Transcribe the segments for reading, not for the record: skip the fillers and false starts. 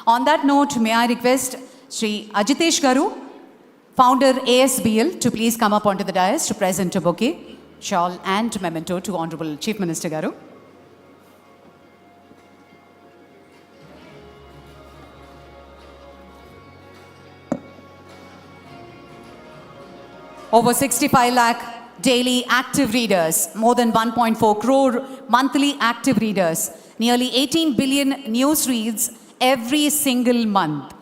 On that note, may I request Sri Ajitesh Garu, founder ASBL, to please come up onto the dais to present a bouquet, shawl and memento to Honorable Chief Minister Garu. Over 65 lakh daily active readers, more than 1.4 crore monthly active readers, nearly 18 billion news reads every single month.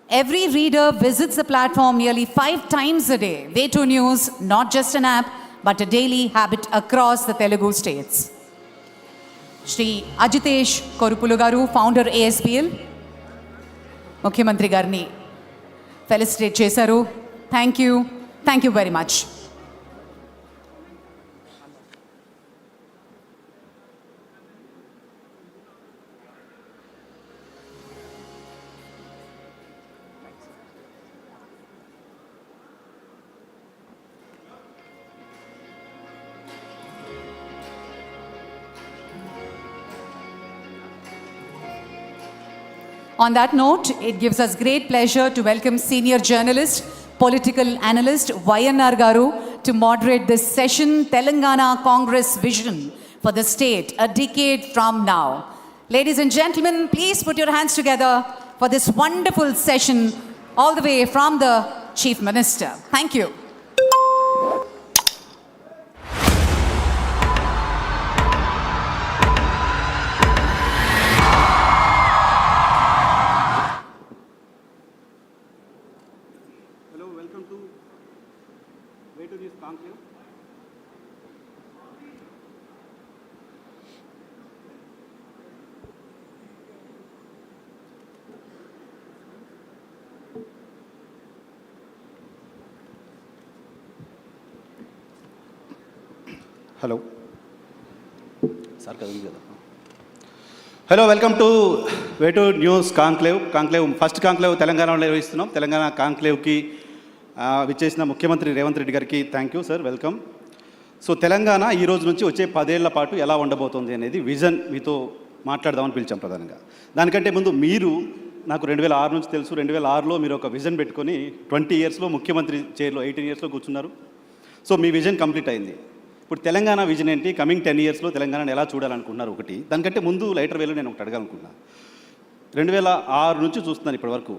Every reader visits the platform nearly 5 times a day. Way2 News, not just an app, but a daily habit across the Telugu states. Shri Ajitesh Korupulu Garu, founder ASBL, Mukhyamantri Garni felicitate chesaru. Thank you. Thank you very much. On that note, it gives us great pleasure to welcome senior journalist, political analyst YNR Garu to moderate this session, Telangana Congress Vision for the State, a decade from now. Ladies and gentlemen, please put your hands together for this wonderful session all the way from the Chief Minister. Thank you. Welcome to Way2 News Conclave. Hello. Hello, welcome to Way2 News Conclave. First conclave Telangana నిర్వహిస్తున్నాం. Telangana conclave కి విచ్చేసిన ముఖ్యమంత్రి రేవంత్ రెడ్డి గారికి thank you sir, welcome. So Telangana ఈ రోజు నుంచి వచ్చే 10 ఏళ్ల పాటు ఎలా ఉండబోతోంది అనేది విజన్ మీతో మాట్లాడదామని పిలిచాం ప్రధానంగా. దానికంటే ముందు మీరు నాకు 2006 నుంచి తెలుసు, 2006లో మీరు ఒక విజన్ పెట్టుకొని 20 ఇయర్స్లో ముఖ్యమంత్రి చైర్లో 18 ఇయర్స్లో కూర్చున్నారు. సో మీ విజన్ కంప్లీట్ అయింది. ఇప్పుడు తెలంగాణ విజన్ ఏంటి, కమింగ్ 10 ఇయర్స్లో తెలంగాణను ఎలా చూడాలనుకుంటున్నారు ఒకటి. దానికంటే ముందు లైటర్ వేలో నేను ఒకటి అడగాలనుకున్నాను. 2006 నుంచి చూస్తున్నాను ఇప్పటి వరకు,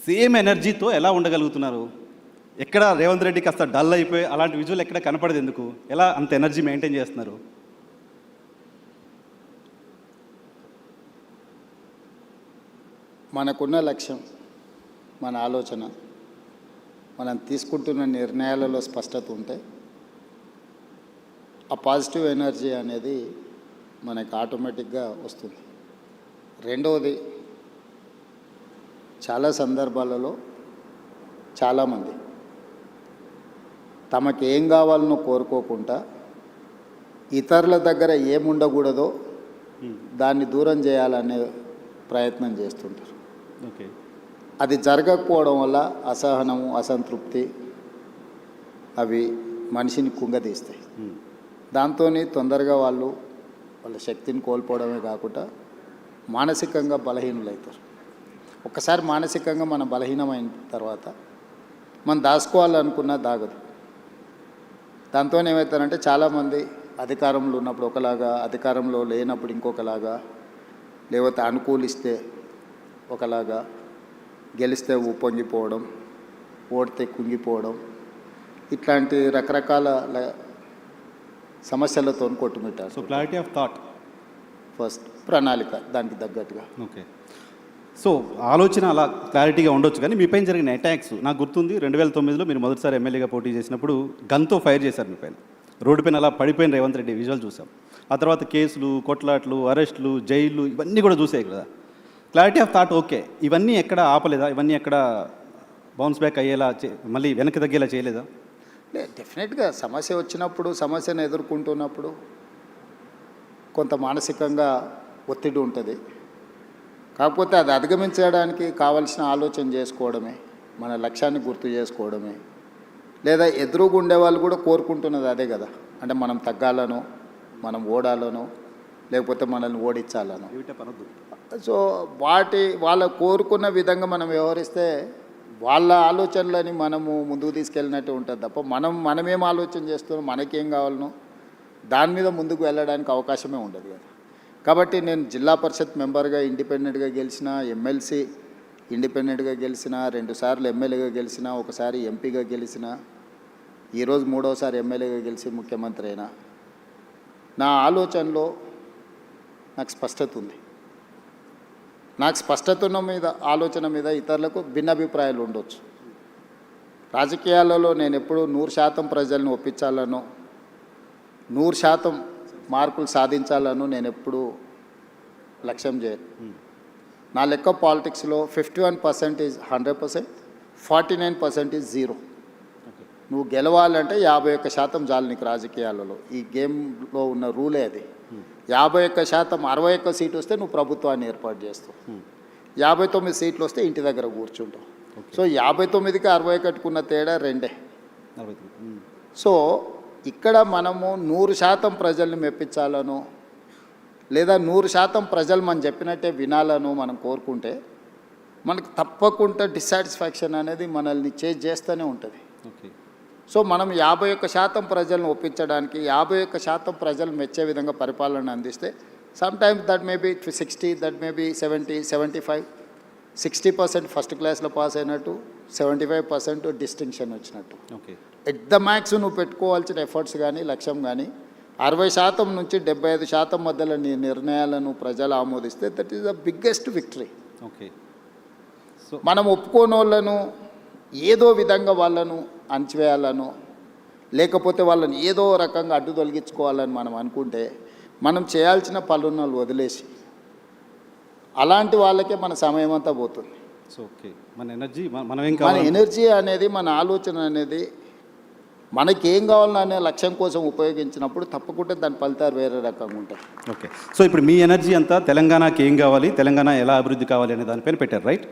సేమ్ ఎనర్జీతో ఎలా ఉండగలుగుతున్నారు? ఎక్కడ రేవంత్ రెడ్డి కాస్త డల్ అయిపోయి అలాంటి విజువల్ ఎక్కడ కనపడదు ఎందుకు? ఎలా అంత ఎనర్జీ మెయింటైన్ చేస్తున్నారు? మనకున్న లక్ష్యం, మన ఆలోచన, మనం తీసుకుంటున్న నిర్ణయాలలో స్పష్టత ఉంటే ఆ పాజిటివ్ ఎనర్జీ అనేది మనకు ఆటోమేటిక్గా వస్తుంది. రెండవది, చాలా సందర్భాలలో చాలామంది తమకు ఏం కావాలనో కోరుకోకుండా ఇతరుల దగ్గర ఏముండకూడదో దాన్ని దూరం చేయాలనే ప్రయత్నం చేస్తుంటారు. ఓకే, అది జరగకపోవడం వల్ల అసహనము, అసంతృప్తి అవి మనిషిని కుంగదీస్తాయి. దాంతో తొందరగా వాళ్ళ శక్తిని కోల్పోవడమే కాకుండా మానసికంగా బలహీనులవుతారు. ఒక్కసారి మానసికంగా మనం బలహీనమైన తర్వాత మనం దాచుకోవాలనుకున్నా దాగదు. దాంతో ఏమవుతారంటే చాలామంది అధికారంలో ఉన్నప్పుడు ఒకలాగా, అధికారంలో లేనప్పుడు ఇంకొకలాగా, లేకపోతే అనుకూలిస్తే ఒకలాగా, గెలిస్తే ఉప్పొంగిపోవడం, ఓడితే కుంగిపోవడం, ఇట్లాంటి రకరకాల సమస్యలతో కొట్టుమిట్టారు. So clarity of thought first, ప్రణాళిక దానికి తగ్గట్టుగా. ఓకే, సో ఆలోచన అలా క్లారిటీగా ఉండొచ్చు. కానీ మీ పైన జరిగిన అటాక్స్ నాకు గుర్తుంది. 2009లో మీరు మొదటిసారి ఎమ్మెల్యేగా పోటీ చేసినప్పుడు గన్తో ఫైర్ చేశారు మీ పైన. రోడ్డు పైన అలా పడిపోయిన రేవంత్ రెడ్డి విజువల్ చూసాం. ఆ తర్వాత కేసులు, కొట్లాట్లు, అరెస్టులు, జైళ్ళు ఇవన్నీ కూడా చూసాయి కదా. క్లారిటీ ఆఫ్ థాట్ ఓకే, ఇవన్నీ ఎక్కడ ఆపలేదా? ఇవన్నీ ఎక్కడ బౌన్స్ బ్యాక్ అయ్యేలా, మళ్ళీ వెనక్కి తగ్గేలా చేయలేదా? డెఫినెట్గా సమస్య వచ్చినప్పుడు, సమస్యను ఎదుర్కొంటున్నప్పుడు కొంత మానసికంగా ఒత్తిడి ఉంటుంది. కాకపోతే అది అధిగమించడానికి కావలసిన ఆలోచన చేసుకోవడమే, మన లక్ష్యాన్ని గుర్తు చేసుకోవడమే. లేదా ఎదురుగుండే వాళ్ళు కూడా కోరుకుంటున్నది అదే కదా. అంటే మనం తగ్గాలనో, మనం ఓడాలనో, లేకపోతే మనల్ని ఓడించాలను. ఏమిటో పనొద్దు. సో వాళ్ళ కోరుకున్న విధంగా మనం వ్యవహరిస్తే వాళ్ళ ఆలోచనలని మనము ముందుకు తీసుకెళ్ళినట్టు ఉంటుంది తప్ప మనమేం ఆలోచన చేస్తున్నాం, మనకేం కావాలనో దాని మీద ముందుకు వెళ్ళడానికి అవకాశమే ఉండదు కదా. కాబట్టి నేను జిల్లా పరిషత్ మెంబర్గా ఇండిపెండెంట్గా గెలిచిన, ఎమ్మెల్సీ ఇండిపెండెంట్గా గెలిచిన, 2 సార్లు ఎమ్మెల్యేగా గెలిచిన, ఒకసారి ఎంపీగా గెలిచిన, ఈరోజు 3వసారి ఎమ్మెల్యేగా గెలిచి ముఖ్యమంత్రి అయినా. నా ఆలోచనలో నాకు స్పష్టత ఉంది. నాకు స్పష్టత ఉన్న మీద ఆలోచన మీద ఇతరులకు భిన్నాభిప్రాయాలు ఉండొచ్చు. రాజకీయాలలో నేను ఎప్పుడూ 100% ప్రజలను ఒప్పించాలను, 100% మార్కులు సాధించాలను నేను ఎప్పుడూ లక్ష్యం చేయను. నా లెక్క పాలిటిక్స్లో 51% ఈజ్ 100%, 49% ఈజ్ 0. నువ్వు గెలవాలంటే 51% చాలు నీకు రాజకీయాలలో. ఈ గేమ్లో ఉన్న రూలే అది. 51%, 61 సీటు వస్తే నువ్వు ప్రభుత్వాన్ని ఏర్పాటు చేస్తావు. 59 సీట్లు వస్తే ఇంటి దగ్గర కూర్చుంటావు. సో 59కి 61కు తేడా 2. సో ఇక్కడ మనము 100% ప్రజల్ని మెప్పించాలను, లేదా 100% ప్రజలు మనం చెప్పినట్టే వినాలను మనం కోరుకుంటే మనకు తప్పకుండా డిస్సాటిస్ఫాక్షన్ అనేది మనల్ని చేస్తూనే ఉంటుంది. సో మనం 51% ప్రజలను ఒప్పించడానికి, 51% ప్రజలు మెచ్చే విధంగా పరిపాలన అందిస్తే sometimes that may be 60, that may be 70, 75, 60% first క్లాస్లో పాస్ అయినట్టు, 75% డిస్టింక్షన్ వచ్చినట్టు. ఎట్ ద మ్యాక్స్ నువ్వు పెట్టుకోవాల్సిన ఎఫర్ట్స్ కానీ లక్ష్యం కానీ 60% నుంచి 75% మధ్యలో నీ నిర్ణయాలను ప్రజలు ఆమోదిస్తే that is the biggest victory. మనం ఒప్పుకోని వాళ్ళను ఏదో విధంగా వాళ్ళను అణచివేయాలను, లేకపోతే వాళ్ళని ఏదో రకంగా అడ్డు తొలగించుకోవాలని మనం అనుకుంటే మనం చేయాల్సిన పనులను వదిలేసి అలాంటి వాళ్ళకే మన సమయం అంతా పోతుంది. మన ఎనర్జీ అనేది, మన ఆలోచన అనేది మనకేం కావాలనే లక్ష్యం కోసం ఉపయోగించినప్పుడు తప్పకుండా దాని ఫలితాలు వేరే రకంగా ఉంటాయి. ఓకే. సో ఇప్పుడు మీ ఎనర్జీ అంతా తెలంగాణకి ఏం కావాలి, తెలంగాణ ఎలా అభివృద్ధి కావాలి అనే దానిపైన పెట్టారు, రైట్?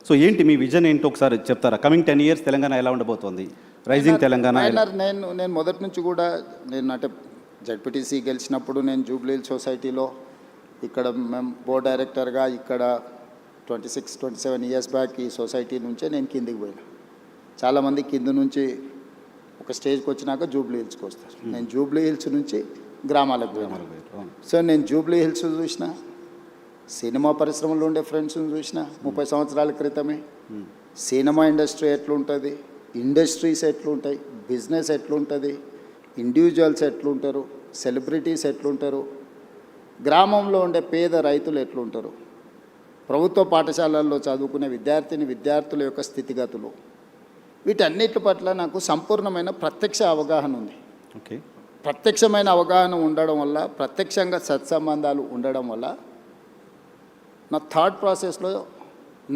సో ఏంటి మీ విజన్ ఏంటో ఒకసారి చెప్తారా? కమింగ్ 10 years తెలంగాణ ఎలా ఉండబోతోంది? రైజింగ్ తెలంగాణ. నేను మొదటి నుంచి కూడా నేను అంటే జడ్పీటీసీ గెలిచినప్పుడు నేను జూబ్లీ సొసైటీలో ఇక్కడ మేము బోర్డ్ డైరెక్టర్గా ఇక్కడ 26-27 years బ్యాక్ ఈ సొసైటీ నుంచే నేను కిందికి పోయినా. చాలామంది కింద నుంచి ఒక స్టేజ్కి వచ్చినాక జూబ్లీ హిల్స్కి వస్తారు. నేను జూబ్లీ హిల్స్ నుంచి గ్రామాలకు పోయినా. సో నేను జూబ్లీ హిల్స్ చూసిన, సినిమా పరిశ్రమలో ఉండే ఫ్రెండ్స్ని చూసిన 30 సంవత్సరాల క్రితమే. సినిమా ఇండస్ట్రీ ఎట్లుంటుంది, ఇండస్ట్రీస్ ఎట్లుంటాయి, బిజినెస్ ఎట్లుంటుంది, ఇండివిజువల్స్ ఎట్లుంటారు, సెలబ్రిటీస్ ఎట్లుంటారు, గ్రామంలో ఉండే పేద రైతులు ఎట్లుంటారు, ప్రభుత్వ పాఠశాలల్లో చదువుకునే విద్యార్థుల యొక్క స్థితిగతులు, వీటన్నిటి పట్ల నాకు సంపూర్ణమైన ప్రత్యక్ష అవగాహన ఉంది. ఓకే. ప్రత్యక్షమైన అవగాహన ఉండడం వల్ల, ప్రత్యక్షంగా సత్సంబంధాలు ఉండడం వల్ల నా థాట్ ప్రాసెస్లో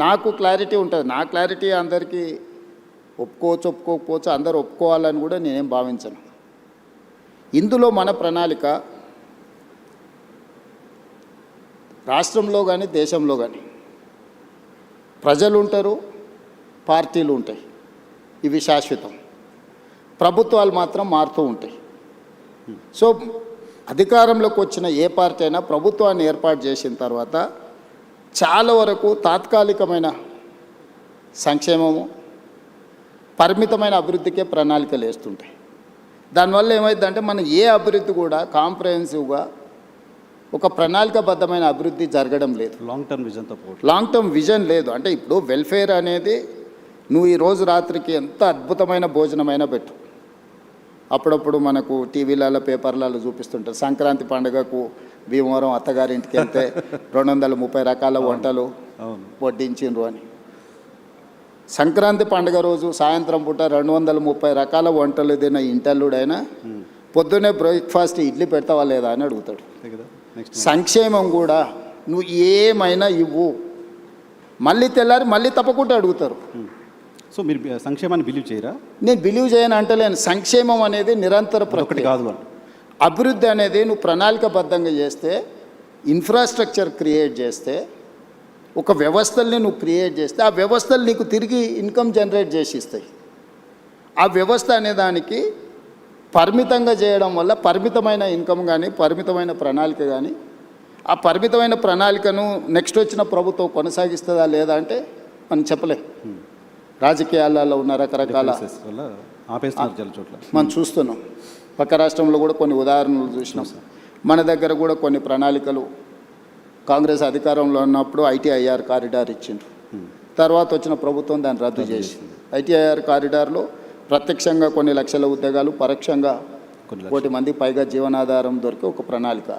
నాకు క్లారిటీ ఉంటుంది. నా క్లారిటీ అందరికీ ఒప్పుకోకపోవచ్చు, అందరూ ఒప్పుకోవాలని కూడా నేనేం భావించను. ఇందులో మన ప్రణాళిక రాష్ట్రంలో కానీ దేశంలో కానీ ప్రజలు ఉంటారు, పార్టీలు ఉంటాయి, ఇవి శాశ్వతం. ప్రభుత్వాలు మాత్రం మారుతూ ఉంటాయి. సో అధికారంలోకి వచ్చిన ఏ పార్టీ అయినా ప్రభుత్వాన్ని ఏర్పాటు చేసిన తర్వాత చాలా వరకు తాత్కాలికమైన సంక్షేమము, పరిమితమైన అభివృద్ధికే ప్రణాళికలు వేస్తుంటాయి. దానివల్ల ఏమైందంటే మనం ఏ అభివృద్ధి కూడా కాంప్రహెన్సివ్గా ఒక ప్రణాళికాబద్ధమైన అభివృద్ధి జరగడం లేదు. లాంగ్ టర్మ్ విజన్ లేదు. అంటే ఇప్పుడు వెల్ఫేర్ అనేది నువ్వు ఈరోజు రాత్రికి ఎంత అద్భుతమైన భోజనమైనా పెట్టు, అప్పుడప్పుడు మనకు టీవీలలో పేపర్లలో చూపిస్తుంటారు సంక్రాంతి పండుగకు భీమవరం అత్తగారింటికి వెళ్తే 230 రకాల వంటలు వడ్డించిండ్రు అని. సంక్రాంతి పండుగ రోజు సాయంత్రం పూట 230 రకాల వంటలు తిన్న ఇంటల్లుడైనా పొద్దున్నే బ్రేక్ఫాస్ట్ ఇడ్లీ పెడతావా లేదా అని అడుగుతాడు. సంక్షేమం కూడా నువ్వు ఏమైనా ఇవ్వు, మళ్ళీ తెల్లారి మళ్ళీ తప్పకుండా అడుగుతారు. సో మీరు సంక్షేమాన్ని బిలీవ్ చేయరా? నేను బిలీవ్ చేయను అంటలేను. సంక్షేమం అనేది నిరంతర ప్రక్రియ కాదు. అభివృద్ధి అనేది నువ్వు ప్రణాళికాబద్ధంగా చేస్తే, ఇన్ఫ్రాస్ట్రక్చర్ క్రియేట్ చేస్తే, ఒక వ్యవస్థల్ని నువ్వు క్రియేట్ చేస్తే ఆ వ్యవస్థలు నీకు తిరిగి ఇన్కమ్ జనరేట్ చేసి ఇస్తాయి. ఆ వ్యవస్థ అనే దానికి పరిమితంగా చేయడం వల్ల పరిమితమైన ఇన్కమ్ కానీ, పరిమితమైన ప్రణాళిక కానీ ఆ పరిమితమైన ప్రణాళికను నెక్స్ట్ వచ్చిన ప్రభుత్వం కొనసాగిస్తుందా లేదా అంటే మనం చెప్పలేం. రాజకీయాలలో ఉన్న రకరకాల Differences వల్ల ఆపేస్తున్నారు చాలా చోట్ల. మనం చూస్తున్నాం. పక్క రాష్ట్రంలో కూడా కొన్ని ఉదాహరణలు చూసినాం. మన దగ్గర కూడా కొన్ని ప్రణాళికలు కాంగ్రెస్ అధికారంలో ఉన్నప్పుడు ఐటీఐఆర్ కారిడార్ ఇచ్చిండ్రు. తర్వాత వచ్చిన ప్రభుత్వం దాన్ని రద్దు చేసింది. ఐటీఐఆర్ కారిడార్లో ప్రత్యక్షంగా కొన్ని లక్షల ఉద్యోగాలు, పరోక్షంగా 1 కోటి మంది పైగా జీవనాధారం దొరికే ఒక ప్రణాళిక.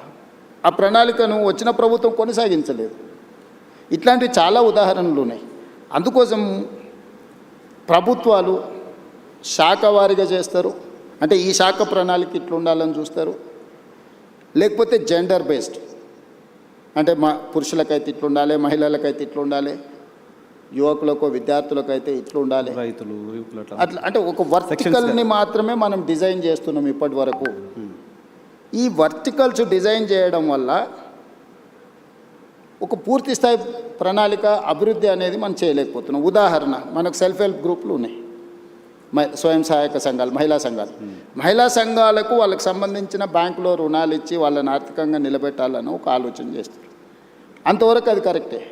ఆ ప్రణాళికను వచ్చిన ప్రభుత్వం కొనసాగించలేదు. ఇట్లాంటివి చాలా ఉదాహరణలు ఉన్నాయి. అందుకోసం ప్రభుత్వాలు శాఖ వారీగా చేస్తారు. అంటే ఈ శాఖ ప్రణాళిక ఇట్లా ఉండాలని చూస్తారు, లేకపోతే జెండర్ బేస్డ్, అంటే పురుషులకైతే ఇట్లా ఉండాలి, మహిళలకైతే ఇట్లా ఉండాలి, యువకులకు విద్యార్థులకు అయితే ఇట్లా ఉండాలి, రైతులు అట్లా. అంటే ఒక వర్టికల్ని మాత్రమే మనం డిజైన్ చేస్తున్నాం ఇప్పటి వరకు. ఈ వర్టికల్స్ డిజైన్ చేయడం వల్ల ఒక పూర్తి స్థాయి ప్రణాళిక అభివృద్ధి అనేది మనం చేయలేకపోతున్నాం. ఉదాహరణ, మనకు సెల్ఫ్ హెల్ప్ గ్రూపులు ఉన్నాయి, స్వయం సహాయక సంఘాలు, మహిళా సంఘాలు. మహిళా సంఘాలకు వాళ్ళకి సంబంధించిన బ్యాంకులో రుణాలు ఇచ్చి వాళ్ళని ఆర్థికంగా నిలబెట్టాలని ఒక ఆలోచన చేస్తారు. అంతవరకు అది కరెక్టే.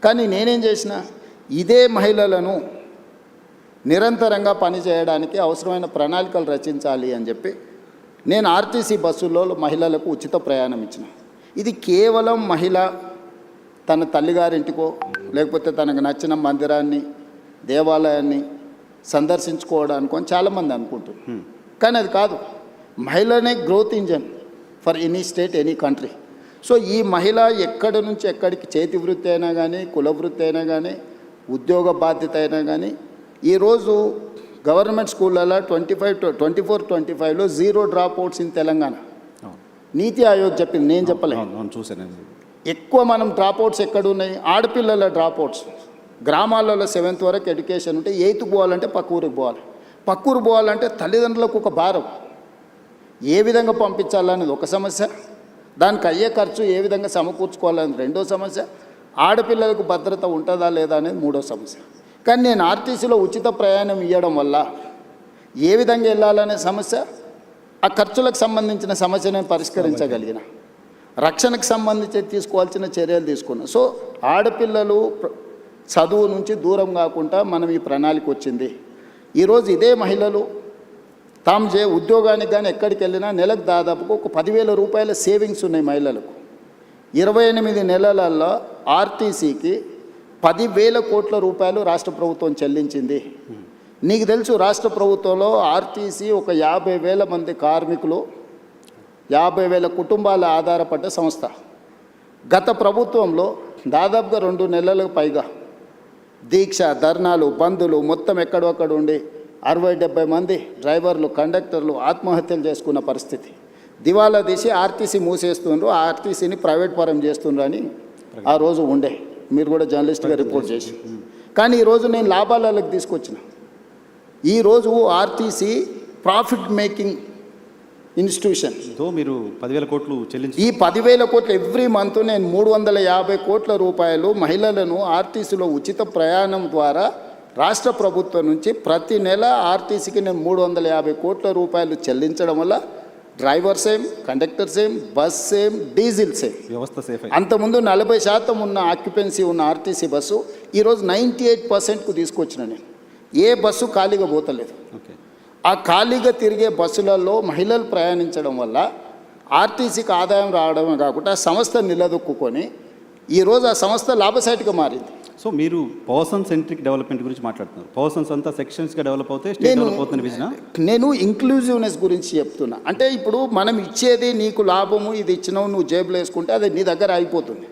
కానీ నేనేం చేసిన, ఇదే మహిళలను నిరంతరంగా పనిచేయడానికి అవసరమైన ప్రణాళికలు రచించాలి అని చెప్పి నేను ఆర్టీసీ బస్సుల్లో మహిళలకు ఉచిత ప్రయాణం ఇచ్చిన. ఇది కేవలం మహిళ తన తల్లిగారింటికో లేకపోతే తనకు నచ్చిన మందిరాన్ని, దేవాలయాన్ని సందర్శించుకోవడానికో చాలామంది అనుకుంటున్నారు. కానీ అది కాదు. మహిళనే growth engine for any state, any country. So ఈ మహిళ ఎక్కడి నుంచి ఎక్కడికి, చేతి వృత్తి అయినా కానీ, కుల వృత్తి అయినా కానీ, ఉద్యోగ బాధ్యత అయినా కానీ, ఈరోజు గవర్నమెంట్ స్కూళ్ళలో 24-25లో 0 డ్రాప్ అవుట్స్ ఇన్ తెలంగాణ. నీతి ఆయోగ్ చెప్పింది, నేను చెప్పలేదు. చూసాను. ఎక్కువ మనం డ్రాప్ అవుట్స్ ఎక్కడ ఉన్నాయి, ఆడపిల్లల డ్రాప్ అవుట్స్. గ్రామాలలో 7th వరకు ఎడ్యుకేషన్ ఉంటే 8th పోవాలంటే పక్క ఊరికి పోవాలి. పక్క ఊరు పోవాలంటే తల్లిదండ్రులకు ఒక భారం. ఏ విధంగా పంపించాలనేది ఒక సమస్య, దానికి అయ్యే ఖర్చు ఏ విధంగా సమకూర్చుకోవాలనేది రెండో సమస్య, ఆడపిల్లలకు భద్రత ఉంటుందా లేదా అనేది మూడో సమస్య. కానీ నేను ఆర్టీసీలో ఉచిత ప్రయాణం ఇవ్వడం వల్ల ఏ విధంగా వెళ్ళాలనే సమస్య, ఆ ఖర్చులకు సంబంధించిన సమస్య నేను పరిష్కరించగలిగిన, రక్షణకు సంబంధించి తీసుకోవాల్సిన చర్యలు తీసుకున్నాను. సో ఆడపిల్లలు చదువు నుంచి దూరం కాకుండా మనం ఈ ప్రణాళిక వచ్చింది. ఈరోజు ఇదే మహిళలు తాము ఉద్యోగానికి కానీ ఎక్కడికి వెళ్ళినా నెలకు దాదాపుగా ఒక 10,000 రూపాయల సేవింగ్స్ ఉన్నాయి మహిళలకు. 28 నెలలలో ఆర్టీసీకి 10,000 కోట్ల రూపాయలు రాష్ట్ర ప్రభుత్వం చెల్లించింది. నీకు తెలుసు, రాష్ట్ర ప్రభుత్వంలో ఆర్టీసీ ఒక 50,000 మంది కార్మికులు, 50,000 కుటుంబాల ఆధారపడ్డ సంస్థ. గత ప్రభుత్వంలో దాదాపుగా 2 నెలలకు పైగా దీక్ష, ధర్నాలు, బంధులు మొత్తం ఎక్కడొక్కడ ఉండి 60-70 మంది డ్రైవర్లు, కండక్టర్లు ఆత్మహత్యలు చేసుకున్న పరిస్థితి. దివాలా తీసి ఆర్టీసీ మూసేస్తుండ్రు, ఆర్టీసీని ప్రైవేట్ పరం చేస్తుండ్రు అని ఆ రోజు ఉండే. మీరు కూడా జర్నలిస్ట్గా రిపోర్ట్ చేసి. కానీ ఈరోజు నేను లాభాలకు తీసుకొచ్చిన. ఈరోజు ఆర్టీసీ ప్రాఫిట్ మేకింగ్ ఇన్స్టిట్యూషన్. మీరు 10,000 కోట్లు చెల్లించి, ఈ 10,000 కోట్లు ఎవ్రీ మంత్ నేను 350 కోట్ల రూపాయలు మహిళలను ఆర్టీసీలో ఉచిత ప్రయాణం ద్వారా రాష్ట్ర ప్రభుత్వం నుంచి ప్రతి నెల ఆర్టీసీకి నేను 350 కోట్ల రూపాయలు చెల్లించడం వల్ల driver same, conductor same, bus same, diesel same, వ్యవస్థ సేఫ్. అంతకుముందు 40% ఉన్న ఆక్యుపెన్సీ ఉన్న ఆర్టీసీ బస్సు ఈరోజు 98%కు తీసుకొచ్చిన నేను. ఏ బస్సు ఖాళీగా పోతలేదు. ఆ ఖాళీగా తిరిగే బస్సులలో మహిళలు ప్రయాణించడం వల్ల ఆర్టీసీకి ఆదాయం రావడమే కాకుండా ఆ సంస్థ నిలదొక్కుని ఈరోజు ఆ సంస్థ లాభసాటిగా మారింది. సో మీరు పర్సన్ సెంట్రిక్ డెవలప్మెంట్ గురించి మాట్లాడుతున్నారు. పర్సన్స్ అంతా సెక్షన్స్గా డెవలప్ అవుతే స్టేట్ డెవలప్ అవుతుంది విజన. నేను ఇంక్లూజివ్నెస్ గురించి చెప్తున్నా. అంటే ఇప్పుడు మనం ఇచ్చేది నీకు లాభము, ఇది ఇచ్చినావు నువ్వు జేబులో వేసుకుంటే అది నీ దగ్గర అయిపోతుంది.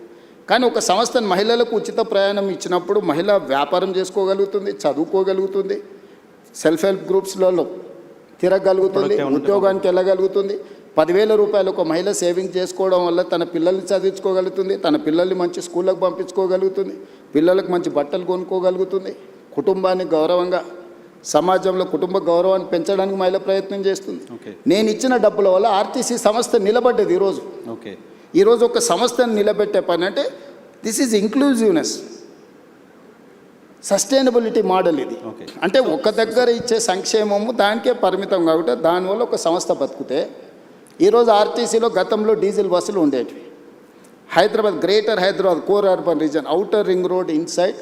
కానీ ఒక సంస్థ మహిళలకు ఉచిత ప్రయాణం ఇచ్చినప్పుడు మహిళ వ్యాపారం చేసుకోగలుగుతుంది, చదువుకోగలుగుతుంది, సెల్ఫ్ హెల్ప్ గ్రూప్స్లలో తిరగలుగుతుంది, ఉద్యోగానికి వెళ్ళగలుగుతుంది. 10,000 రూపాయలు ఒక మహిళ సేవింగ్ చేసుకోవడం వల్ల తన పిల్లల్ని చదివించుకోగలుగుతుంది, తన పిల్లల్ని మంచి స్కూళ్ళకు పంపించుకోగలుగుతుంది, పిల్లలకు మంచి బట్టలు కొనుక్కోగలుగుతుంది, కుటుంబాన్ని గౌరవంగా, సమాజంలో కుటుంబ గౌరవాన్ని పెంచడానికి మహిళ ప్రయత్నం చేస్తుంది. నేను ఇచ్చిన డబ్బుల వల్ల ఆర్టీసీ సంస్థ నిలబడ్డది. ఈరోజు ఒక సంస్థను నిలబెట్టే పని అంటే this is inclusiveness, sustainability model ఇది. అంటే ఒక దగ్గర ఇచ్చే సంక్షేమము దానికే పరిమితం కాబట్టి దానివల్ల ఒక సంస్థ బతుకుతే. ఈరోజు ఆర్టీసీలో గతంలో డీజిల్ బస్సులు ఉండేటివి, Hyderabad, greater Hyderabad core urban region, outer ring road inside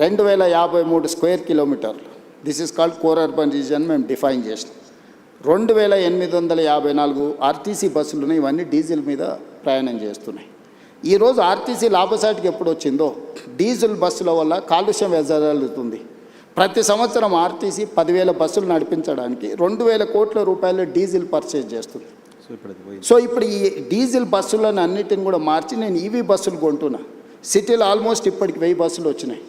2053 square కిలోమీటర్లు. This is called core urban region మేము డిఫైన్ చేసినాం. 2854 ఆర్టీసీ బస్సులు ఉన్నాయి. ఇవన్నీ డీజిల్ మీద ప్రయాణం చేస్తున్నాయి. ఈరోజు ఆర్టీసీ లాభసాటికి ఎప్పుడు వచ్చిందో డీజిల్ బస్సుల వల్ల కాలుష్యం వెదజల్లుతుంది. ప్రతి సంవత్సరం ఆర్టీసీ 10,000 బస్సులు నడిపించడానికి 2,000 కోట్ల రూపాయలు డీజిల్ పర్చేజ్ చేస్తుంది. సో ఇప్పుడు ఈ డీజిల్ బస్సులను అన్నిటిని కూడా మార్చి నేను ఈవీ బస్సులు కొంటున్నా. సిటీలో ఆల్మోస్ట్ ఇప్పటికి 1000 బస్సులు వచ్చినాయి.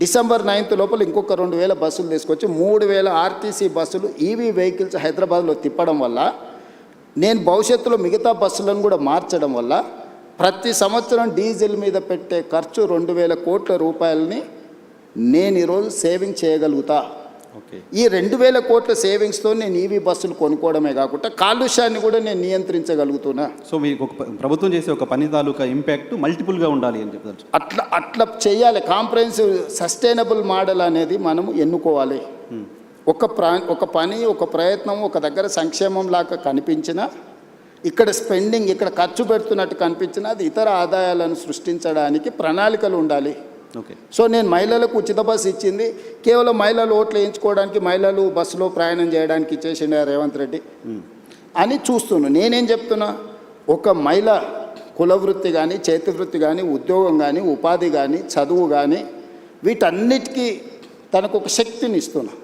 డిసెంబర్ 9th లోపల ఇంకొక 2,000 బస్సులు తీసుకొచ్చి 3,000 ఆర్టీసీ బస్సులు ఈవీ వెహికల్స్ హైదరాబాద్లో తిప్పడం వల్ల, నేను భవిష్యత్తులో మిగతా బస్సులను కూడా మార్చడం వల్ల ప్రతి సంవత్సరం డీజిల్ మీద పెట్టే ఖర్చు 2,000 కోట్ల రూపాయలని నేను ఈరోజు సేవింగ్ చేయగలుగుతా. ఈ 2,000 కోట్ల సేవింగ్స్తో నేను ఈవీ బస్సులు కొనుక్కోవడమే కాకుండా కాలుష్యాన్ని కూడా నేను నియంత్రించగలుగుతున్నా. సో మీకు ఒక ప్రభుత్వం చేసే ఒక పని తాలూకా ఇంపాక్ట్ మల్టిపుల్గా ఉండాలి అని చెప్తారు. అట్లా చేయాలి. కాంప్రహెన్సివ్ సస్టైనబుల్ మోడల్ అనేది మనం ఎన్నుకోవాలి. ఒక పని, ఒక ప్రయత్నం ఒక దగ్గర సంక్షేమం లాగా కనిపించినా, ఇక్కడ స్పెండింగ్, ఇక్కడ ఖర్చు పెడుతున్నట్టు కనిపించినా, అది ఇతర ఆదాయాలను సృష్టించడానికి ప్రణాళికలు ఉండాలి. సో నేను మహిళలకు ఉచిత బస్సు ఇచ్చింది కేవలం మహిళలు ఓట్లు వేయించుకోవడానికి, మహిళలు బస్సులో ప్రయాణం చేయడానికి ఇచ్చేసిండే రేవంత్ రెడ్డి అని చూస్తున్నాను. నేనేం చెప్తున్నా, ఒక మహిళ కులవృత్తి కానీ, చేతి వృత్తి కానీ, ఉద్యోగం కానీ, ఉపాధి కానీ, చదువు కానీ, వీటన్నిటికీ తనకు ఒక శక్తిని ఇస్తున్నా.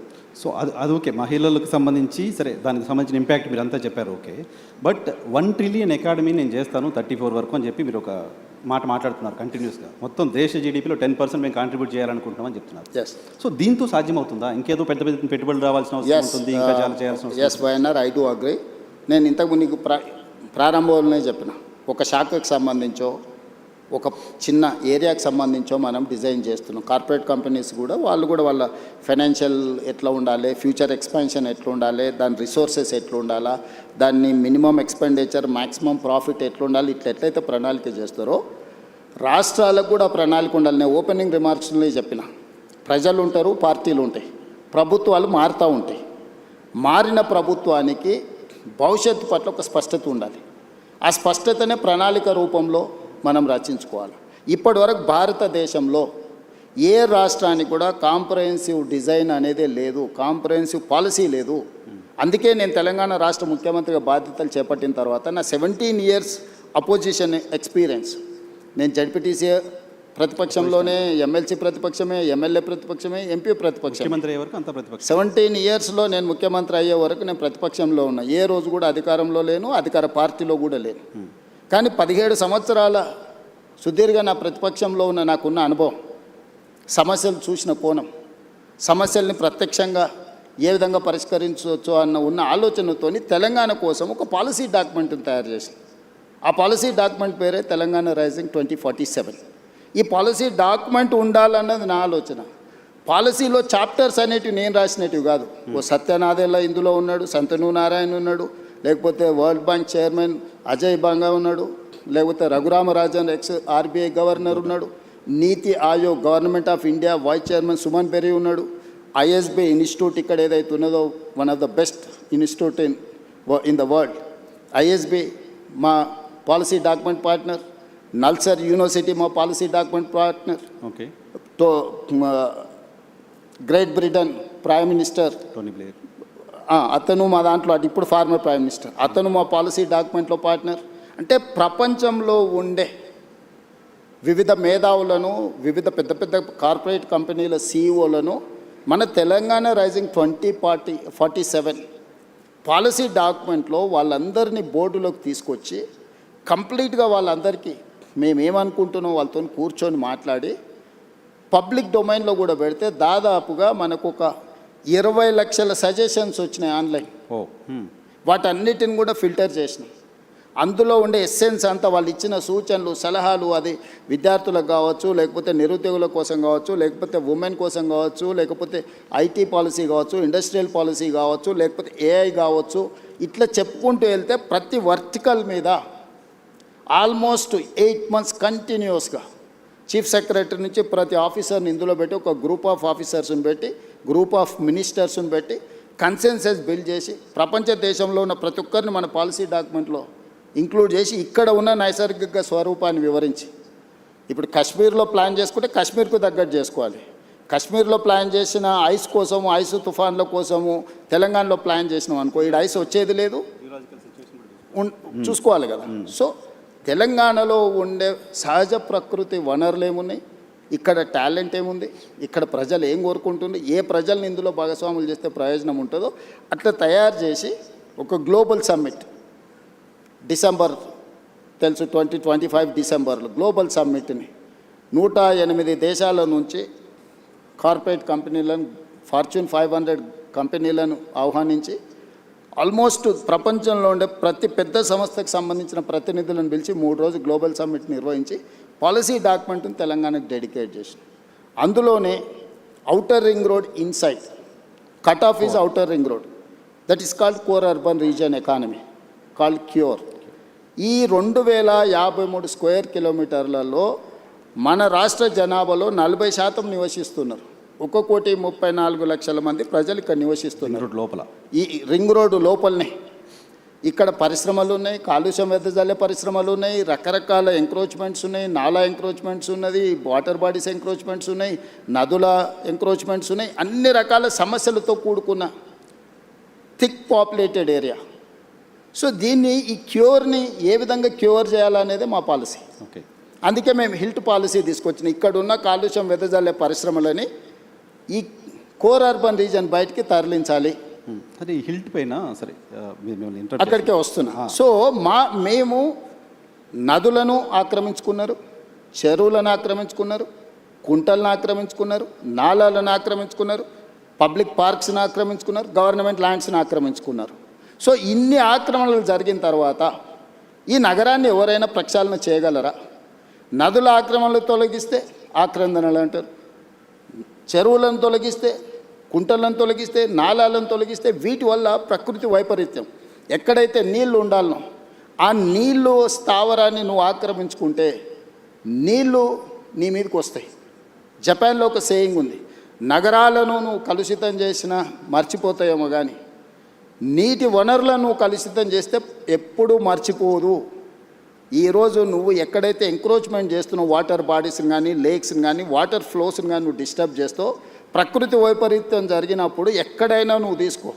సో అది ఓకే, మహిళలకు సంబంధించి సరే, దానికి సంబంధించిన ఇంపాక్ట్ మీరు అంతా చెప్పారు, ఓకే. బట్ 1 ట్రిలియన్ ఎకాడమీ నేను చేస్తాను 34 వరకు అని చెప్పి మీరు ఒక మాట్లాడుతున్నారు కంటిన్యూస్గా. మొత్తం దేశ జీడీపీలో 10% మేము కాంట్రిబ్యూట్ చేయాలనుకుంటున్నామని చెప్తున్నారు. సో దీంతో సాధ్యమవుతుందా? ఇంకేదో పెద్ద పెద్ద పెట్టుబడులు రావాల్సిన అవసరం ఉంటుంది, ఇంకా చాలా చేయాల్సిన అవసరం? Yes YNR, I do agree. నేను ఇంతకు నీకు ప్రారంభంలోనే చెప్పిన, ఒక శాఖకు సంబంధించో ఒక చిన్న ఏరియాకి సంబంధించో మనం డిజైన్ చేస్తున్నాం. కార్పొరేట్ కంపెనీస్ కూడా వాళ్ళు కూడా వాళ్ళ ఫైనాన్షియల్ ఎట్లా ఉండాలి, ఫ్యూచర్ ఎక్స్పాన్షన్ ఎట్లా ఉండాలి, దాని రిసోర్సెస్ ఎట్లా ఉండాలా, దాన్ని మినిమం ఎక్స్పెండిచర్ మ్యాక్సిమం ప్రాఫిట్ ఎట్లా ఉండాలి, ఎట్లయితే ప్రణాళిక చేస్తారో రాష్ట్రాలకు కూడా ప్రణాళిక ఉండాలి. నేను ఓపెనింగ్ రిమార్క్స్లో చెప్పిన, ప్రజలు ఉంటారు, పార్టీలు ఉంటాయి, ప్రభుత్వాలు మారుతూ ఉంటాయి. మారిన ప్రభుత్వానికి భవిష్యత్తు పట్ల ఒక స్పష్టత ఉండాలి. ఆ స్పష్టతనే ప్రణాళిక రూపంలో మనం రచించుకోవాలి. ఇప్పటి వరకు భారతదేశంలో ఏ రాష్ట్రానికి కూడా కాంప్రహెన్సివ్ డిజైన్ అనేది లేదు, కాంప్రహెన్సివ్ పాలసీ లేదు. అందుకే నేను తెలంగాణ రాష్ట్ర ముఖ్యమంత్రిగా బాధ్యతలు చేపట్టిన తర్వాత నా 17 years అపోజిషన్ ఎక్స్పీరియన్స్, నేను జడ్పీటీసీ ప్రతిపక్షంలోనే, ఎమ్మెల్సీ ప్రతిపక్షమే, ఎమ్మెల్యే ప్రతిపక్షమే, ఎంపీ ప్రతిపక్షం. 17 yearsలో నేను ముఖ్యమంత్రి అయ్యే వరకు నేను ప్రతిపక్షంలో ఉన్నా. ఏ రోజు కూడా అధికారంలో లేను, అధికార పార్టీలో కూడా లేను. కానీ 17 సంవత్సరాల సుదీర్ఘ నా ప్రతిపక్షంలో ఉన్న నాకున్న అనుభవం, సమస్యలు చూసిన కోణం, సమస్యల్ని ప్రత్యక్షంగా ఏ విధంగా పరిష్కరించవచ్చు ఉన్న ఆలోచనతోని తెలంగాణ కోసం ఒక పాలసీ డాక్యుమెంట్ని తయారు చేసి, ఆ పాలసీ డాక్యుమెంట్ పేరే తెలంగాణ రైజింగ్ 2047. ఈ పాలసీ డాక్యుమెంట్ ఉండాలన్నది నా ఆలోచన. పాలసీలో చాప్టర్స్ అనేటివి నేను రాసినవి కాదు. ఓ సత్యనాథెల్ల ఇందులో ఉన్నాడు, సంతను నారాయణ ఉన్నాడు, లేకపోతే world bank chairman Ajay Banga ఉన్నాడు, లేకపోతే రఘురామరాజన్ ఎక్స్ ఆర్బీఐ గవర్నర్ ఉన్నాడు, NITI Aayog government of India vice chairman Suman Bery ఉన్నాడు, ఐఎస్బీ ఇన్స్టిట్యూట్ ఇక్కడ ఏదైతే ఉన్నదో one of the best institute in the world, ISB మా policy document partner, NALSAR university మా policy document partner, okay. Great Britain prime minister Tony Blair, అతను మా దాంట్లో, అది ఇప్పుడు ఫార్మర్ ప్రైమ్ మినిస్టర్, అతను మా పాలసీ డాక్యుమెంట్లో పార్ట్నర్. అంటే ప్రపంచంలో ఉండే వివిధ మేధావులను, వివిధ పెద్ద పెద్ద కార్పొరేట్ కంపెనీల సీఈఓలను మన తెలంగాణ రైజింగ్ 2047 పాలసీ డాక్యుమెంట్లో వాళ్ళందరినీ బోర్డులోకి తీసుకొచ్చి కంప్లీట్గా వాళ్ళందరికీ మేమేమనుకుంటున్నాం వాళ్ళతో కూర్చొని మాట్లాడి పబ్లిక్ డొమైన్లో కూడా పెడితే దాదాపుగా మనకు ఒక 20 లక్షల సజెషన్స్ వచ్చినాయి ఆన్లైన్. వాటన్నిటిని కూడా ఫిల్టర్ చేసినాం. అందులో ఉండే ఎస్సెన్స్ అంతా వాళ్ళు ఇచ్చిన సూచనలు, సలహాలు, అది విద్యార్థులకు కావచ్చు, లేకపోతే నిరుద్యోగుల కోసం కావచ్చు, లేకపోతే ఉమెన్ కోసం కావచ్చు, లేకపోతే ఐటీ పాలసీ కావచ్చు, ఇండస్ట్రియల్ పాలసీ కావచ్చు, లేకపోతే ఏఐ కావచ్చు, ఇట్లా చెప్పుకుంటూ వెళ్తే ప్రతి వర్టికల్ మీద ఆల్మోస్ట్ 8 months కంటిన్యూస్గా చీఫ్ సెక్రటరీ నుంచి ప్రతి ఆఫీసర్ని ఇందులో పెట్టి, ఒక గ్రూప్ ఆఫ్ ఆఫీసర్స్ని పెట్టి, గ్రూప్ ఆఫ్ మినిస్టర్స్ని పెట్టి కన్సెన్సస్ బిల్డ్ చేసి ప్రపంచ దేశంలో ఉన్న ప్రతి ఒక్కరిని మన పాలసీ డాక్యుమెంట్లో ఇంక్లూడ్ చేసి ఇక్కడ ఉన్న నైసర్గిక స్వరూపాన్ని వివరించి, ఇప్పుడు కాశ్మీర్లో ప్లాన్ చేసుకుంటే కాశ్మీర్కు తగ్గట్టు చేసుకోవాలి. కాశ్మీర్లో ప్లాన్ చేసిన ఐస్ కోసము, ఐస్ తుఫాన్ల కోసము తెలంగాణలో ప్లాన్ చేసినాం అనుకో, ఇక్కడ ఐస్ వచ్చేది లేదు, చూసుకోవాలి కదా. సో తెలంగాణలో ఉండే సహజ ప్రకృతి వనరులు ఏమున్నాయి, ఇక్కడ టాలెంట్ ఏముంది, ఇక్కడ ప్రజలు ఏం కోరుకుంటుంది, ఏ ప్రజల్ని ఇందులో భాగస్వాములు చేస్తే ప్రయోజనం ఉంటుందో అట్లా తయారు చేసి ఒక గ్లోబల్ సమ్మిట్ డిసెంబర్ తెలుసు 2025 డిసెంబర్లో గ్లోబల్ సమ్మిట్ని 108 దేశాల నుంచి కార్పొరేట్ కంపెనీలను, ఫార్చ్యూన్ 500 కంపెనీలను ఆహ్వానించి ఆల్మోస్ట్ ప్రపంచంలో ఉండే ప్రతి పెద్ద సంస్థకు సంబంధించిన ప్రతినిధులను పిలిచి 3 రోజులు గ్లోబల్ సమ్మిట్ నిర్వహించి పాలసీ డాక్యుమెంట్ని తెలంగాణకు డెడికేట్ చేసి, అందులోనే outer ring road inside cut off is outer ring road, that is called core urban region economy called cure. ఈ 2053 స్క్వేర్ కిలోమీటర్లలో మన రాష్ట్ర జనాభాలో 40% నివసిస్తున్నారు. 1,34,00,000 మంది ప్రజలు ఇక్కడ నివసిస్తున్నారు లోపల, ఈ రింగ్ రోడ్డు లోపలనే. ఇక్కడ పరిశ్రమలు ఉన్నాయి, కాలుష్యం వెదజల్లే పరిశ్రమలు ఉన్నాయి, రకరకాల ఎంక్రోచ్మెంట్స్ ఉన్నాయి, నాలా ఎంక్రోచ్మెంట్స్ ఉన్నది, వాటర్ బాడీస్ ఎంక్రోచ్మెంట్స్ ఉన్నాయి, నదుల ఎంక్రోచ్మెంట్స్ ఉన్నాయి, అన్ని రకాల సమస్యలతో కూడుకున్న థిక్ పాపులేటెడ్ ఏరియా. సో దీన్ని, ఈ క్యూర్ని ఏ విధంగా క్యూర్ చేయాలనేదే మా పాలసీ. ఓకే, అందుకే మేము హిల్ట్ పాలసీ తీసుకొచ్చినాం. ఇక్కడున్న కాలుష్యం వెదజల్లే పరిశ్రమలని ఈ కోర్ అర్బన్ రీజన్ బయటికి తరలించాలి. సరే, ఈ హిల్ట్ పైన సరే అక్కడికే వస్తున్నా. సో మేము నదులను ఆక్రమించుకున్నారు, చెరువులను ఆక్రమించుకున్నారు, కుంటలను ఆక్రమించుకున్నారు, నాలాలను ఆక్రమించుకున్నారు, పబ్లిక్ పార్క్స్ని ఆక్రమించుకున్నారు, గవర్నమెంట్ ల్యాండ్స్ని ఆక్రమించుకున్నారు. సో ఇన్ని ఆక్రమణలు జరిగిన తర్వాత ఈ నగరాన్ని ఎవరైనా ప్రక్షాళన చేయగలరా? నదుల ఆక్రమణలు తొలగిస్తే ఆక్రందనలు అంటారు, చెరువులను తొలగిస్తే, కుంటలను తొలగిస్తే, నాలాలను తొలగిస్తే, వీటి వల్ల ప్రకృతి వైపరీత్యం. ఎక్కడైతే నీళ్లు ఉండాలనో ఆ నీళ్ళు స్థావరాన్ని నువ్వు ఆక్రమించుకుంటే నీళ్ళు నీ మీదకి వస్తాయి. జపాన్లో ఒక సేయింగ్ ఉంది, నగరాలను నువ్వు కలుషితం చేసినా మర్చిపోతాయేమో కానీ నీటి వనరులను నువ్వు కలుషితం చేస్తే ఎప్పుడూ మర్చిపోదు. ఈరోజు నువ్వు ఎక్కడైతే ఎంక్రోచ్మెంట్ చేస్తున్నావు, వాటర్ బాడీస్ని కానీ, లేక్స్ని కానీ, వాటర్ ఫ్లోస్ని కానీ నువ్వు డిస్టర్బ్ చేస్తావు, ప్రకృతి వైపరీత్యం జరిగినప్పుడు ఎక్కడైనా నువ్వు తీసుకో,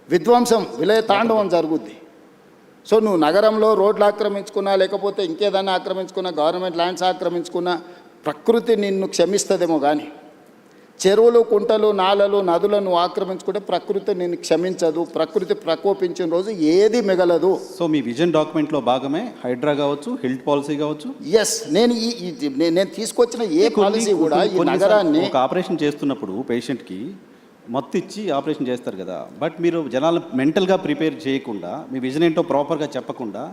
విధ్వంసం, విలయ తాండవం జరుగుద్ది. సో నువ్వు నగరంలో రోడ్లు ఆక్రమించుకున్నా, లేకపోతే ఇంకేదైనా ఆక్రమించుకున్నా, గవర్నమెంట్ ల్యాండ్స్ ఆక్రమించుకున్నా ప్రకృతి నిన్ను క్షమిస్తుందేమో కానీ చెరువులు, కుంటలు, నాలలు, నదులను ఆక్రమించుకుంటే ప్రకృతి నిన్ను క్షమించదు. ప్రకృతి ప్రకోపించిన రోజు ఏది మిగలదు. సో మీ విజన్ డాక్యుమెంట్లో భాగమే హైడ్రా కావచ్చు, హిల్ట్ పాలసీ కావచ్చు. ఎస్, నేను తీసుకొచ్చిన ఏ పాలసీ కూడా ఈ నగరాన్ని ఒక ఆపరేషన్ చేస్తున్నప్పుడు పేషెంట్కి మత్తు ఇచ్చి ఆపరేషన్ చేస్తారు కదా, బట్ మీరు జనాలు మెంటల్గా ప్రిపేర్ చేయకుండా, మీ విజన్ ఏంటో ప్రాపర్గా చెప్పకుండా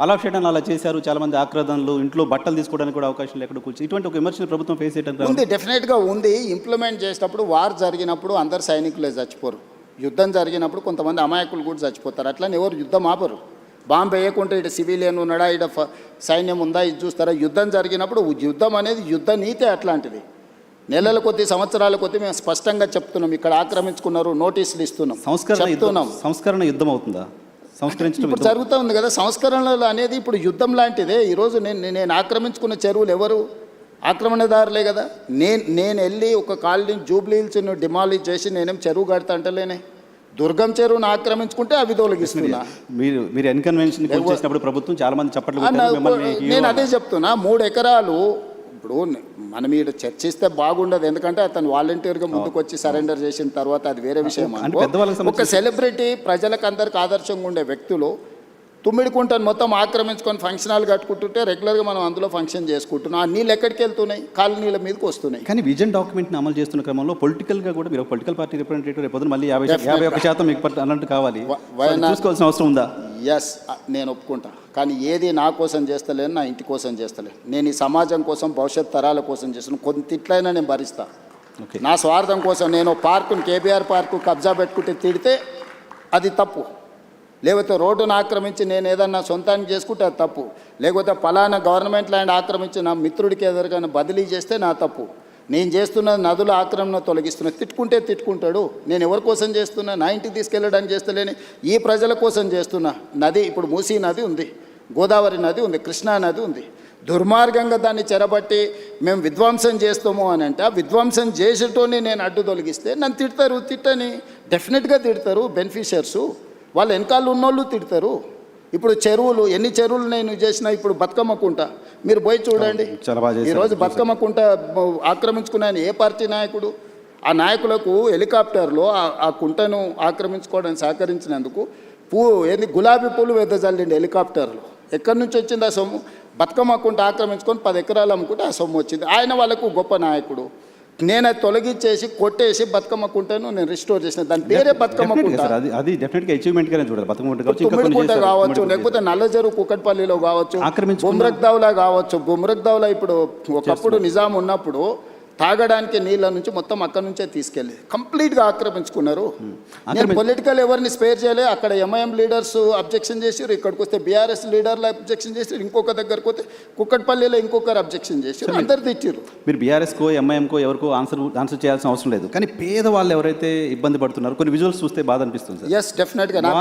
అలా చేయడానికి అలా చేశారు. చాలామంది ఆక్రదనలు, ఇంట్లో బట్టలు తీసుకోవడానికి కూడా అవకాశం లేకుండా కూర్చొని ఇటువంటి ఒక విమర్శలు ప్రభుత్వం ఫేస్ చేయడానికి ఉంది. డెఫినెట్గా ఉంది. ఇంప్లిమెంట్ చేసేటప్పుడు వార్ జరిగినప్పుడు అందరు సైనికులే చచ్చిపోరు, యుద్ధం జరిగినప్పుడు కొంతమంది అమాయకులు కూడా చచ్చిపోతారు. అట్లని ఎవరు యుద్ధం ఆపరు. బాంబు వేయకుంటే ఇటు సివిలియన్ ఉన్నాడా, ఇటు సైన్యం ఉందా, ఇది చూస్తారా? యుద్ధం జరిగినప్పుడు యుద్ధం అనేది యుద్ధ నీతే అట్లాంటిది. నెలల కొద్ది, సంవత్సరాల కొద్ది మేము స్పష్టంగా చెప్తున్నాం, ఇక్కడ ఆక్రమించుకున్నారు, నోటీసులు ఇస్తున్నాం, సంస్కరణ యుద్ధం అవుతుందా? ఇప్పుడు జరుగుతూ ఉంది కదా సంస్కరణలు అనేది. ఇప్పుడు యుద్ధం లాంటిదే. ఈరోజు నేను ఆక్రమించుకున్న చెరువులు ఎవరు? ఆక్రమణదారులే కదా. నేను వెళ్ళి ఒక కాలనీ జూబ్లీ హిల్స్ను డిమాలిష్ చేసి నేనేం చెరువు కడతా అంటలేనే. దుర్గం చెరువును ఆక్రమించుకుంటే అవి తొలగిస్తున్నా. మీరు ఎన్కన్వెన్షన్ చేసినప్పుడు ప్రభుత్వం చాలా మంది చప్పట్లు. నేను అదే చెప్తున్నా, 3 ఎకరాలు ఇప్పుడు మనం ఇక్కడ చర్చిస్తే బాగుండదు, ఎందుకంటే అతను వాలంటీర్గా ముందుకు వచ్చి సరెండర్ చేసిన తర్వాత అది వేరే విషయం. ఒక సెలబ్రిటీ ప్రజలకు అందరికి ఆదర్శంగా ఉండే వ్యక్తులు తుమ్మిడికుంటను మొత్తం ఆక్రమించుకొని ఫంక్షన్ హాల్ కట్టుకుంటుంటే రెగ్యులర్గా మనం అందులో ఫంక్షన్ చేసుకుంటున్నాం. ఆ నీళ్ళు ఎక్కడికి వెళ్తున్నాయి? కాలనీల మీదకి వస్తున్నాయి. కానీ విజన్ డాక్యుమెంట్ని అమలు చేస్తున్న క్రమంలో పొలిటికల్గా కూడా మీరు పొలిటికల్ పార్టీ రిప్రజెంటేటివ్ రేపు మళ్ళీ 51% మీకు అన్నట్టు కావాలి, చూసుకోవాల్సిన అవసరం ఉందా? ఎస్, నేను ఒప్పుకుంటా. కానీ ఏది నా కోసం చేస్తలేను, నా ఇంటి కోసం చేస్తలేను. నేను ఈ సమాజం కోసం, భవిష్యత్ తరాల కోసం చేస్తున్నాను. కొంత తిట్లైనా నేను భరిస్తా. నా స్వార్థం కోసం నేను పార్కుని, కేబీఆర్ పార్కు కబ్జా పెట్టుకుంటే తిడితే అది తప్పు. లేకపోతే రోడ్డును ఆక్రమించి నేను ఏదన్నా సొంతానికి చేసుకుంటే అది తప్పు. లేకపోతే పలానా గవర్నమెంట్ ల్యాండ్ ఆక్రమించి నా మిత్రుడికి ఎదురుగానే బదిలీ చేస్తే నా తప్పు. నేను చేస్తున్న నదుల ఆక్రమణ తొలగిస్తున్నా, తిట్టుకుంటాడు. నేను ఎవరి కోసం చేస్తున్నా? నా ఇంటికి తీసుకెళ్ళడానికి చేస్తలేని ఈ ప్రజల కోసం చేస్తున్నా. నది ఇప్పుడు మూసీ నది ఉంది, గోదావరి నది ఉంది, కృష్ణా నది ఉంది. దుర్మార్గంగా దాన్ని చెరబట్టి మేము విధ్వంసం చేస్తాము అని అంటే, ఆ విధ్వంసం చేసేటోని నేను అడ్డు తొలగిస్తే నన్ను తిడతారు. తిట్టని డెఫినెట్గా తిడతారు బెనిఫిషియర్సు, వాళ్ళ వెనకాల ఉన్నోళ్ళు తిడతారు. ఇప్పుడు చెరువులు, ఎన్ని చెరువులు నేను చేసినా, ఇప్పుడు బతుకమ్మ కుంట మీరు పోయి చూడండి. ఈరోజు బతుకమ్మ కుంట ఆక్రమించుకున్న ఏ పార్టీ నాయకుడు? ఆ నాయకులకు హెలికాప్టర్లో ఆ కుంటను ఆక్రమించుకోవడానికి సహకరించినందుకు గులాబీ పూలు వెదజల్లిండి హెలికాప్టర్లో. ఎక్కడి నుంచి వచ్చింది ఆ సొమ్ము? బతుకమ్మ కుంట ఆక్రమించుకొని 10 ఎకరాలు అమ్ముకుంటే ఆ సొమ్ము వచ్చింది. ఆయన వాళ్ళకు గొప్ప నాయకుడు. నేను అది తొలగించేసి కొట్టేసి బతుకమ్మ కుంటను నేను రిస్టోర్ చేసిన. దాని పేరే బతుకమ్మ కుంట. అది డెఫినెట్గా అచీవ్మెంట్గానే చూడాలి. బతుకమ్మ కుంట కావచ్చు, లేకపోతే నల్లజరు కుకట్పల్లిలో కావచ్చు, బుమ్రక్దౌలా కావచ్చు. బుమ్రక్దౌలా ఇప్పుడు ఒకప్పుడు నిజాం ఉన్నప్పుడు తాగడానికి నీళ్ళ నుంచి మొత్తం అక్కడి నుంచే తీసుకెళ్ళి కంప్లీట్గా ఆక్రమించుకున్నారు. నేను పొలిటికల్ ఎవరిని స్పేర్ చేయలే. అక్కడ ఎంఐఎం లీడర్స్ అబ్జెక్షన్ చేసారు, ఇక్కడికి వస్తే బీఆర్ఎస్ లీడర్లు అబ్జెక్షన్ చేసారు, ఇంకొక దగ్గరకు వస్తే కుక్కట్పల్లిలో ఇంకొకరు అబ్జెక్షన్ చేసారు, అందరు తిట్టారు. మీరు బీఆర్ఎస్కో ఎంఐఎంకో ఎవరికో ఆన్సర్ చేయాల్సిన అవసరం లేదు, కానీ పేదవాళ్ళు ఎవరైతే ఇబ్బంది పడుతున్నారో కొన్ని విజువల్స్ చూస్తే బాధ అనిపిస్తుంది. ఎస్, డెఫినెట్గా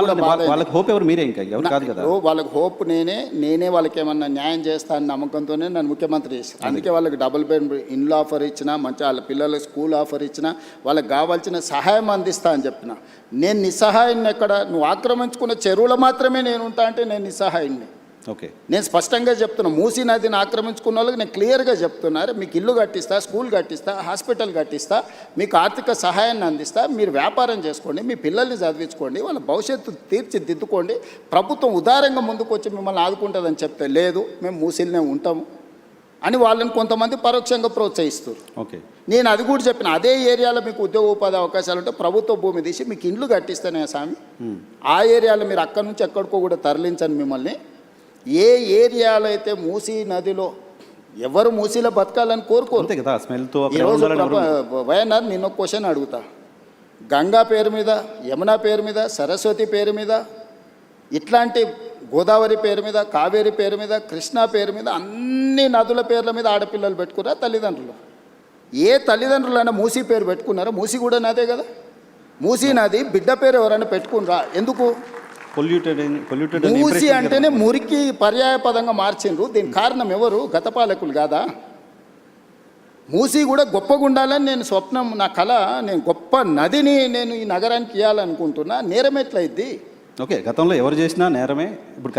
వాళ్ళకి హోప్ ఎవరు మీరే, ఇంకా ఎవరు కాదు కదా. వాళ్ళకి హోప్ నేనే వాళ్ళకి ఏమన్నా న్యాయం చేస్తా అని నమ్మకంతోనే నన్ను ముఖ్యమంత్రి చేశాను. అందుకే వాళ్ళకి డబుల్ బెడ్ ఇండ్లు ఆఫర్ ఇచ్చిన, మంచి వాళ్ళ పిల్లలకు స్కూల్ ఆఫర్ ఇచ్చిన, వాళ్ళకి కావాల్సిన సహాయం అందిస్తా అని చెప్పిన. నేను నిస్సహాయాన్ని ఎక్కడ? నువ్వు ఆక్రమించుకున్న చెరువులు మాత్రమే నేను ఉంటా అంటే నేను నిస్సహాయాన్ని. ఓకే, నేను స్పష్టంగా చెప్తున్నా, మూసీ నదిని ఆక్రమించుకున్న వాళ్ళకి నేను క్లియర్గా చెప్తున్నారు, మీకు ఇల్లు కట్టిస్తా, స్కూల్ కట్టిస్తా, హాస్పిటల్ కట్టిస్తా, మీకు ఆర్థిక సహాయాన్ని అందిస్తా, మీరు వ్యాపారం చేసుకోండి, మీ పిల్లల్ని చదివించుకోండి, వాళ్ళ భవిష్యత్తు తీర్చిదిద్దుకోండి, ప్రభుత్వం ఉదారంగా ముందుకు వచ్చి మిమ్మల్ని ఆదుకుంటుందని చెప్తే లేదు, మేము మూసీలనే ఉంటాము అని వాళ్ళని కొంతమంది పరోక్షంగా ప్రోత్సహిస్తారు. ఓకే, నేను అది కూడా చెప్పిన. అదే ఏరియాలో మీకు ఉద్యోగ ఉపాధి అవకాశాలు ఉంటే ప్రభుత్వ భూమి తీసి మీకు ఇండ్లు కట్టిస్తానే స్వామి. ఆ ఏరియాలో మీరు అక్కడి నుంచి ఎక్కడికో కూడా తరలించండి మిమ్మల్ని. ఏ ఏరియాలో అయితే మూసీ నదిలో ఎవరు మూసీలో బతకాలని కోరుకోరు. ఈరోజు వైఎన్ఆర్ నిన్న ఒక క్వశ్చన్ అడుగుతా. గంగా పేరు మీద, యమునా పేరు మీద, సరస్వతి పేరు మీద, ఇట్లాంటి గోదావరి పేరు మీద, కావేరి పేరు మీద, కృష్ణా పేరు మీద, అన్ని నదుల పేర్ల మీద ఆడపిల్లలు పెట్టుకున్నారా తల్లిదండ్రులు? ఏ తల్లిదండ్రులైనా మూసీ పేరు పెట్టుకున్నారా? మూసీ కూడా నదే కదా. మూసీ నది బిడ్డ పేరు ఎవరైనా పెట్టుకున్నారా? ఎందుకు? మూసీ అంటేనే మురికి పర్యాయ పదంగా మార్చిండ్రు. దీనికి కారణం ఎవరు? గత పాలకులు కాదా? మూసీ కూడా గొప్పగా ఉండాలని నేను స్వప్నం, నా కళ. నేను గొప్ప నదిని నేను ఈ నగరానికి ఇవ్వాలనుకుంటున్నా. నేరం ఎట్లయిద్ది? ఓకే, గతంలో ఎవరు చేసినా నేరమే. ఇప్పుడు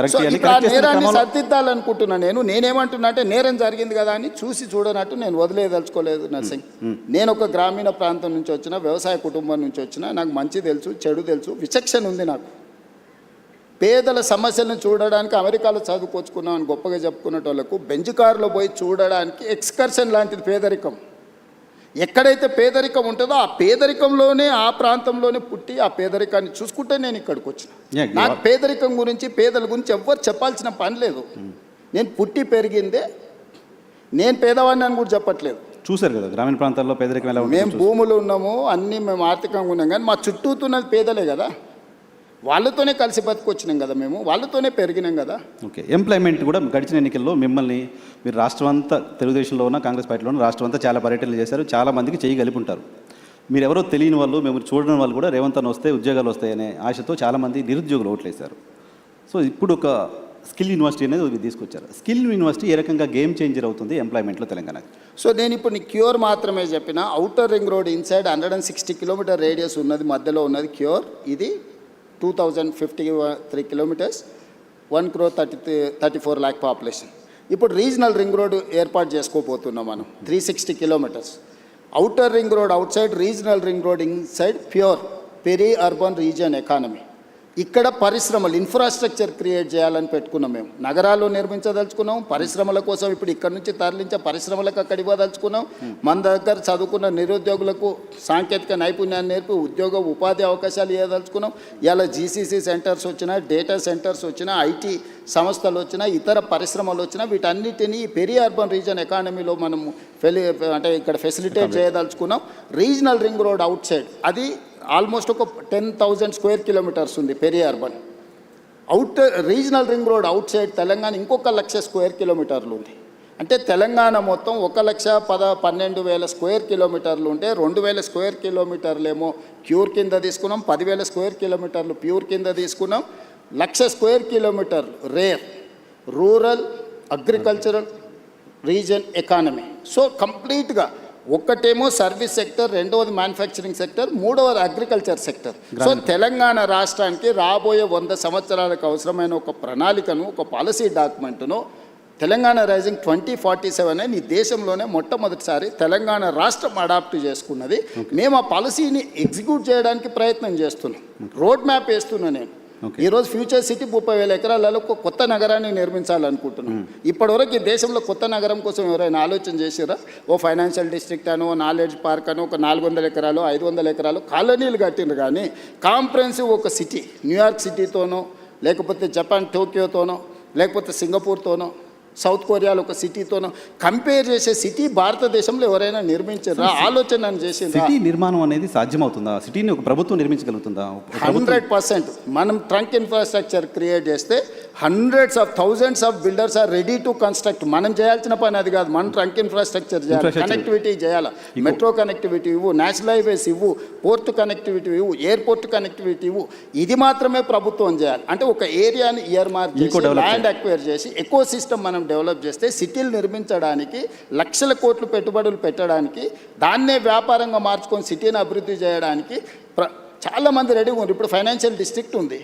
నేరాన్ని సరిదిద్దాలనుకుంటున్నా. నేనేమంటున్నా అంటే, నేరం జరిగింది కదా అని చూసి చూడనట్టు నేను వదిలేదలుచుకోలేదు నర్సింగ్. నేను ఒక గ్రామీణ ప్రాంతం నుంచి వచ్చిన, వ్యవసాయ కుటుంబం నుంచి వచ్చిన, నాకు మంచి తెలుసు, చెడు తెలుసు, విచక్షణ ఉంది నాకు. పేదల సమస్యలను చూడడానికి అమెరికాలో చదువుకొచ్చుకున్నామని గొప్పగా చెప్పుకునేటోళ్లకు బెంచ్ కారులో పోయి చూడడానికి ఎక్స్కర్షన్ లాంటిది పేదరికం. ఎక్కడైతే పేదరికం ఉంటుందో ఆ పేదరికంలోనే, ఆ ప్రాంతంలోనే పుట్టి ఆ పేదరికాన్ని చూసుకుంటే నేను ఇక్కడికి వచ్చిన. నాకు పేదరికం గురించి, పేదల గురించి ఎవ్వరు చెప్పాల్సిన పని లేదు. నేను పుట్టి పెరిగిందే, నేను పేదవాడిని అని కూడా చెప్పట్లేదు. చూసారు కదా గ్రామీణ ప్రాంతాల్లో పేదరికం ఎలా ఉంది. మేము భూములు ఉన్నాము, అన్నీ మేము ఆర్థికంగా ఉన్నాం, కానీ మా చుట్టూతున్నది పేదలే కదా. వాళ్ళతోనే కలిసి బతుకొచ్చినాం కదా, మేము వాళ్ళతోనే పెరిగినాం కదా. ఓకే, ఎంప్లాయ్మెంట్ కూడా గడిచిన ఎన్నికల్లో మిమ్మల్ని మీరు రాష్ట్రం అంతా, తెలుగుదేశంలో ఉన్న, కాంగ్రెస్ పార్టీలో ఉన్న రాష్ట్రం అంతా చాలా పర్యటనలు చేశారు, చాలా మందికి చేయగలిపి ఉంటారు. మీరు ఎవరో తెలియని వాళ్ళు, మేము చూడని వాళ్ళు కూడా రేవంత్ అన్న వస్తే ఉద్యోగాలు వస్తాయనే ఆశతో చాలామంది నిరుద్యోగులు ఓట్లేశారు. సో ఇప్పుడు ఒక స్కిల్ యూనివర్సిటీ అనేది తీసుకొచ్చారు. స్కిల్ యూనివర్సిటీ ఏ రకంగా గేమ్ చేంజర్ అవుతుంది ఎంప్లాయ్మెంట్లో తెలంగాణకి? సో నేను ఇప్పుడు నీ క్యూర్ మాత్రమే చెప్పిన. Outer ring road inside 160 kilometer radius ఉన్నది, మధ్యలో ఉన్నది క్యూర్. ఇది 2053 కిలోమీటర్స్, 1,34 lakh పాపులేషన్. ఇప్పుడు రీజనల్ రింగ్ రోడ్ ఏర్పాటు చేసుకోబోతున్నాం మనం, 360 kilometers. Outer ring road outside, regional ring road inside, PURE peri urban region economy. ఇక్కడ పరిశ్రమలు, ఇన్ఫ్రాస్ట్రక్చర్ క్రియేట్ చేయాలని పెట్టుకున్నాం. మేము నగరాల్లో నిర్మించదలుచుకున్నాం, పరిశ్రమల కోసం ఇప్పుడు ఇక్కడ నుంచి తరలించే పరిశ్రమలకు అక్కడ ఇవ్వదలుచుకున్నాం. మన దగ్గర చదువుకున్న నిరుద్యోగులకు సాంకేతిక నైపుణ్యాన్ని నేర్పి ఉద్యోగ ఉపాధి అవకాశాలు ఇవ్వదలుచుకున్నాం. ఇలా జీసీసీ సెంటర్స్ వచ్చినా, డేటా సెంటర్స్ వచ్చినా, ఐటీ సంస్థలు వచ్చినా, ఇతర పరిశ్రమలు వచ్చినా, వీటన్నిటినీ పెరీ అర్బన్ రీజియన్ ఎకానమీలో మనము ఇక్కడ ఫెసిలిటేట్ చేయదలుచుకున్నాం. Regional ring road outside అది ఆల్మోస్ట్ ఒక 10,000 స్క్వేర్ కిలోమీటర్స్ ఉంది peri urban. Regional ring road outside Telangana ఇంకొక 1,00,000 స్క్వేర్ కిలోమీటర్లు ఉంది. అంటే తెలంగాణ మొత్తం 1,12,000 స్క్వేర్ కిలోమీటర్లు ఉంటే 2,000 స్క్వేర్ కిలోమీటర్లేమో క్యూర్ కింద తీసుకున్నాం, 10,000 స్క్వేర్ కిలోమీటర్లు ప్యూర్ కింద తీసుకున్నాం, 1,00,000 స్క్వేర్ కిలోమీటర్లు rare rural agricultural reason economy. So కంప్లీట్గా ఒక్కటేమో సర్వీస్ సెక్టర్, రెండవది మ్యానుఫ్యాక్చరింగ్ సెక్టర్, మూడవది అగ్రికల్చర్ సెక్టర్. సో తెలంగాణ రాష్ట్రానికి రాబోయే 100 సంవత్సరాలకు అవసరమైన ఒక ప్రణాళికను, ఒక పాలసీ డాక్యుమెంట్ను తెలంగాణ రైజింగ్ 2047 అని ఈ దేశంలోనే మొట్టమొదటిసారి తెలంగాణ రాష్ట్రం అడాప్ట్ చేసుకున్నది. మేము ఆ పాలసీని ఎగ్జిక్యూట్ చేయడానికి ప్రయత్నం చేస్తున్నాం, రోడ్ మ్యాప్ వేస్తున్నాను నేను. ఈరోజు ఫ్యూచర్ సిటీ 30,000 ఎకరాలలో ఒక కొత్త నగరాన్ని నిర్మించాలనుకుంటున్నాం. ఇప్పటివరకు ఈ దేశంలో కొత్త నగరం కోసం ఎవరైనా ఆలోచన చేసారా? ఓ ఫైనాన్షియల్ డిస్ట్రిక్ట్ అనో, నాలెడ్జ్ పార్క్ అనో, ఒక 400 ఎకరాలు 500 ఎకరాలు కాలనీలు కట్టిండ్రు. కానీ కాంప్రహెన్సివ్ ఒక సిటీ, న్యూయార్క్ సిటీతోనో, లేకపోతే జపాన్ టోక్యోతోనో, లేకపోతే సింగపూర్తోనో, సౌత్ కొరియాలో ఒక సిటీతోనో కంపేర్ చేసే సిటీ భారతదేశంలో ఎవరైనా నిర్మించారా? ఆలోచన చేసింది. సిటీ నిర్మాణం అనేది సాధ్యమవుతుందా? సిటీని ఒక ప్రభుత్వం నిర్మించగలుగుతుందా? 100%. మనం ట్రంక్ ఇన్ఫ్రాస్ట్రక్చర్ క్రియేట్ చేస్తే hundreds of thousands of builders are ready to construct. మనం చేయాల్సిన పని అది కాదు, మనం ట్రంక్ ఇన్ఫ్రాస్ట్రక్చర్ చేయాలి, కనెక్టివిటీ చేయాలి, మెట్రో కనెక్టివిటీ ఇవ్వు, నేషనల్ హైవేస్ ఇవ్వు, పోర్ట్ కనెక్టివిటీ ఇవ్వు, ఎయిర్పోర్ట్ కనెక్టివిటీ ఇవ్వు. ఇది మాత్రమే ప్రభుత్వం చేయాలి. అంటే ఒక ఏరియాని ఇయర్ మార్క్ చేసి, ల్యాండ్ అక్వైర్ చేసి, ఎకో సిస్టమ్ మనం డెవలప్ చేస్తే సిటీలు నిర్మించడానికి, లక్షల కోట్లు పెట్టుబడులు పెట్టడానికి, దాన్నే వ్యాపారంగా మార్చుకొని సిటీని అభివృద్ధి చేయడానికి చాలామంది రెడీగా ఉన్నారు. ఇప్పుడు ఫైనాన్షియల్ డిస్ట్రిక్ట్ ఉంది,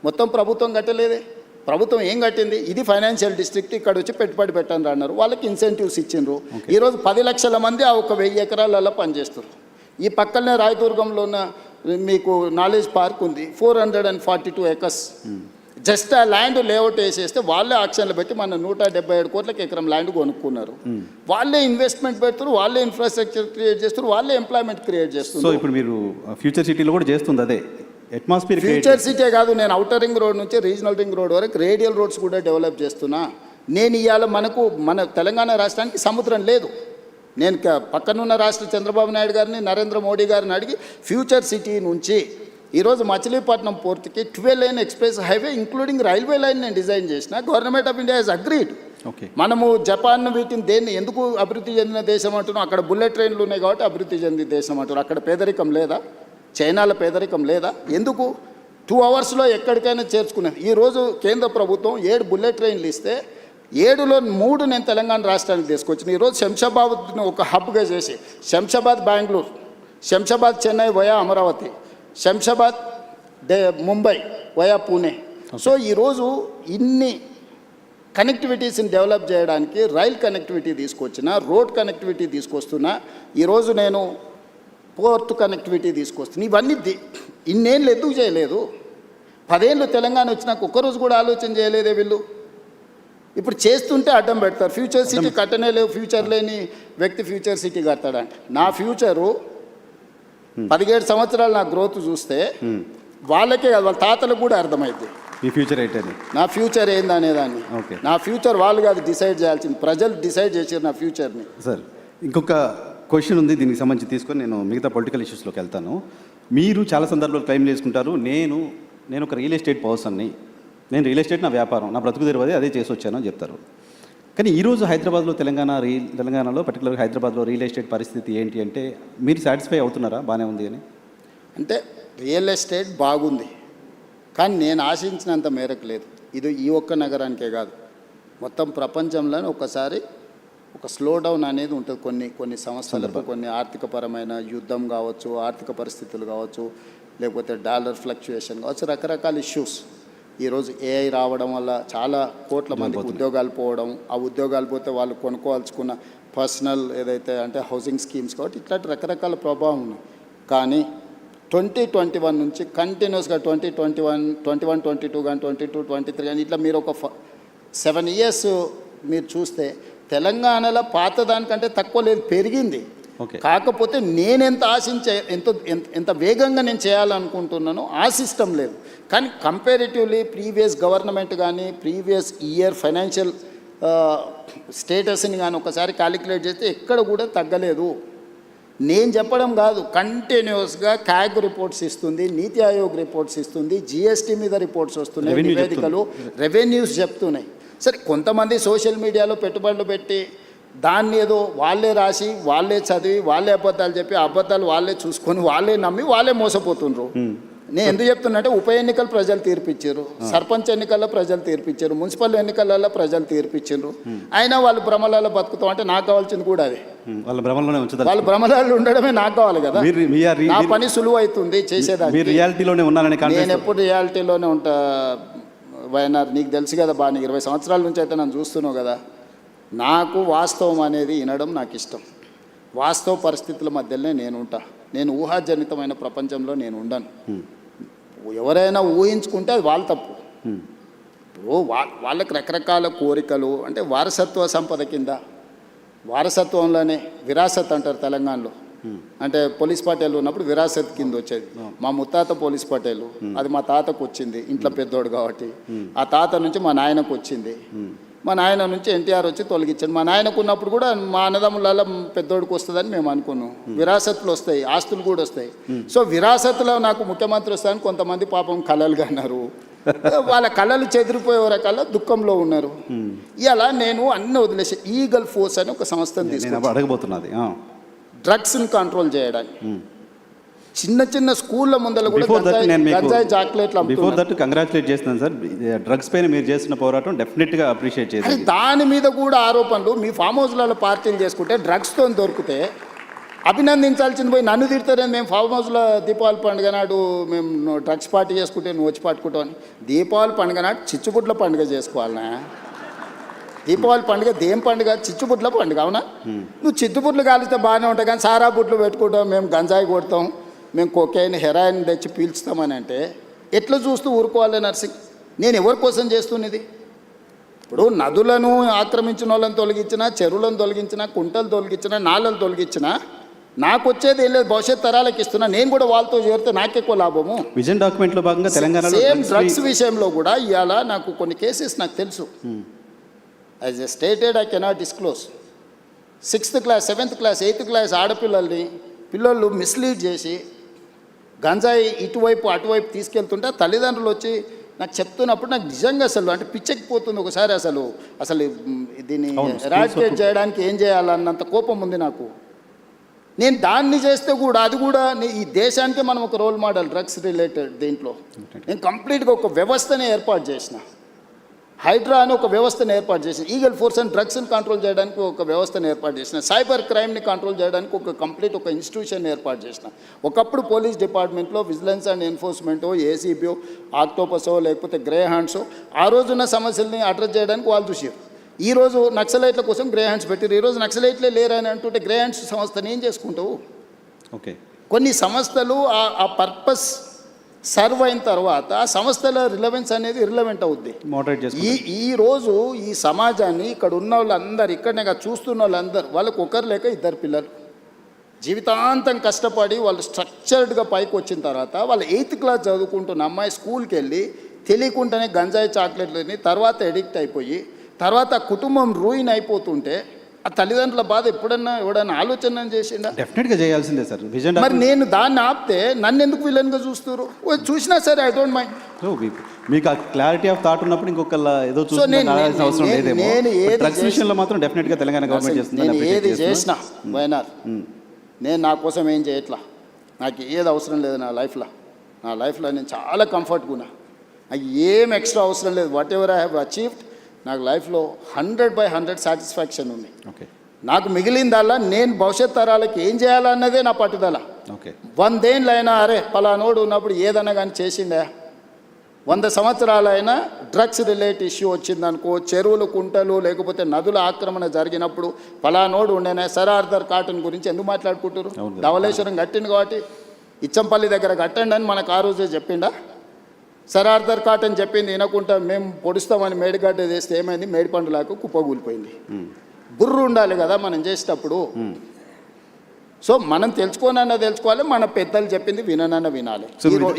మొత్తం ప్రభుత్వం కట్టలేదే. ప్రభుత్వం ఏం కట్టింది? ఇది ఫైనాన్షియల్ డిస్ట్రిక్ట్, ఇక్కడ వచ్చి పెట్టుబడి పెట్టండి అన్నారు, వాళ్ళకి ఇన్సెంటివ్స్ ఇచ్చిండ్రు. ఈరోజు 10 లక్షల మంది ఆ ఒక 1000 ఎకరాలలో పనిచేస్తారు. ఈ పక్కనే రాయదుర్గంలో ఉన్న మీకు నాలెడ్జ్ పార్క్ ఉంది, 442 ఎకర్స్. జస్ట్ ఆ ల్యాండ్ లేఅవుట్ వేసేస్తే వాళ్ళే ఆక్షన్లు పెట్టి మన 177 కోట్లకి ఎకరం ల్యాండ్ కొనుక్కున్నారు. వాళ్ళే ఇన్వెస్ట్మెంట్ పెడతారు, వాళ్ళే ఇన్ఫ్రాస్ట్రక్చర్ క్రియేట్ చేస్తారు, వాళ్ళే ఎంప్లాయ్మెంట్ క్రియేట్ చేస్తారు. సో ఇప్పుడు మీరు ఫ్యూచర్ సిటీలో కూడా చేస్తుంది అదే అట్మాస్ఫియర్. ఫ్యూచర్ సిటీ కాదు, నేను అవుటర్ రింగ్ రోడ్ నుంచి రీజనల్ రింగ్ రోడ్ వరకు రేడియల్ రోడ్స్ కూడా డెవలప్ చేస్తున్నా. నేను ఇవాళ మన తెలంగాణ రాష్ట్రానికి సముద్రం లేదు. నేను పక్కనున్న రాష్ట్ర చంద్రబాబు నాయుడు గారిని, నరేంద్ర మోడీ గారిని అడిగి ఫ్యూచర్ సిటీ నుంచి ఈరోజు మచిలీపట్నం పోర్ట్కి 12 line express highway including railway line నేను డిజైన్ చేసిన. Government of India has agreed. మనము జపాన్ వీటిని దేన్ని ఎందుకు అభివృద్ధి చెందిన దేశం అంటున్నాం? అక్కడ బుల్లెట్ ట్రైన్లు ఉన్నాయి కాబట్టి అభివృద్ధి చెందిన దేశం అంటున్నారు. అక్కడ పేదరికం లేదా? చైనాలో పేదరికం లేదా? ఎందుకు 2 అవర్స్లో ఎక్కడికైనా చేర్చుకునేది. ఈరోజు కేంద్ర ప్రభుత్వం 7 బుల్లెట్ ట్రైన్లు ఇస్తే 7లో 3 నేను తెలంగాణ రాష్ట్రానికి తీసుకొచ్చిన. ఈరోజు శంషాబాద్ను ఒక హబ్గా చేసి, Shamshabad Bengaluru, Shamshabad Chennai via Amaravati, Shamshabad Mumbai via Pune. So ఈరోజు ఇన్ని కనెక్టివిటీస్ని డెవలప్ చేయడానికి రైల్ కనెక్టివిటీ తీసుకొచ్చిన, రోడ్ కనెక్టివిటీ తీసుకొస్తున్నా. ఈరోజు నేను పోర్ట్ కనెక్టివిటీ తీసుకొస్తున్నా. ఇవన్నీ ఇన్నేళ్ళు ఎందుకు చేయలేదు? 10 ఏళ్ళు తెలంగాణ వచ్చినాక ఒక్కరోజు కూడా ఆలోచన చేయలేదే వీళ్ళు. ఇప్పుడు చేస్తుంటే అడ్డం పెడతారు. ఫ్యూచర్ సిటీ కట్టనే లేవు, ఫ్యూచర్ లేని వ్యక్తి ఫ్యూచర్ సిటీ కడతాడంట. నా ఫ్యూచరు 17 సంవత్సరాలు నా గ్రోత్ చూస్తే వాళ్ళకే కాదు, వాళ్ళ తాతలకు కూడా అర్థమైంది మీ ఫ్యూచర్ ఏంటని, నా ఫ్యూచర్ ఏందనేదాన్ని. నా ఫ్యూచర్ వాళ్ళు కాదు డిసైడ్ చేయాల్సింది, ప్రజలు డిసైడ్ చేసారు నా ఫ్యూచర్ని. సార్ ఇంకొక క్వశ్చన్ ఉంది, దీనికి సంబంధించి తీసుకొని నేను మిగతా పొలిటికల్ ఇష్యూస్లోకి వెళ్తాను. మీరు చాలా సందర్భాలు క్లెయిమ్ చేసుకుంటారు, నేను ఒక రియల్ ఎస్టేట్ పర్సన్ని, నేను రియల్ ఎస్టేట్ నా వ్యాపారం, నా బ్రతుకు తెరవది అదే చేసి వచ్చాను అని చెప్తారు. కానీ ఈరోజు హైదరాబాద్లో తెలంగాణలో పర్టికులర్గా హైదరాబాద్లో రియల్ ఎస్టేట్ పరిస్థితి ఏంటి అంటే మీరు సాటిస్ఫై అవుతున్నారా? బాగానే ఉంది అని అంటే రియల్ ఎస్టేట్ బాగుంది, కానీ నేను ఆశించినంత మేరకు లేదు. ఇది ఈ ఒక్క నగరానికే కాదు, మొత్తం ప్రపంచంలోనే ఒకసారి ఒక స్లో డౌన్ అనేది ఉంటుంది. కొన్ని సంవత్సరాలకు కొన్ని ఆర్థికపరమైన యుద్ధం కావచ్చు, ఆర్థిక పరిస్థితులు కావచ్చు, లేకపోతే డాలర్ ఫ్లక్చుయేషన్ కావచ్చు, రకరకాల ఇష్యూస్. ఈరోజు ఏఐ రావడం వల్ల చాలా కోట్ల మందికి ఉద్యోగాలు పోవడం, ఆ ఉద్యోగాలు పోతే వాళ్ళు కొనుక్కోవాల్సుకున్న పర్సనల్ ఏదైతే అంటే హౌసింగ్ స్కీమ్స్ కాబట్టి ఇట్లాంటి రకరకాల ప్రభావం ఉన్నాయి. కానీ 2021 నుంచి కంటిన్యూస్గా 2021, 22 కానీ 22, 23 కానీ ఇట్లా మీరు ఒక 7 ఇయర్స్ మీరు చూస్తే తెలంగాణలో పాత దానికంటే తక్కువ లేదు, పెరిగింది. కాకపోతే నేనెంత ఆశించే ఎంత వేగంగా నేను చేయాలనుకుంటున్నానో ఆ సిస్టమ్ లేదు. కానీ కంపారిటివ్లీ ప్రీవియస్ గవర్నమెంట్ కానీ ప్రీవియస్ ఇయర్ ఫైనాన్షియల్ స్టేటస్ని కానీ ఒకసారి క్యాలిక్యులేట్ చేస్తే ఎక్కడ కూడా తగ్గలేదు. నేను చెప్పడం కాదు, కంటిన్యూస్గా క్యాగ్ రిపోర్ట్స్ ఇస్తుంది, నీతి ఆయోగ్ రిపోర్ట్స్ ఇస్తుంది, జిఎస్టీ మీద రిపోర్ట్స్ వస్తున్నాయి, నివేదికలు రెవెన్యూస్ చెప్తున్నాయి. సరే కొంతమంది సోషల్ మీడియాలో పెట్టుబడులు పెట్టి దాన్ని ఏదో వాళ్ళే రాసి వాళ్ళే చదివి వాళ్ళే అబద్ధాలు చెప్పి అబద్ధాలు వాళ్ళే చూసుకొని వాళ్ళే నమ్మి వాళ్ళే మోసపోతుండ్రు. నేను ఎందుకు చెప్తున్నట్టే ఉప ఎన్నికలు ప్రజలు తీర్పిచ్చారు, సర్పంచ్ ఎన్నికల్లో ప్రజలు తీర్పిచ్చారు, మున్సిపల్ ఎన్నికలలో ప్రజలు తీర్పిచ్చారు. అయినా వాళ్ళు భ్రమలలో బతుకుతాం అంటే నాకు కావాల్సింది కూడా అదే. వాళ్ళ భ్రమలోనే ఉంచుతారు. వాళ్ళ భ్రమలలో ఉండడమే నాకు కావాలి కదా. నా పని సులువు అవుతుంది చేసేదాన్ని. రియాలిటీలోనే ఉన్నానని నేను ఎప్పుడు రియాలిటీలోనే ఉంటా. వైఎన్ఆర్ నీకు తెలుసు కదా బాగా, నీకు 20 సంవత్సరాల నుంచి అయితే నన్ను చూస్తున్నావు కదా. నాకు వాస్తవం అనేది వినడం నాకు ఇష్టం. వాస్తవ పరిస్థితుల మధ్యలోనే నేను ఉంటా. నేను ఊహాజనితమైన ప్రపంచంలో నేను ఉండను. ఎవరైనా ఊహించుకుంటే అది వాళ్ళ తప్పు. వాళ్ళకి రకరకాల కోరికలు అంటే వారసత్వ సంపద కింద, వారసత్వంలోనే విరాసత్ అంటారు తెలంగాణలో. అంటే పోలీస్ పటేల్ ఉన్నప్పుడు విరాసత్ కింద వచ్చేది. మా ముత్తాత పోలీస్ పటేలు, అది మా తాతకు వచ్చింది ఇంట్లో పెద్దోడు కాబట్టి. ఆ తాత నుంచి మా నాయనకు వచ్చింది, మా నాయన నుంచి ఎన్టీఆర్ వచ్చి తొలగించాడు. మా నాయనకు ఉన్నప్పుడు కూడా మా అన్నదమ్ములలో పెద్దోడికి వస్తుందని మేము అనుకున్నాం. విరాసత్తులు వస్తాయి, ఆస్తులు కూడా వస్తాయి. సో విరాసత్తులో నాకు ముఖ్యమంత్రి వస్తాయని కొంతమంది పాపం కలలుగా అన్నారు. వాళ్ళ కళలు చెదిరిపోయే రకాల దుఃఖంలో ఉన్నారు. ఇలా నేను అన్ని వదిలేసి ఈగల్ ఫోర్స్ అని ఒక సంస్థను తీసుకుని అడగబోతున్నది డ్రగ్స్ని కంట్రోల్ చేయడానికి. చిన్న చిన్న స్కూళ్ళ ముందర కూడా గంజాయి చాక్లెట్లు. బిఫోర్ దట్ కంగ్రాచులేట్ చేస్తున్నాను సార్. డ్రగ్స్ పైన మీరు చేస్తున్న పోరాటం డెఫినెట్గా అప్రిషియేట్ చేయాలి. దాని మీద కూడా ఆరోపణలు. మీ ఫామ్ హౌస్లలో పార్టీలు చేసుకుంటే డ్రగ్స్తో దొరికితే అభినందించాల్సింది పోయి నన్ను తిడతారని. మేము ఫామ్ హౌస్లో దీపావళి పండుగ నాడు మేము డ్రగ్స్ పార్టీ చేసుకుంటే నువ్వు వచ్చి పట్టుకుంటావు అని. దీపావళి పండుగ నాడు చిచ్చుబుడ్ల పండుగ చేసుకోవాలనా? దీపావళి పండుగ దేం పండుగ? చిచ్చుబుడ్ల పండుగ. అవునా? నువ్వు చిచ్చుబుడ్లు కాలిస్తే బాగానే ఉంటాయి కానీ సారా బుడ్లు పెట్టుకుంటాం, మేము గంజాయి కొడతాం, మేము కొకైన్ హెరాయిన్ తెచ్చి పీల్చుతామని అంటే ఎట్లా చూస్తూ ఊరుకోవాలి నర్సింగ్? నేను ఎవరి కోసం చేస్తున్నది? ఇప్పుడు నదులను ఆక్రమించిన వాళ్ళని తొలగించినా, చెరువులను తొలగించినా, కుంటలు తొలగించినా, నాళ్ళను తొలగించినా నాకు వచ్చేది ఏం లేదు. భవిష్యత్ తరాలకు ఇస్తున్నా. నేను కూడా వాళ్ళతో చేరితే నాకెక్కువ లాభము. విజన్ డాక్యుమెంట్లో భాగంగా తెలంగాణలో సేమ్ డ్రగ్స్ విషయంలో కూడా ఇవాళ నాకు కొన్ని కేసెస్ నాకు తెలుసు. As a stated I cannot disclose. 6th class 7th class 8th class పిల్లలు మిస్లీడ్ చేసి గంజాయి ఇటువైపు అటువైపు తీసుకెళ్తుంటే తల్లిదండ్రులు వచ్చి నాకు చెప్తున్నప్పుడు నాకు నిజంగా అసలు అంటే పిచ్చెక్కిపోతుంది ఒకసారి. అసలు దీన్ని ఎరాడికేట్ చేయడానికి ఏం చేయాలన్నంత కోపం ఉంది నాకు. నేను దాన్ని చేస్తే కూడా అది కూడా ఈ దేశానికి మనం ఒక రోల్ మోడల్ డ్రగ్స్ రిలేటెడ్ దీంట్లో. నేను కంప్లీట్గా ఒక వ్యవస్థనే ఏర్పాటు చేసిన. హైడ్రా అని ఒక వ్యవస్థను ఏర్పాటు చేసిన. ఈగల్ ఫోర్స్ అండ్ డ్రగ్స్ని కంట్రోల్ చేయడానికి ఒక వ్యవస్థను ఏర్పాటు చేసిన. సైబర్ క్రైమ్ని కంట్రోల్ చేయడానికి ఒక ఇన్స్టిట్యూషన్ ఏర్పాటు చేసిన. ఒకప్పుడు పోలీస్ డిపార్ట్మెంట్లో విజిలెన్స్ అండ్ ఎన్ఫోర్స్మెంటో, ఏసీబీఓ, ఆక్టోపసో లేకపోతే గ్రే హ్యాండ్సో ఆ రోజున్న సమస్యల్ని అడ్రస్ చేయడానికి వాళ్ళు చూసారు. ఈరోజు నక్సలైట్ల కోసం గ్రే హ్యాండ్స్ పెట్టారు. ఈరోజు నక్సలైట్లే లేరని అంటుంటే గ్రే హ్యాండ్స్ సంస్థని ఏం చేసుకుంటావు? ఓకే, కొన్ని సంస్థలు ఆ పర్పస్ సర్వ్ అయిన తర్వాత ఆ సంస్థల రిలవెన్స్ అనేది ఇర్రిలవెంట్ అవుద్ది. ఈరోజు ఈ సమాజాన్ని ఇక్కడ ఉన్న వాళ్ళందరూ, ఇక్కడనే చూస్తున్న వాళ్ళందరూ, వాళ్ళకు ఒకరు లేక 2 పిల్లలు జీవితాంతం కష్టపడి వాళ్ళు స్ట్రక్చర్డ్గా పైకి వచ్చిన తర్వాత వాళ్ళ 8th క్లాస్ చదువుకుంటున్న అమ్మాయి స్కూల్కి వెళ్ళి తెలియకుండానే గంజాయి చాక్లెట్లని తర్వాత ఎడిక్ట్ అయిపోయి తర్వాత కుటుంబం రూయిన్ అయిపోతుంటే ఆ తల్లిదండ్రుల బాధ ఎవడన్నా ఆలోచన చేసిందా? డెఫినెట్గా చేయాల్సిందే సార్. విజన్ మరి నేను దాన్ని ఆపితే నన్ను ఎందుకు విలన్గా చూస్తారు? చూసినా సరే ఐ డోంట్ మైండ్. మీకు ఆ క్లారిటీ ఆఫ్ థాట్ ఉన్నప్పుడు ఇంకొకళ్ళ ఏదో అవసరం లేదేమో. డ్రగ్స్ విషయంలో మాత్రం డెఫినెట్గా తెలంగాణ గవర్నమెంట్ చేస్తుంది. నేను ఏది చేసినా వైఎన్ఆర్, నేను నా కోసం ఏం చేయట్లా. నాకు ఏది అవసరం లేదు నా లైఫ్లో నేను చాలా కంఫర్ట్గా ఉన్నా. నాకు ఏం ఎక్స్ట్రా అవసరం లేదు. What ever I have achieved నాకు లైఫ్లో 100/100 సాటిస్ఫాక్షన్ ఉంది. ఓకే, నాకు మిగిలిందల్లా నేను భవిష్యత్ తరాలకి ఏం చేయాలన్నదే నా పట్టుదల. ఓకే, 100 ఏళ్ళైనా అరే పలానోడు ఉన్నప్పుడు ఏదన్నా కానీ చేసిండే, 100 సంవత్సరాలైనా డ్రగ్స్ రిలేటెడ్ ఇష్యూ వచ్చిందనుకో, చెరువులు కుంటలు లేకపోతే నదుల ఆక్రమణ జరిగినప్పుడు పలానోడు ఉండేనే. సర్ ఆర్థర్ కాటన్ గురించి ఎందుకు మాట్లాడుకుంటారు? ధవళేశ్వరం కట్టింది కాబట్టి ఇచ్చంపల్లి దగ్గర కట్టండి అని మనకు ఆ రోజే చెప్పిండా? సర్ ఆర్థర్ కాటన్ చెప్పింది వినకుండా మేము పొడుస్తామని మేడిగడ్డ చేస్తే ఏమైంది? మేడిపండులాగా కుప్పగూలిపోయింది. బుర్రు ఉండాలి కదా మనం చేసేటప్పుడు. సో మనం తెలుసుకోవాలి, మన పెద్దలు చెప్పింది వినాలి.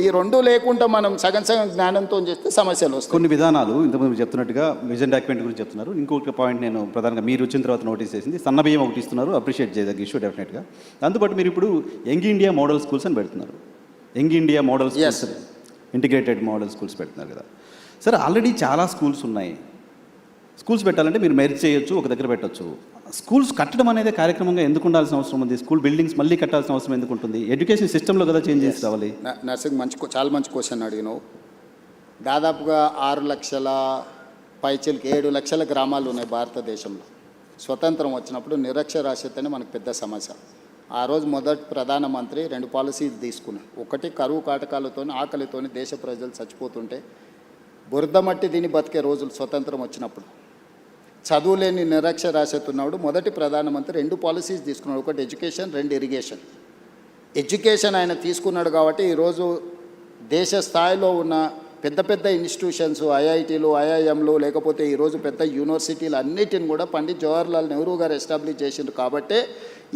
ఈ రెండు లేకుండా మనం సగం జ్ఞానంతో చేస్తే సమస్యలు వస్తాయి. కొన్ని విధానాలు ఇంతకుముందు చెప్తున్నట్టుగా విజన్ డాక్యుమెంట్ గురించి చెప్తున్నారు. ఇంకొక పాయింట్ నేను ప్రధానంగా మీరు వచ్చిన తర్వాత నోటీస్ చేసింది, సన్నబియ్యం ఒకటి ఇస్తున్నారు, అప్రిషియేట్ చేయదగ్గ ఇష్యూ డెఫినెట్గా. దాంతోపాటు మీరు ఇప్పుడు యంగ్ ఇండియా మోడల్ స్కూల్స్ అని పెడుతున్నారు. Young India model schools, integrated model schools పెడుతున్నారు కదా సార్. ఆల్రెడీ చాలా స్కూల్స్ ఉన్నాయి. స్కూల్స్ పెట్టాలంటే మీరు మెర్జ్ చేయొచ్చు, ఒక దగ్గర పెట్టొచ్చు. స్కూల్స్ కట్టడం అనేది కార్యక్రమంగా ఎందుకు ఉండాల్సిన అవసరం ఉంది? స్కూల్ బిల్డింగ్స్ మళ్ళీ కట్టాల్సిన అవసరం ఎందుకు ఉంటుంది? ఎడ్యుకేషన్ సిస్టంలో కదా చేంజ్ చేసి రావాలి. నర్సింగ్ చాలా మంచి క్వశ్చన్ అడిగినావు. దాదాపుగా 6 లక్షల పైచీలకి 7 లక్షల గ్రామాలు ఉన్నాయి భారతదేశంలో. స్వతంత్రం వచ్చినప్పుడు నిరక్షరాస్యతనే మనకు పెద్ద సమస్య. ఆ రోజు మొదటి ప్రధానమంత్రి 2 పాలసీలు తీసుకున్నాడు. ఒకటి, కరువు కాటకాలతో ఆకలితో దేశ ప్రజలు చచ్చిపోతుంటే బురద మట్టి దీన్ని బతికే రోజులు స్వతంత్రం వచ్చినప్పుడు. చదువు లేని నిరక్షరాస్యత ఉన్నప్పుడు మొదటి ప్రధానమంత్రి 2 పాలసీస్ తీసుకున్నాడు. ఒకటి ఎడ్యుకేషన్, 2 ఇరిగేషన్. ఎడ్యుకేషన్ ఆయన తీసుకున్నాడు కాబట్టి ఈరోజు దేశ స్థాయిలో ఉన్న పెద్ద పెద్ద ఇన్స్టిట్యూషన్స్, ఐఐటీలు, ఐఐఎంలు, లేకపోతే ఈరోజు పెద్ద యూనివర్సిటీలు అన్నిటిని కూడా పండిత్ జవహర్లాల్ నెహ్రూ గారు ఎస్టాబ్లిష్ చేసిండు. కాబట్టే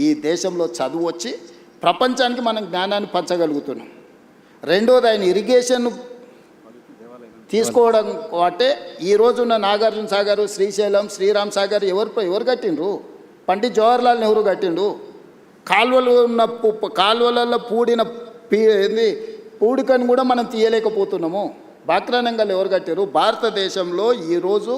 ఈ దేశంలో చదువు వచ్చి ప్రపంచానికి మనం జ్ఞానాన్ని పంచగలుగుతున్నాం. రెండోది, ఆయన ఇరిగేషన్ తీసుకోవడం అంటే ఈ రోజున్న నాగార్జున సాగర్, శ్రీశైలం, శ్రీరామ్ సాగర్ ఎవరు కట్టిండ్రు? పండిత్ జవహర్లాల్ నెహ్రూ కట్టిండు. కాలువలు ఉన్న కాలువలలో పూడికని కూడా మనం తీయలేకపోతున్నాము. బాక్రానంగాలు ఎవరు కట్టారు? భారతదేశంలో ఈరోజు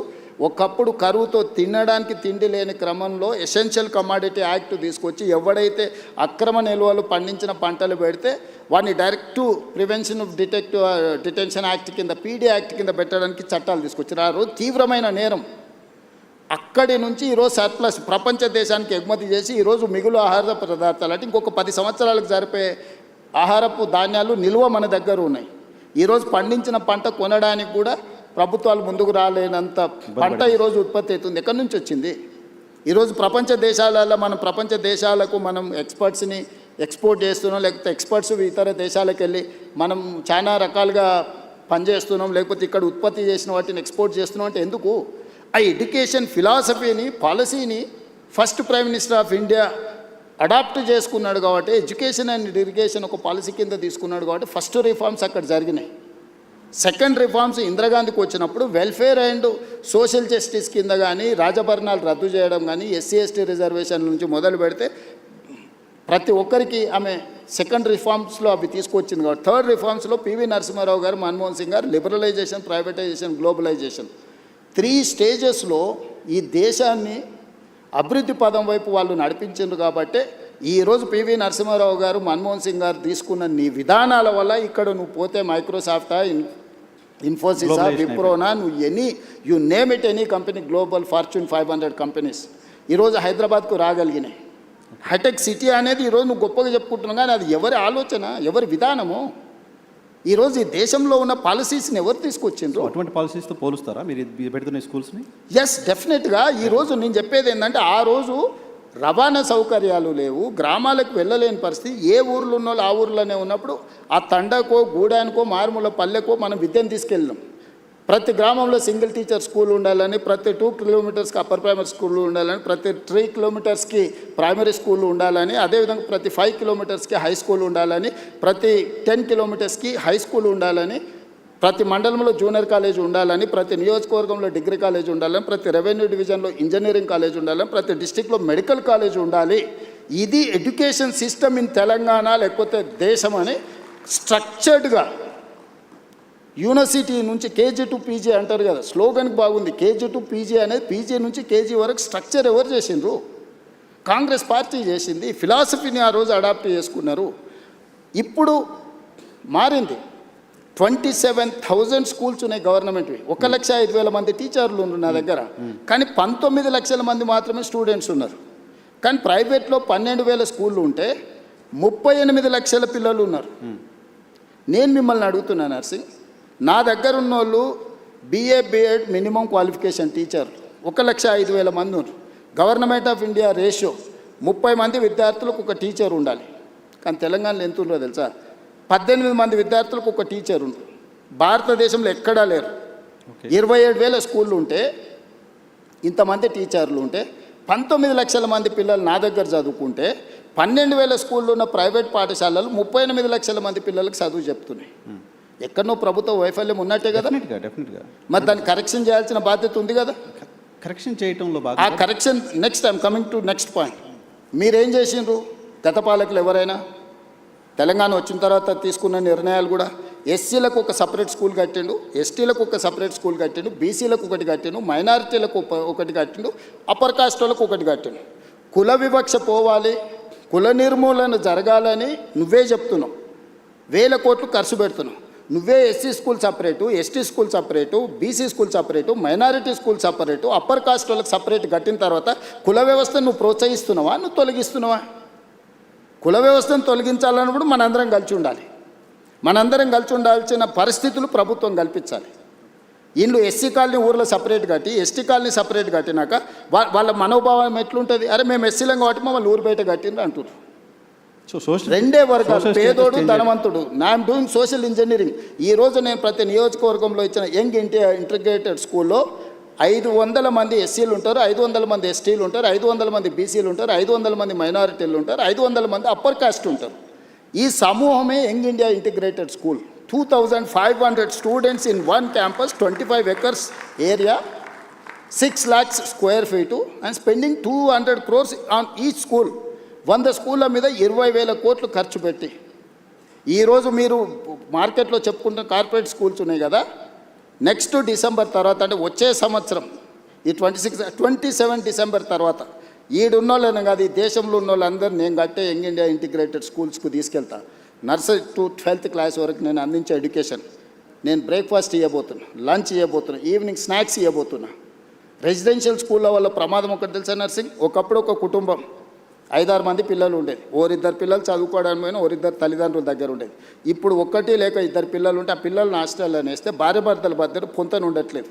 ఒకప్పుడు కరువుతో తినడానికి తిండి లేని క్రమంలో ఎసెన్షియల్ కమాడిటీ యాక్ట్ తీసుకొచ్చి ఎవడైతే అక్రమ నిల్వలు పండించిన పంటలు పెడితే వాడిని direct prevention of detention act కింద, పీడీ యాక్ట్ కింద పెట్టడానికి చట్టాలు తీసుకొచ్చారు. ఆ రోజు తీవ్రమైన నేరం. అక్కడి నుంచి ఈరోజు సర్ప్లస్ ప్రపంచ దేశానికి ఎగుమతి చేసి ఈరోజు మిగులు ఆహార పదార్థాలు అంటే ఇంకొక 10 సంవత్సరాలకు జరిపే ఆహారపు ధాన్యాలు నిల్వ మన దగ్గర ఉన్నాయి. ఈరోజు పండించిన పంట కొనడానికి కూడా ప్రభుత్వాలు ముందుకు రాలేనంత పంట ఈరోజు ఉత్పత్తి అవుతుంది. ఎక్కడి నుంచి వచ్చింది? ఈరోజు ప్రపంచ దేశాలలో ప్రపంచ దేశాలకు మనం ఎక్స్పర్ట్స్ని ఎక్స్పోర్ట్ చేస్తున్నాం, లేకపోతే ఎక్స్పర్ట్స్ ఇతర దేశాలకు వెళ్ళి మనం చాలా రకాలుగా పనిచేస్తున్నాం, లేకపోతే ఇక్కడ ఉత్పత్తి చేసిన వాటిని ఎక్స్పోర్ట్ చేస్తున్నాం. అంటే ఎందుకు? ఆ ఎడ్యుకేషన్ ఫిలాసఫీని, పాలసీని first prime minister of India adopt చేసుకున్నాడు కాబట్టి, ఎడ్యుకేషన్ అండ్ ఇరిగేషన్ ఒక పాలసీ కింద తీసుకున్నాడు కాబట్టి ఫస్ట్ రిఫార్మ్స్ అక్కడ జరిగినాయి. సెకండ్ రిఫార్మ్స్ ఇందిరాగాంధీకి వచ్చినప్పుడు వెల్ఫేర్ అండ్ సోషల్ జస్టిస్ కింద కానీ రాజభరణాలు రద్దు చేయడం కానీ, ఎస్సీ ఎస్టీ రిజర్వేషన్ నుంచి మొదలు పెడితే ప్రతి ఒక్కరికి ఆమె సెకండ్ రిఫార్మ్స్లో అవి తీసుకొచ్చింది కాబట్టి, థర్డ్ రిఫార్మ్స్లో పివి నరసింహారావు గారు, మన్మోహన్ సింగ్ గారు లిబరలైజేషన్, ప్రైవేటైజేషన్, గ్లోబలైజేషన్ 3 స్టేజెస్లో ఈ దేశాన్ని అభివృద్ధి పదం వైపు వాళ్ళు నడిపించారు. కాబట్టి ఈరోజు పివి నరసింహారావు గారు, మన్మోహన్ సింగ్ గారు తీసుకున్న నీ విధానాల వల్ల ఇక్కడ నువ్వు పోతే మైక్రోసాఫ్టా, ఇన్ఫోసిసా, విప్రోనా, నువ్వు you name it, any company, global fortune 500 companies ఈరోజు హైదరాబాద్కు రాగలిగినాయి. హైటెక్ సిటీ అనేది ఈరోజు నువ్వు గొప్పగా చెప్పుకుంటున్నావు, కానీ అది ఎవరి ఆలోచన, ఎవరి విధానము? ఈరోజు ఈ దేశంలో ఉన్న పాలసీస్ని ఎవరు తీసుకొచ్చిండ్రు? అటువంటి పాలసీస్తో పోలుస్తారా మీరు పెడుతున్న స్కూల్స్ని? ఎస్, డెఫినెట్గా. ఈరోజు నేను చెప్పేది ఏంటంటే, ఆ రోజు రవాణా సౌకర్యాలు లేవు, గ్రామాలకు వెళ్ళలేని పరిస్థితి. ఏ ఊర్లో ఉన్న వాళ్ళు ఆ ఊర్లోనే ఉన్నప్పుడు ఆ తండకో, గూడానికో, మారుమూల పల్లెకో మనం విద్యను తీసుకెళ్ళాం. ప్రతి గ్రామంలో సింగిల్ టీచర్ స్కూల్ ఉండాలని, ప్రతి 2 కిలోమీటర్స్కి అప్పర్ ప్రైమరీ స్కూళ్ళు ఉండాలని, ప్రతి 3 కిలోమీటర్స్కి ప్రైమరీ స్కూళ్ళు ఉండాలని, అదేవిధంగా ప్రతి 5 కిలోమీటర్స్కి హై స్కూల్ ఉండాలని, ప్రతి 10 కిలోమీటర్స్కి హై స్కూల్ ఉండాలని, ప్రతి మండలంలో జూనియర్ కాలేజ్ ఉండాలని, ప్రతి నియోజకవర్గంలో డిగ్రీ కాలేజ్ ఉండాలని, ప్రతి రెవెన్యూ డివిజన్లో ఇంజనీరింగ్ కాలేజ్ ఉండాలని, ప్రతి డిస్టిక్లో మెడికల్ కాలేజ్ ఉండాలి. ఇది ఎడ్యుకేషన్ సిస్టమ్ ఇన్ తెలంగాణ లేకపోతే దేశం అని స్ట్రక్చర్డ్గా యూనివర్సిటీ నుంచి కేజీ టు పీజీ అంటారు కదా, స్లోగన్కి బాగుంది. కేజీ టు పీజీ అనేది పీజీ నుంచి కేజీ వరకు స్ట్రక్చర్ ఎవరు చేసిండ్రు? కాంగ్రెస్ పార్టీ చేసింది. ఫిలాసఫీని ఆ రోజు అడాప్ట్ చేసుకున్నారు. ఇప్పుడు మారింది. 27,000 స్కూల్స్ ఉన్నాయి గవర్నమెంట్వి. 1,05,000 మంది టీచర్లు ఉన్నారు నా దగ్గర, కానీ 19 లక్షల మంది మాత్రమే స్టూడెంట్స్ ఉన్నారు. కానీ ప్రైవేట్లో 12,000 స్కూళ్ళు ఉంటే 38 లక్షల పిల్లలు ఉన్నారు. నేను మిమ్మల్ని అడుగుతున్నాను నర్సింగ్, నా దగ్గర ఉన్న వాళ్ళు BA BEd minimum qualification teacher 1,05,000 మంది ఉన్నారు. గవర్నమెంట్ ఆఫ్ ఇండియా రేషియో 30 మంది విద్యార్థులకు ఒక టీచర్ ఉండాలి. కానీ తెలంగాణలో ఎంత ఉందో తెలుసా? 18 మంది విద్యార్థులకు ఒక టీచర్ ఉంది. భారతదేశంలో ఎక్కడా లేరు. 27,000 స్కూళ్ళు ఉంటే, ఇంతమంది టీచర్లు ఉంటే, 19 లక్షల మంది పిల్లలు నా దగ్గర చదువుకుంటే, 12,000 స్కూళ్ళు ఉన్న ప్రైవేట్ పాఠశాలలు 38 లక్షల మంది పిల్లలకు చదువు చెప్తున్నాయి. ఎక్కడనో ప్రభుత్వ వైఫల్యం ఉన్నట్టే కదా. డెఫినెట్గా. మరి దాన్ని కరెక్షన్ చేయాల్సిన బాధ్యత ఉంది కదా. కరెక్షన్ చేయటంలో ఆ correction next I'm coming to next point. మీరేం చేసిండ్రు? గత పాలకులు ఎవరైనా తెలంగాణ వచ్చిన తర్వాత తీసుకున్న నిర్ణయాలు కూడా ఎస్సీలకు ఒక సపరేట్ స్కూల్ కట్టిండు, ఎస్టీలకు ఒక సపరేట్ స్కూల్ కట్టిండు, బీసీలకు ఒకటి కట్టిండు, మైనారిటీలకు ఒకటి కట్టిండు, అప్పర్ కాస్ట్ వాళ్ళకు ఒకటి కట్టిండు. కుల వివక్ష పోవాలి, కుల నిర్మూలన జరగాలని నువ్వే చెప్తున్నావు. 1000 కోట్లు ఖర్చు పెడుతున్నావు. నువ్వే SC school separate, ST school separate, BC school separate, minority school separate, upper caste వాళ్ళకి సపరేట్ కట్టిన తర్వాత కుల వ్యవస్థను నువ్వు ప్రోత్సహిస్తున్నావా, నువ్వు తొలగిస్తున్నావా? కుల వ్యవస్థను తొలగించాలన్నప్పుడు మనందరం కలిసి ఉండాలి. మనందరం కలిసి ఉండాల్సిన పరిస్థితులు ప్రభుత్వం కల్పించాలి. వీళ్ళు ఎస్సీ కాలనీ ఊర్లో సపరేట్ కట్టి, ఎస్టీ కాలనీ సపరేట్ కట్టినాక వాళ్ళ మనోభావం ఎట్లుంటుంది? అరే మేము ఎస్సీలం కాబట్టి మమ్మల్ని ఊరు బయట కట్టిండ్రు అంటున్నారు. రెండే వర్గాలు, పేదోడు ధనవంతుడు. I'm doing social engineering. ఈరోజు నేను ప్రతి నియోజకవర్గంలో ఇచ్చిన యంగ్ ఇంటిగ్రేటెడ్ స్కూల్లో 500 మంది ఎస్సీలు ఉంటారు, 500 మంది ఎస్టీలు ఉంటారు, 500 మంది బీసీలు ఉంటారు, 500 మంది మైనారిటీలు ఉంటారు, 500 మంది అప్పర్ కాస్ట్ ఉంటారు. ఈ సమూహమే young India integrated school. 2500 students in one campus, 25 acres ఏరియా, 6 lakhs square feet and spending 200 crores on each school. 100 స్కూళ్ళ మీద 20,000 కోట్లు ఖర్చు పెట్టి ఈరోజు మీరు మార్కెట్లో చెప్పుకుంటున్న కార్పొరేట్ స్కూల్స్ ఉన్నాయి కదా, నెక్స్ట్ డిసెంబర్ తర్వాత, అంటే వచ్చే సంవత్సరం ఈ 27 డిసెంబర్ తర్వాత ఈడున్న వాళ్ళని కాదు, ఈ దేశంలో ఉన్న వాళ్ళందరూ నేను కట్టే యంగ్ ఇండియా ఇంటిగ్రేటెడ్ స్కూల్స్కు తీసుకెళ్తా. నర్సరీ టు 12th క్లాస్ వరకు నేను అందించే ఎడ్యుకేషన్. నేను బ్రేక్ఫాస్ట్ ఇవ్వబోతున్నా, లంచ్ ఇవ్వబోతున్నా, ఈవినింగ్ స్నాక్స్ ఇవ్వబోతున్నా. రెసిడెన్షియల్ స్కూళ్ళ వల్ల ప్రమాదం ఒకటి తెలుసా నర్సింగ్? ఒకప్పుడు ఒక కుటుంబం 5-6 మంది పిల్లలు ఉండేది. 2 పిల్లలు చదువుకోవడానికి పోయినా 2 తల్లిదండ్రుల దగ్గర ఉండేది. ఇప్పుడు 1 లేక 2 పిల్లలు ఉంటే ఆ పిల్లల్ని హాస్టల్లో వేస్తే భార్య భర్తల మధ్య పొంతన ఉండట్లేదు,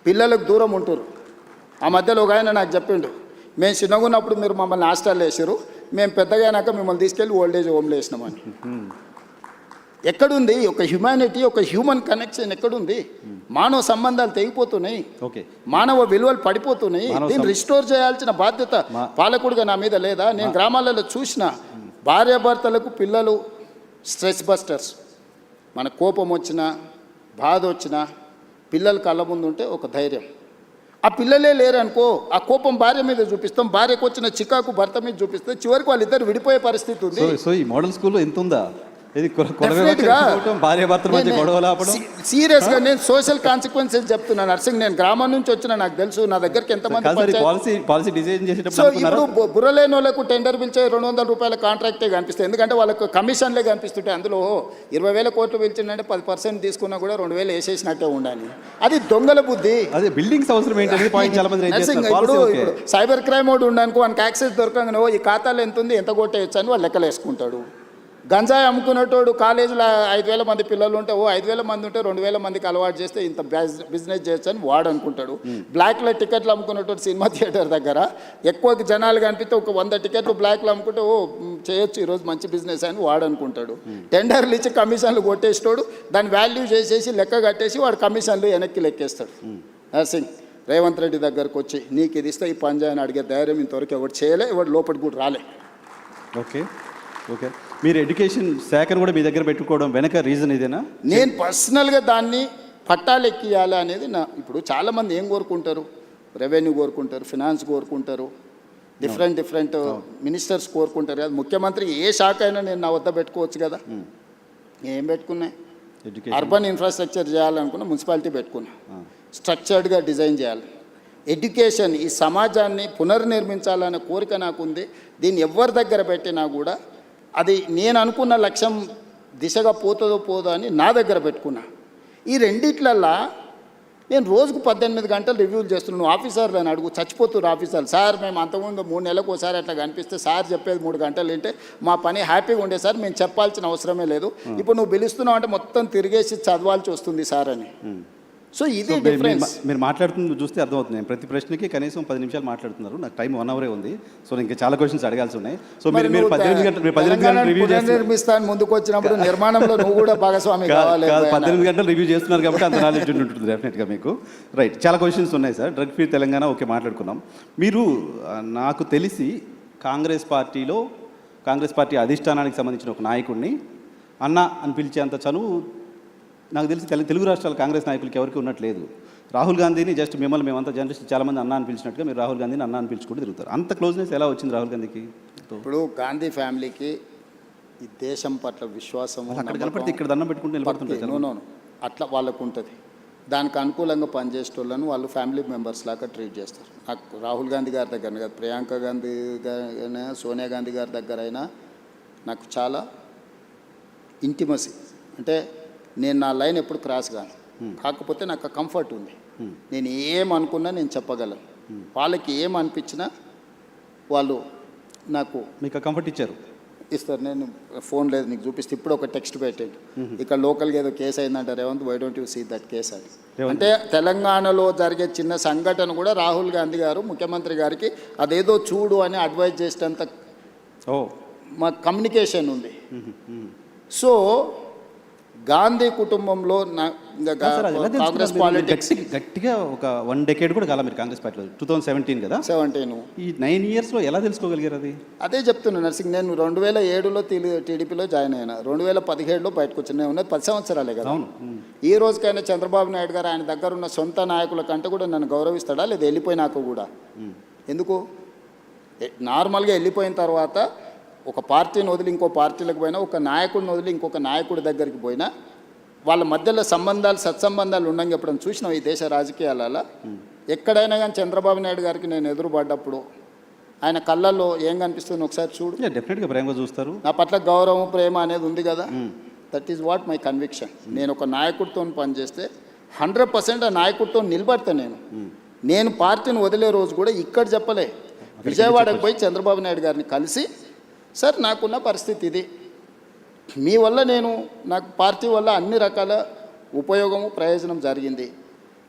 పిల్లలకు దూరం ఉంటారు. ఆ మధ్యలో ఒక ఆయన నాకు చెప్పిండు, మేము చిన్నగా ఉన్నప్పుడు మీరు మమ్మల్ని హాస్టల్లో వేసారు, మేము పెద్దగా అయినాక మిమ్మల్ని తీసుకెళ్ళి ఓల్డేజ్ హోమ్లో వేసినామని. ఎక్కడుంది ఒక హ్యుమానిటీ, ఒక హ్యూమన్ కనెక్షన్ ఎక్కడుంది? మానవ సంబంధాలు తెగిపోతున్నాయి, మానవ విలువలు పడిపోతున్నాయి. దీన్ని రిస్టోర్ చేయాల్సిన బాధ్యత పాలకుడిగా నా మీద లేదా? నేను గ్రామాలలో చూసిన భార్యాభర్తలకు పిల్లలు స్ట్రెస్ బస్టర్స్. మన కోపం వచ్చినా బాధ వచ్చినా పిల్లలు కళ్ళ ముందు ఉంటే ఒక ధైర్యం. ఆ పిల్లలే లేరనుకో, ఆ కోపం భార్య మీద చూపిస్తాం, భార్యకు వచ్చిన చికాకు భర్త మీద చూపిస్తాం, చివరికి వాళ్ళిద్దరు విడిపోయే పరిస్థితి ఉంది. సో ఈ మోడల్ స్కూల్లో ఎంత ఉందా? సీరియస్గా నేను సోషల్ కాన్సిక్వెన్సెస్ చెప్తున్నా నర్సింగ్. నేను గ్రామం నుంచి వచ్చిన, నాకు తెలుసు నా దగ్గరికి ఎంతమంది. సో ఇప్పుడు బుర్రలేని వాళ్ళకు టెండర్ పిలిచే 200 రూపాయల కాంట్రాక్టే కనిపిస్తాయి, ఎందుకంటే వాళ్ళకు కమిషన్లే కనిపిస్తుంటాయి. అందులో 20,000 కోట్లు పిలిచిందంటే 10% తీసుకున్నా కూడా 2,000 వేసేసినట్టే ఉండాలి. అది దొంగల బుద్ధి. నర్సింగ్ ఇప్పుడు సైబర్ క్రైమ్ ఒకటి ఉండనుకో, వానికి యాక్సెస్ దొరకగానే ఈ ఖాతాలో ఎంత ఉంది, ఎంత కొట్టేయచ్చు అని వాళ్ళు లెక్కలు వేసుకుంటాడు. గంజాయి అమ్ముకునేటోడు కాలేజీలో 5,000 మంది పిల్లలు ఉంటే 5,000 మంది ఉంటే 2,000 మందికి అలవాటు చేస్తే ఇంత బిజినెస్ చేయొచ్చు అని వాడు అనుకుంటాడు. బ్లాక్లో టికెట్లు అమ్ముకునేటోడు సినిమా థియేటర్ దగ్గర ఎక్కువ జనాలు కనిపిస్తే ఒక 100 టికెట్లు బ్లాక్లో అమ్ముకుంటే చేయొచ్చు ఈరోజు మంచి బిజినెస్ అని వాడు అనుకుంటాడు. టెండర్లు ఇచ్చి కమిషన్లు కొట్టేసేటోడు దాని వాల్యూ చేసేసి లెక్క కట్టేసి వాడు కమిషన్లు వెనక్కి లెక్కేస్తాడు. నర్సింగ్ రేవంత్ రెడ్డి దగ్గరకు వచ్చి నీకు ఇది ఇస్తే ఈ పంజాయని అడిగే ధైర్యం ఇంతవరకు ఎవరు చేయలే, ఎవరు లోపలికి కూడా రాలే. ఓకే మీరు ఎడ్యుకేషన్ శాఖను కూడా మీ దగ్గర పెట్టుకోవడం వెనక రీజన్ ఇదేనా? నేను పర్సనల్గా దాన్ని పట్టాలు ఎక్కియాలి అనేది నా. ఇప్పుడు చాలామంది ఏం కోరుకుంటారు? రెవెన్యూ కోరుకుంటారు, ఫినాన్స్ కోరుకుంటారు, డిఫరెంట్ మినిస్టర్స్ కోరుకుంటారు కదా. ముఖ్యమంత్రి ఏ శాఖ అయినా నేను నా వద్ద పెట్టుకోవచ్చు కదా. ఏం పెట్టుకున్నాయి? అర్బన్ ఇన్ఫ్రాస్ట్రక్చర్ చేయాలనుకున్నా, మున్సిపాలిటీ పెట్టుకున్నా. స్ట్రక్చర్డ్గా డిజైన్ చేయాలి. ఎడ్యుకేషన్, ఈ సమాజాన్ని పునర్నిర్మించాలనే కోరిక నాకుంది. దీన్ని ఎవరి దగ్గర పెట్టినా కూడా అది నేను అనుకున్న లక్ష్యం దిశగా పోతుందో పోదో అని నా దగ్గర పెట్టుకున్నా. ఈ రెండిట్లల్లా నేను రోజుకు 18 గంటలు రివ్యూలు చేస్తున్నాను. నువ్వు ఆఫీసర్లను అడుగు, చచ్చిపోతున్నారు ఆఫీసర్లు. సార్ మేము అంతకుముందు 3 నెలలకు ఒకసారి అట్లా కనిపిస్తే సార్ చెప్పేది 3 గంటలు వింటే మా పని హ్యాపీగా ఉండే సార్, మేము చెప్పాల్సిన అవసరమే లేదు. ఇప్పుడు నువ్వు పిలుస్తున్నావు అంటే మొత్తం తిరిగేసి చదవాల్సి వస్తుంది సార్ అని. సో ఇది డిఫరెన్స్. మీరు మాట్లాడుతుంది చూస్తే అర్థమవుతుంది. ప్రతి ప్రశ్నకి కనీసం 10 నిమిషాలు మాట్లాడుతున్నారు. నాకు టైం 1 అవరే ఉంది. సో ఇంకా చాలా క్వశ్చన్స్ అడగాల్సి ఉన్నాయి. సో మీరు 18 గంటలు రివ్యూ నిర్మిస్తాను ముందుకు వచ్చినప్పుడు నిర్మాణంలో నువ్వు కూడా భాగస్వామి కావాలి. 18 గంటలు రివ్యూ చేస్తున్నారు కాబట్టి అంత నాలెడ్జ్ ఉంటుంది డెఫినెట్గా మీకు. రైట్, చాలా క్వశ్చన్స్ ఉన్నాయి sir. Drug free Telangana okay మాట్లాడుకున్నాం. మీరు నాకు తెలిసి కాంగ్రెస్ పార్టీ అధిష్టానానికి సంబంధించిన ఒక నాయకుడిని అన్న అని పిలిచేంత చనువు నాకు తెలిసి తెలుగు రాష్ట్రాల కాంగ్రెస్ నాయకులకి ఎవరికి ఉన్నట్లేదు. రాహుల్ గాంధీని జస్ట్ మిమ్మల్ని మేమంతా జర్నలిస్ట్ చాలామంది అన్న అని పిలిచినట్టుగా మీరు రాహుల్ గాంధీని అన్న అని పిలుచుకుంటూ తిరుగుతారు. అంత క్లోజ్నెస్ ఎలా వచ్చింది రాహుల్ గాంధీకి? ఇప్పుడు గాంధీ ఫ్యామిలీకి ఈ దేశం పట్ల విశ్వాసము అక్కడ కనపడితే ఇక్కడ దండం పెట్టుకుంటూ నిలబడుతుంటారు నో అట్లా వాళ్ళకు ఉంటుంది. దానికి అనుకూలంగా పనిచేసేటోళ్ళను వాళ్ళు ఫ్యామిలీ మెంబర్స్ లాగా ట్రీట్ చేస్తారు. నాకు రాహుల్ గాంధీ గారి దగ్గర కాదు, ప్రియాంక గాంధీ గారైనా సోనియా గాంధీ గారి దగ్గర అయినా నాకు చాలా ఇంటిమసీ. అంటే నేను నా లైన్ ఎప్పుడు క్రాస్ కాను, కాకపోతే నాకు కంఫర్ట్ ఉంది. నేను ఏమనుకున్నా నేను చెప్పగలను. వాళ్ళకి ఏమనిపించినా వాళ్ళు నాకు మీకు కంఫర్ట్ ఇచ్చారు. ఇస్తారు. నేను ఫోన్ లేదు నీకు చూపిస్తే ఇప్పుడు ఒక టెక్స్ట్ పెట్టండి, ఇక్కడ లోకల్గా ఏదో కేసు అయిందంట Revanth, why don't you see that case అని. అంటే తెలంగాణలో జరిగే చిన్న సంఘటన కూడా రాహుల్ గాంధీ గారు ముఖ్యమంత్రి గారికి అదేదో చూడు అని అడ్వైజ్ చేసేంత మా కమ్యూనికేషన్ ఉంది. సో గాంధీ కుటుంబంలో కాంగ్రెస్ పాలిటిక్స్ గట్టిగా ఒక 1 decade కూడా కాలం మీరు కాంగ్రెస్ పార్టీలో 2017 కదా, 17 ఈ 9 yearsలో ఎలా తెలుసుకోగలిగారు అది? అదే చెప్తున్నాను నర్సింగ్. నేను 2007లో టీడీపీలో జాయిన్ అయినా, 2017లో బయటకు వచ్చాను. నేను ఉన్నది 10 సంవత్సరాలే కదా. ఈ రోజుకైనా చంద్రబాబు నాయుడు గారు ఆయన దగ్గర ఉన్న సొంత నాయకుల కంటే కూడా నన్ను గౌరవిస్తాడా లేదా? వెళ్ళిపోయినాక కూడా ఎందుకు? నార్మల్గా వెళ్ళిపోయిన తర్వాత ఒక పార్టీని వదిలి ఇంకో పార్టీలకు పోయినా, ఒక నాయకుడిని వదిలి ఇంకొక నాయకుడి దగ్గరికి పోయినా వాళ్ళ మధ్యలో సంబంధాలు సత్సంబంధాలు ఉండగా ఎప్పుడైనా చూసినాం ఈ దేశ రాజకీయాలలో? ఎక్కడైనా కానీ చంద్రబాబు నాయుడు గారికి నేను ఎదురుపడ్డప్పుడు ఆయన కళ్ళల్లో ఏం కనిపిస్తుంది ఒకసారి చూడు. డెఫినెట్గా ప్రేమగా చూస్తారు. నా పట్ల గౌరవం ప్రేమ అనేది ఉంది కదా. That is what my conviction. నేను ఒక నాయకుడితో పనిచేస్తే 100% ఆ నాయకుడితో నిలబడతా. నేను పార్టీని వదిలే రోజు కూడా ఇక్కడ చెప్పలే, విజయవాడకు పోయి చంద్రబాబు నాయుడు గారిని కలిసి, సార్ నాకున్న పరిస్థితి ఇది, మీ వల్ల నాకు పార్టీ వల్ల అన్ని రకాల ఉపయోగము ప్రయోజనం జరిగింది,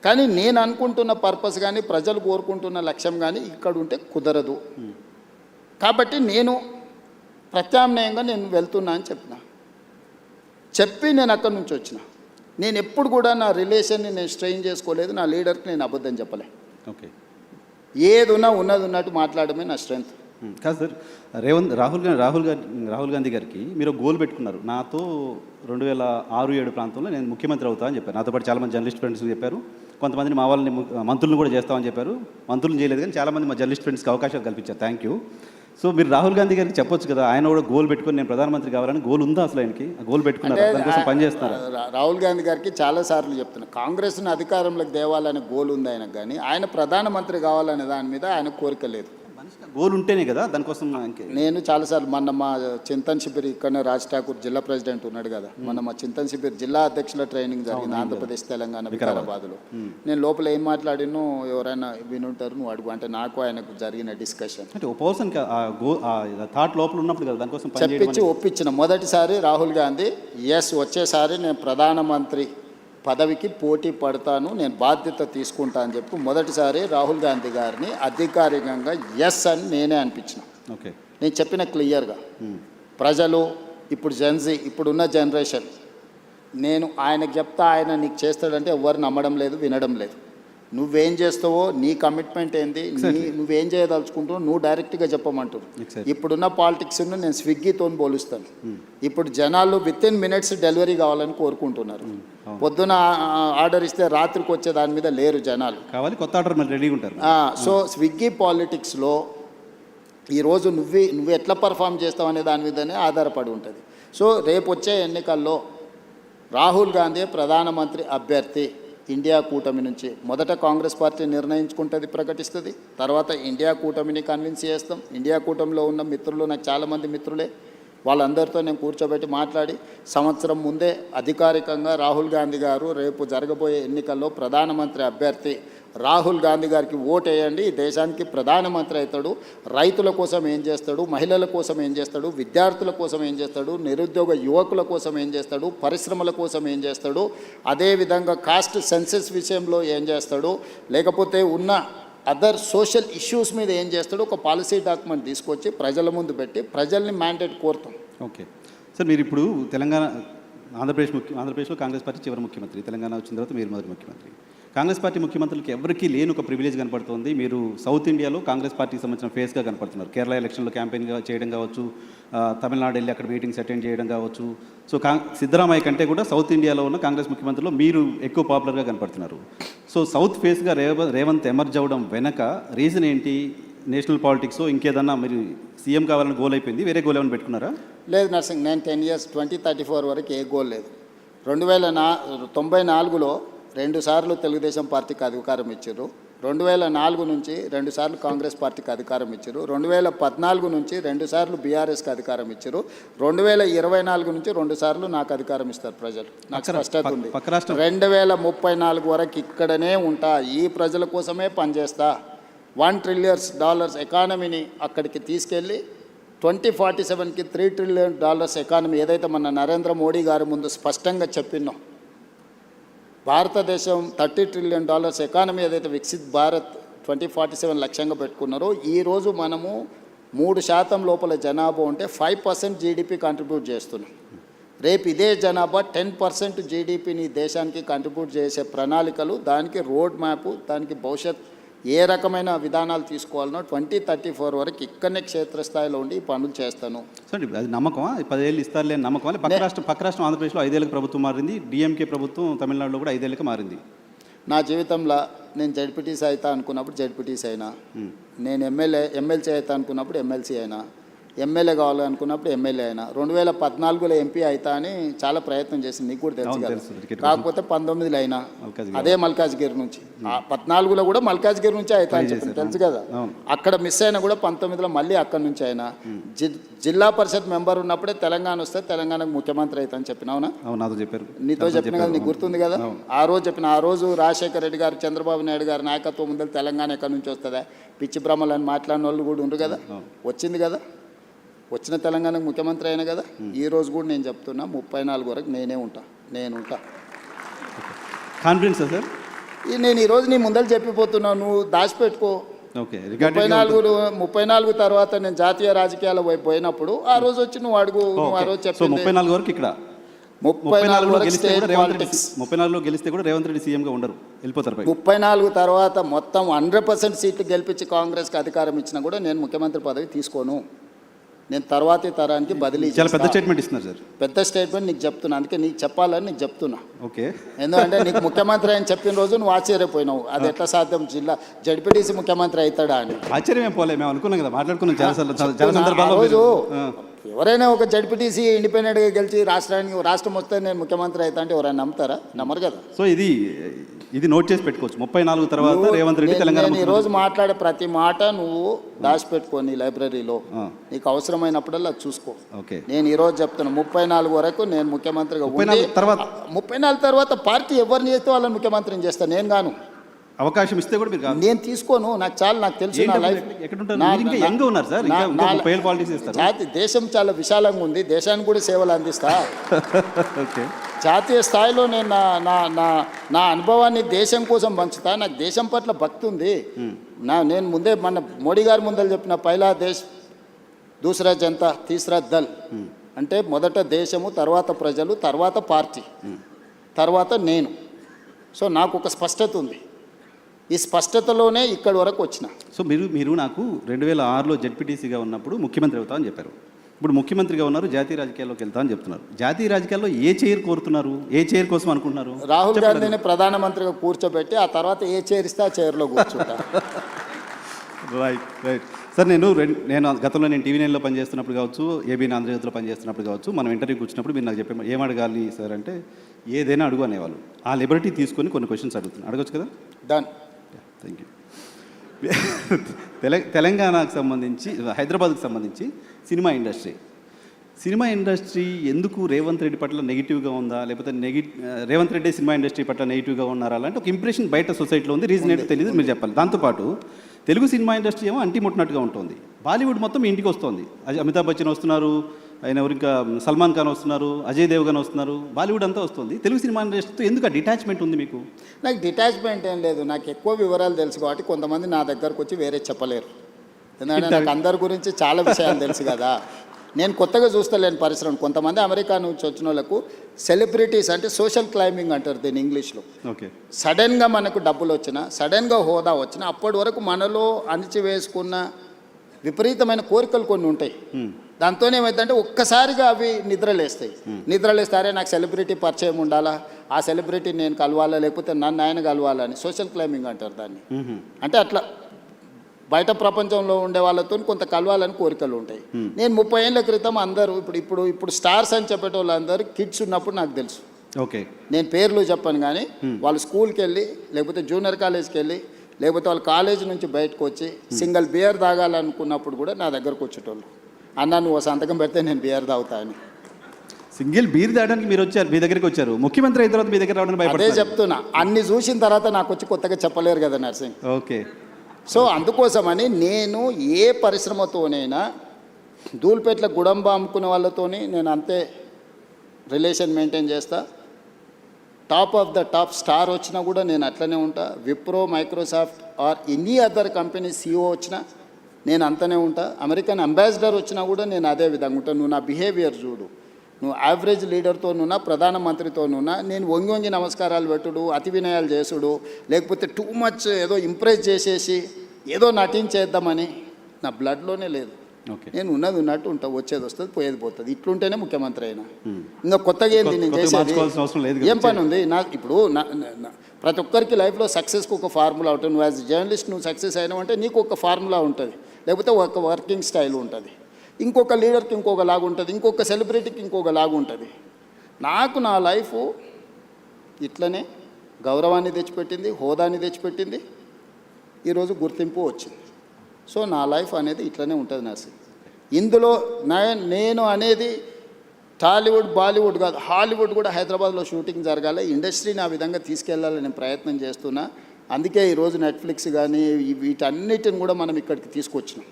కానీ నేను అనుకుంటున్న పర్పస్ కానీ ప్రజలు కోరుకుంటున్న లక్ష్యం కానీ ఇక్కడ ఉంటే కుదరదు, కాబట్టి నేను ప్రత్యామ్నాయంగా నేను వెళ్తున్నా అని చెప్పి నేను అక్కడి నుంచి వచ్చిన. నేను ఎప్పుడు కూడా నా రిలేషన్ని నేను స్ట్రెయిన్ చేసుకోలేదు, నా లీడర్కి నేను అబద్ధం చెప్పలే. ఓకే, ఏది ఉన్నది ఉన్నట్టు మాట్లాడమే నా స్ట్రెంగ్త్. కాదు సార్, రాహుల్ గాంధీ గారికి మీరు గోల్ పెట్టుకున్నారు, నాతో 2006-7 ప్రాంతంలో నేను ముఖ్యమంత్రి అవుతా అని చెప్పారు. నాతో పాటు చాలామంది జర్నలిస్ట్ ఫ్రెండ్స్ చెప్పారు, కొంతమందిని మా వాళ్ళని మంత్రులను కూడా చేస్తామని చెప్పారు. మంత్రులను చేయలేదు కానీ చాలామంది మా జర్నలిస్ట్ ఫ్రెండ్స్కి అవకాశాలు కల్పించారు. Thank you. సో మీరు రాహుల్ గాంధీ గారికి చెప్పొచ్చు కదా, ఆయన కూడా గోల్ పెట్టుకొని నేను ప్రధానమంత్రి కావాలని గోల్ ఉందా అసలు ఆయనకి? ఆ గోల్ పెట్టుకున్నారు, దానికోసం పనిచేస్తున్నారు. రాహుల్ గాంధీ గారికి చాలాసార్లు చెప్తున్నా, కాంగ్రెస్ని అధికారంలోకి తేవాలనే గోల్ ఉంది ఆయనకు, కానీ ఆయన ప్రధానమంత్రి కావాలనే దాని మీద ఆయన కోరిక లేదు. గోల్ ఉంటేనే కదా దానికోసం. నేను చాలాసార్లు మొన్న మా చింతన్ శిబిర్ ఇక్కడనే రాజ్ ఠాకూర్ జిల్లా ప్రెసిడెంట్ ఉన్నాడు కదా, మొన్న మా చింతన్ శిబిర్ జిల్లా అధ్యక్షుల ట్రైనింగ్ జరిగింది ఆంధ్రప్రదేశ్ తెలంగాణ వికారాబాద్లో. నేను లోపల ఏం మాట్లాడినో ఎవరైనా వినుంటారు, నువ్వు అడుగు అంటే నాకు ఆయనకు జరిగిన డిస్కషన్ అంటే థాట్ లోపల ఉన్నప్పుడు కదా దానికోసం చెప్పించి ఒప్పించిన. మొదటిసారి రాహుల్ గాంధీ వచ్చేసారి నేను ప్రధానమంత్రి పదవికి పోటీ పడతాను, నేను బాధ్యత తీసుకుంటా అని చెప్పి మొదటిసారి రాహుల్ గాంధీ గారిని అధికారికంగా ఎస్ అని నేనే అనిపించిన. ఓకే, నేను చెప్పిన క్లియర్గా ప్రజలు ఇప్పుడు ఇప్పుడున్న జనరేషన్, నేను ఆయనకు చెప్తా ఆయన నీకు చేస్తాడంటే ఎవరు నమ్మడం లేదు, వినడం లేదు. నువ్వేం చేస్తావో, నీ కమిట్మెంట్ ఏంది, నువ్వేం చేయదలుచుకుంటావో నువ్వు డైరెక్ట్గా చెప్పమంటారు. ఇప్పుడున్న పాలిటిక్స్ను నేను స్విగ్గీతో పోలుస్తాను. ఇప్పుడు జనాలు విత్-ఇన్ మినిట్స్ డెలివరీ కావాలని కోరుకుంటున్నారు. పొద్దున ఆర్డర్ ఇస్తే రాత్రికి వచ్చే దాని మీద లేరు జనాలు, కావాలి కొత్త ఆర్డర్ రెడీగా ఉంటారు. సో స్విగ్గీ పాలిటిక్స్లో ఈరోజు నువ్వు ఎట్లా పర్ఫామ్ చేస్తావు అనే దాని మీదనే ఆధారపడి ఉంటుంది. సో రేపు వచ్చే ఎన్నికల్లో రాహుల్ గాంధీ ప్రధానమంత్రి అభ్యర్థి ఇండియా కూటమి నుంచి. మొదట కాంగ్రెస్ పార్టీ నిర్ణయించుకుంటుంది, ప్రకటిస్తుంది, తర్వాత ఇండియా కూటమిని కన్విన్స్ చేస్తాం. ఇండియా కూటమిలో ఉన్న మిత్రులు నాకు చాలామంది మిత్రులే, వాళ్ళందరితో నేను కూర్చోబెట్టి మాట్లాడి సంవత్సరం ముందే అధికారికంగా రాహుల్ గాంధీ గారు రేపు జరగబోయే ఎన్నికల్లో ప్రధానమంత్రి అభ్యర్థి రాహుల్ గాంధీ గారికి ఓటేయండి, ఈ దేశానికి ప్రధానమంత్రి అవుతాడు, రైతుల కోసం ఏం చేస్తాడు, మహిళల కోసం ఏం చేస్తాడు, విద్యార్థుల కోసం ఏం చేస్తాడు, నిరుద్యోగ యువకుల కోసం ఏం చేస్తాడు, పరిశ్రమల కోసం ఏం చేస్తాడు, అదేవిధంగా కాస్ట్ సెన్సెస్ విషయంలో ఏం చేస్తాడు, లేకపోతే ఉన్న అదర్ సోషల్ ఇష్యూస్ మీద ఏం చేస్తాడు, ఒక పాలసీ డాక్యుమెంట్ తీసుకొచ్చి ప్రజల ముందు పెట్టి ప్రజల్ని మ్యాండేట్ కోరుతాం. ఓకే సార్, మీరు ఇప్పుడు ఆంధ్రప్రదేశ్లో కాంగ్రెస్ పార్టీ చివరి ముఖ్యమంత్రి, తెలంగాణ వచ్చిన తర్వాత మీరు మొదటి ముఖ్యమంత్రి. కాంగ్రెస్ పార్టీ ముఖ్యమంత్రులకి ఎవరికీ లేని ఒక ప్రివిలేజ్ కనపడుతుంది, మీరు సౌత్ ఇండియాలో కాంగ్రెస్ పార్టీకి సంబంధించిన ఫేస్గా కనపడుతున్నారు. కేరళ ఎలక్షన్లో క్యాంపెయిన్ చేయడం కావచ్చు, తమిళనాడు వెళ్ళి అక్కడ మీటింగ్స్ అటెండ్ చేయడం కావచ్చు. సో సిద్ధరామయ్య కంటే కూడా సౌత్ ఇండియాలో ఉన్న కాంగ్రెస్ ముఖ్యమంత్రులు మీరు ఎక్కువ పాపులర్గా కనపడుతున్నారు. సో సౌత్ ఫేస్గా రేవంత్ ఎమర్జ్ అవ్వడం వెనక రీజన్ ఏంటి? నేషనల్ పాలిటిక్స్ ఇంకేదన్నా మీరు సీఎం కావాలని గోల్ అయిపోయింది, వేరే గోల్ ఏమైనా పెట్టుకున్నారా? లేదు నర్సింగ్, నేను 10 ఇయర్స్ 2034 వరకు ఏ గోల్ లేదు. 1994లో 2 సార్లు తెలుగుదేశం పార్టీకి అధికారం ఇచ్చారు. 2004 నుంచి 2 సార్లు కాంగ్రెస్ పార్టీకి అధికారం ఇచ్చారు. 2014 నుంచి 2 సార్లు బీఆర్ఎస్కి అధికారం ఇచ్చారు. 2024 నుంచి 2 సార్లు నాకు అధికారం ఇస్తారు ప్రజలు. నాకు స్పష్టత ఉంది. 2034 వరకు ఇక్కడనే ఉంటా, ఈ ప్రజల కోసమే పనిచేస్తా. $1 ట్రిలియన్ ఎకానమీని అక్కడికి తీసుకెళ్ళి 2047కి $3 ట్రిలియన్ ఎకానమీ ఏదైతే మన నరేంద్ర మోడీ గారి ముందు స్పష్టంగా చెప్పినాం, భారతదేశం $30 ట్రిలియన్ ఎకానమీ ఏదైతే వికసిత్ భారత్ 2047 లక్ష్యంగా పెట్టుకున్నారో, ఈరోజు మనము 3% లోపల జనాభా ఉంటే 5% జీడిపి కంట్రిబ్యూట్ చేస్తున్నాం. రేపు ఇదే జనాభా 10% జీడిపిని దేశానికి కంట్రిబ్యూట్ చేసే ప్రణాళికలు, దానికి రోడ్ మ్యాప్, దానికి భవిష్యత్ ఏ రకమైన విధానాలు తీసుకోవాలనో 2034 వరకు ఇక్కడనే క్షేత్రస్థాయిలో ఉండి ఈ పనులు చేస్తాను. సార్ అది నమ్మకమా? 10 ఏళ్ళు ఇస్తారులే నమ్మకమా? పక్క రాష్ట్రం ఆంధ్రప్రదేశ్లో 5 ఏళ్ళకి ప్రభుత్వం మారింది, డిఎంకే ప్రభుత్వం తమిళనాడులో కూడా 5 ఏళ్ళకి మారింది. నా జీవితంలో నేను జడ్పీటీసీ అవుతా అనుకున్నప్పుడు జడ్పీటీసీ అయినా, నేను ఎమ్మెల్సీ అవుతా అనుకున్నప్పుడు ఎమ్మెల్సీ అయినా, ఎమ్మెల్యే కావాలనుకున్నప్పుడు ఎమ్మెల్యే అయినా, 2014లో ఎంపీ అవుతా అని చాలా ప్రయత్నం చేసింది, నీకు కూడా తెలుసు కదా. కాకపోతే 19లో అయినా అదే మల్కాజ్గిరి నుంచి, 14లో కూడా మల్కాజ్గిరి నుంచి అవుతా అని చెప్పింది, తెలుసు కదా. అక్కడ మిస్ అయినా కూడా 19లో మళ్ళీ అక్కడి నుంచి అయినా. జిల్లా పరిషత్ మెంబర్ ఉన్నప్పుడే తెలంగాణ వస్తే తెలంగాణకు ముఖ్యమంత్రి అవుతా అని చెప్పిన, అవునా? చెప్పారు, నీతో చెప్పిన కదా, నీకు గుర్తుంది కదా. ఆ రోజు చెప్పిన, ఆ రోజు రాజశేఖర రెడ్డి గారు, చంద్రబాబు నాయుడు గారు నాయకత్వం ముందు తెలంగాణ ఎక్కడి నుంచి వస్తుందా, పిచ్చి భ్రమలని మాట్లాడిన వాళ్ళు కూడా ఉండరు కదా. వచ్చింది కదా, వచ్చిన తెలంగాణకు ముఖ్యమంత్రి అయినా కదా. ఈ రోజు కూడా నేను చెప్తున్నా, 34 వరకు నేనే ఉంటా. Confidence sir. నేను ఈరోజు నీ ముందర చెప్పిపోతున్నావు, నువ్వు దాచిపెట్టుకో. 34 తర్వాత నేను జాతీయ రాజకీయాలు పోయినప్పుడు ఆ రోజు వచ్చి నువ్వు అడుగు. నువ్వు ఆ రోజు చెప్పి 34 వరకు ఇక్కడ 34లో గెలిస్తే కూడా రేవంత్ రెడ్డి సీఎంగా ఉండరు, వెళ్ళిపోతారు. 34 తర్వాత మొత్తం 100% సీట్లు గెలిపించి కాంగ్రెస్కి అధికారం ఇచ్చినా కూడా నేను ముఖ్యమంత్రి పదవి తీసుకోను. నేను తర్వాతి తరానికి బదిలీ. చాలా పెద్ద స్టేట్మెంట్ ఇస్తున్నారు సార్. పెద్ద స్టేట్మెంట్ నీకు చెప్తున్నా, అందుకే నీకు చెప్పాలని నీకు చెప్తున్నా. ఓకే, ఎందుకంటే నీకు ముఖ్యమంత్రి అని చెప్పిన రోజు నువ్వు ఆశ్చర్యపోయినావు, అది ఎట్లా సాధ్యం, జిల్లా జడ్పీటీసీ ముఖ్యమంత్రి అవుతాడా అని. ఆశ్చర్యం పోలే, మేము అనుకున్నాం కదా, మాట్లాడుకున్నాం చాలా సందర్భాల్లో. రోజు ఎవరైనా ఒక జడ్పీటీసీ ఇండిపెండెంట్గా గెలిచి రాష్ట్రం వస్తే నేను ముఖ్యమంత్రి అవుతా అంటే ఎవరైనా నమ్ముతారా? నమ్మరు కదా. సో ఇది నోట్ చేసి పెట్టుకోవచ్చు. 34 తర్వాత రేవంత్ రెడ్డి తెలంగాణ. ఈ రోజు మాట్లాడే ప్రతి మాట నువ్వు దాచిపెట్టుకో నీ లైబ్రరీలో, నీకు అవసరమైనప్పుడల్లా చూసుకో. నేను ఈ రోజు చెప్తున్నా, 34 వరకు నేను ముఖ్యమంత్రిగా. 34 తర్వాత పార్టీ ఎవరిని చేస్తే వాళ్ళని ముఖ్యమంత్రిని చేస్తాను, నేను గాను. అవకాశం ఇస్తే కూడా మీరు నేను తీసుకోను, నాకు చాలా, నాకు తెలుసు నా లైఫ్. దేశం చాలా విశాలంగా ఉంది, దేశానికి కూడా సేవలు అందిస్తా. జాతీయ స్థాయిలో నేను నా అనుభవాన్ని దేశం కోసం పంచుతా. నాకు దేశం పట్ల భక్తి ఉంది. నేను ముందే మన మోడీ గారి ముందర చెప్పిన, పైలా దేశ్ దూసరా జనతా తీసరా దల్, అంటే మొదట దేశము, తర్వాత ప్రజలు, తర్వాత పార్టీ, తర్వాత నేను. సో నాకు ఒక స్పష్టత ఉంది, ఈ స్పష్టతలోనే ఇక్కడి వరకు వచ్చిన. సో మీరు నాకు 2006లో జడ్పీటీసీగా ఉన్నప్పుడు ముఖ్యమంత్రి అవుతా అని చెప్పారు. ఇప్పుడు ముఖ్యమంత్రిగా ఉన్నారు, జాతీయ రాజకీయాల్లోకి వెళ్తా అని చెప్తున్నారు. జాతీయ రాజకీయాల్లో ఏ చైర్ కోరుతున్నారు, ఏ చైర్ కోసం అనుకుంటున్నారు? రాహుల్ గాంధీని ప్రధానమంత్రిగా కూర్చోబెట్టి ఆ తర్వాత ఏ చైర్ ఇస్తే ఆ చైర్లో కూర్చుంటా. Right sir. నేను గతంలో టీవీ 9లో పనిచేస్తున్నప్పుడు కావచ్చు, ఏబీ ఆంధ్రజ్యోతిలో పనిచేస్తున్నప్పుడు కావచ్చు, మనం ఇంటర్వ్యూకి వచ్చినప్పుడు మీరు నాకు చెప్పే ఏం అడగాలి సార్ అంటే ఏదైనా అడుగు అనేవాళ్ళు. ఆ లిబర్టీ తీసుకొని కొన్ని క్వశ్చన్స్ అడగచ్చు కదా. Done, thank you. తెలంగాణకు సంబంధించి, హైదరాబాద్కి సంబంధించి సినిమా ఇండస్ట్రీ ఎందుకు రేవంత్ రెడ్డి పట్ల నెగిటివ్గా ఉందా, లేకపోతే రేవంత్ రెడ్డి సినిమా ఇండస్ట్రీ పట్ల నెగిటివ్గా ఉన్నారా అలాంటి ఒక ఇంప్రెషన్ బయట సొసైటీలో ఉంది. రీజన్ ఏంటో తెలియదు, మీరు చెప్పాలి. దాంతోపాటు తెలుగు సినిమా ఇండస్ట్రీ ఏమో అంటిముట్టినట్టుగా ఉంటుంది. బాలీవుడ్ మొత్తం ఇంటికి వస్తుంది. అమితాబ్ బచ్చన్ వస్తున్నారు, ఆయన ఎవరు ఇంకా సల్మాన్ ఖాన్ వస్తున్నారు, అజయ్ దేవ్గన్ వస్తున్నారు, బాలీవుడ్ అంతా వస్తుంది. తెలుగు సినిమా ఇండస్ట్రీతో ఎందుకు డిటాచ్మెంట్ ఉంది మీకు? నాకు డిటాచ్మెంట్ ఏం లేదు, నాకు ఎక్కువ వివరాలు తెలుసు కాబట్టి కొంతమంది నా దగ్గరకు వచ్చి వేరే చెప్పలేరు. ఎందుకంటే నాకు అందరి గురించి చాలా విషయాలు తెలుసు కదా. నేను కొత్తగా చూస్తలేను పరిశ్రమ. కొంతమంది అమెరికా నుంచి వచ్చిన వాళ్ళకు సెలబ్రిటీస్ అంటే సోషల్ క్లైంబింగ్ అంటారు దీన్ని ఇంగ్లీష్లో. ఓకే, సడన్గా మనకు డబ్బులు వచ్చినా, సడన్గా హోదా వచ్చినా, అప్పటి వరకు మనలో అణిచివేసుకున్న విపరీతమైన కోరికలు కొన్ని ఉంటాయి. దాంతో ఏమైందంటే ఒక్కసారిగా అవి నిద్రలేస్తారే నాకు సెలబ్రిటీ పరిచయం ఉండాలా, ఆ సెలబ్రిటీ నేను కలవాలా, లేకపోతే నన్ను ఆయన కలవాలని సోషల్ క్లైంబింగ్ అంటారు దాన్ని. అంటే అట్లా బయట ప్రపంచంలో ఉండే వాళ్ళతో కొంత కలవాలని కోరికలు ఉంటాయి. నేను 30 ఏళ్ళ క్రితం అందరూ ఇప్పుడు స్టార్స్ అని చెప్పేట వాళ్ళందరూ కిడ్స్ ఉన్నప్పుడు నాకు తెలుసు. ఓకే, నేను పేర్లు చెప్పను కానీ వాళ్ళు స్కూల్కి వెళ్ళి లేకపోతే జూనియర్ కాలేజ్కి వెళ్ళి లేకపోతే వాళ్ళ కాలేజ్ నుంచి బయటకు వచ్చి సింగిల్ బియర్ తాగాలనుకున్నప్పుడు కూడా నా దగ్గరకు వచ్చేటోళ్ళు. అన్న నువ్వు సంతకం పెడితే నేను బియర్ తాగుతా అని. సింగిల్ బీర్ తాగడానికి మీరు వచ్చారు, మీ దగ్గరికి వచ్చారు. ముఖ్యమంత్రి అయిన తర్వాత మీ దగ్గర రావడానికి అదే భయపడతారు. చెప్తున్నా, అన్ని చూసిన తర్వాత నాకు వచ్చి కొత్తగా చెప్పలేరు కదా నర్సింగ్. ఓకే, సో అందుకోసమని నేను ఏ పరిశ్రమతోనైనా ధూళిపేటల గుడంబ అమ్ముకునే వాళ్ళతోని నేను అంతే రిలేషన్ మెయింటైన్ చేస్తా. Top of the top star వచ్చినా కూడా నేను అట్లనే ఉంటా. Wipro, Microsoft or any other company CEO వచ్చినా నేను అంతనే ఉంటా. అమెరికన్ అంబాసిడర్ వచ్చినా కూడా నేను అదే విధంగా ఉంటా. నువ్వు నా బిహేవియర్ చూడు, నువ్వు యావరేజ్ లీడర్తోనున్నా ప్రధానమంత్రితోనున్నా నేను వంగి నమస్కారాలు పెట్టుడు, అతి వినయాలు చేసుడు, లేకపోతే టూ మచ్ ఏదో ఇంప్రెస్ చేసేసి ఏదో నటించేద్దామని నా బ్లడ్లోనే లేదు. ఓకే, నేను ఉన్నది ఉన్నట్టు ఉంటా, వచ్చేది వస్తుంది పోయేది పోతుంది. ఇట్లుంటేనే ముఖ్యమంత్రి అయినా. ఇంకా కొత్తగా ఏంది నేను చేసేది? మార్చుకోవాల్సిన అవసరం లేదు కదా. ఏం పని ఉంది ఇప్పుడు ప్రతి ఒక్కరికి లైఫ్లో సక్సెస్కి ఒక ఫార్ములా ఉంటుంది. నువ్వు యాజ్ జర్నలిస్ట్ నువ్వు సక్సెస్ అయినావంటే నీకు ఒక ఫార్ములా ఉంటుంది, లేకపోతే ఒక వర్కింగ్ స్టైల్ ఉంటుంది. ఇంకొక లీడర్కి ఇంకొక లాగా ఉంటుంది, ఇంకొక సెలబ్రిటీకి ఇంకొక లాగా ఉంటుంది. నాకు నా లైఫ్ ఇట్లనే గౌరవాన్ని తెచ్చిపెట్టింది, హోదాని తెచ్చిపెట్టింది, ఈరోజు గుర్తింపు వచ్చింది. సో నా లైఫ్ అనేది ఇట్లనే ఉంటుంది నాసి. ఇందులో నేను అనేది టాలీవుడ్ బాలీవుడ్ కాదు, హాలీవుడ్ కూడా హైదరాబాద్లో షూటింగ్ జరగాలి, ఇండస్ట్రీని ఆ విధంగా తీసుకెళ్లాలని ప్రయత్నం చేస్తున్నా. అందుకే ఈరోజు నెట్ఫ్లిక్స్ కానీ వీటన్నిటిని కూడా మనం ఇక్కడికి తీసుకొచ్చినాం.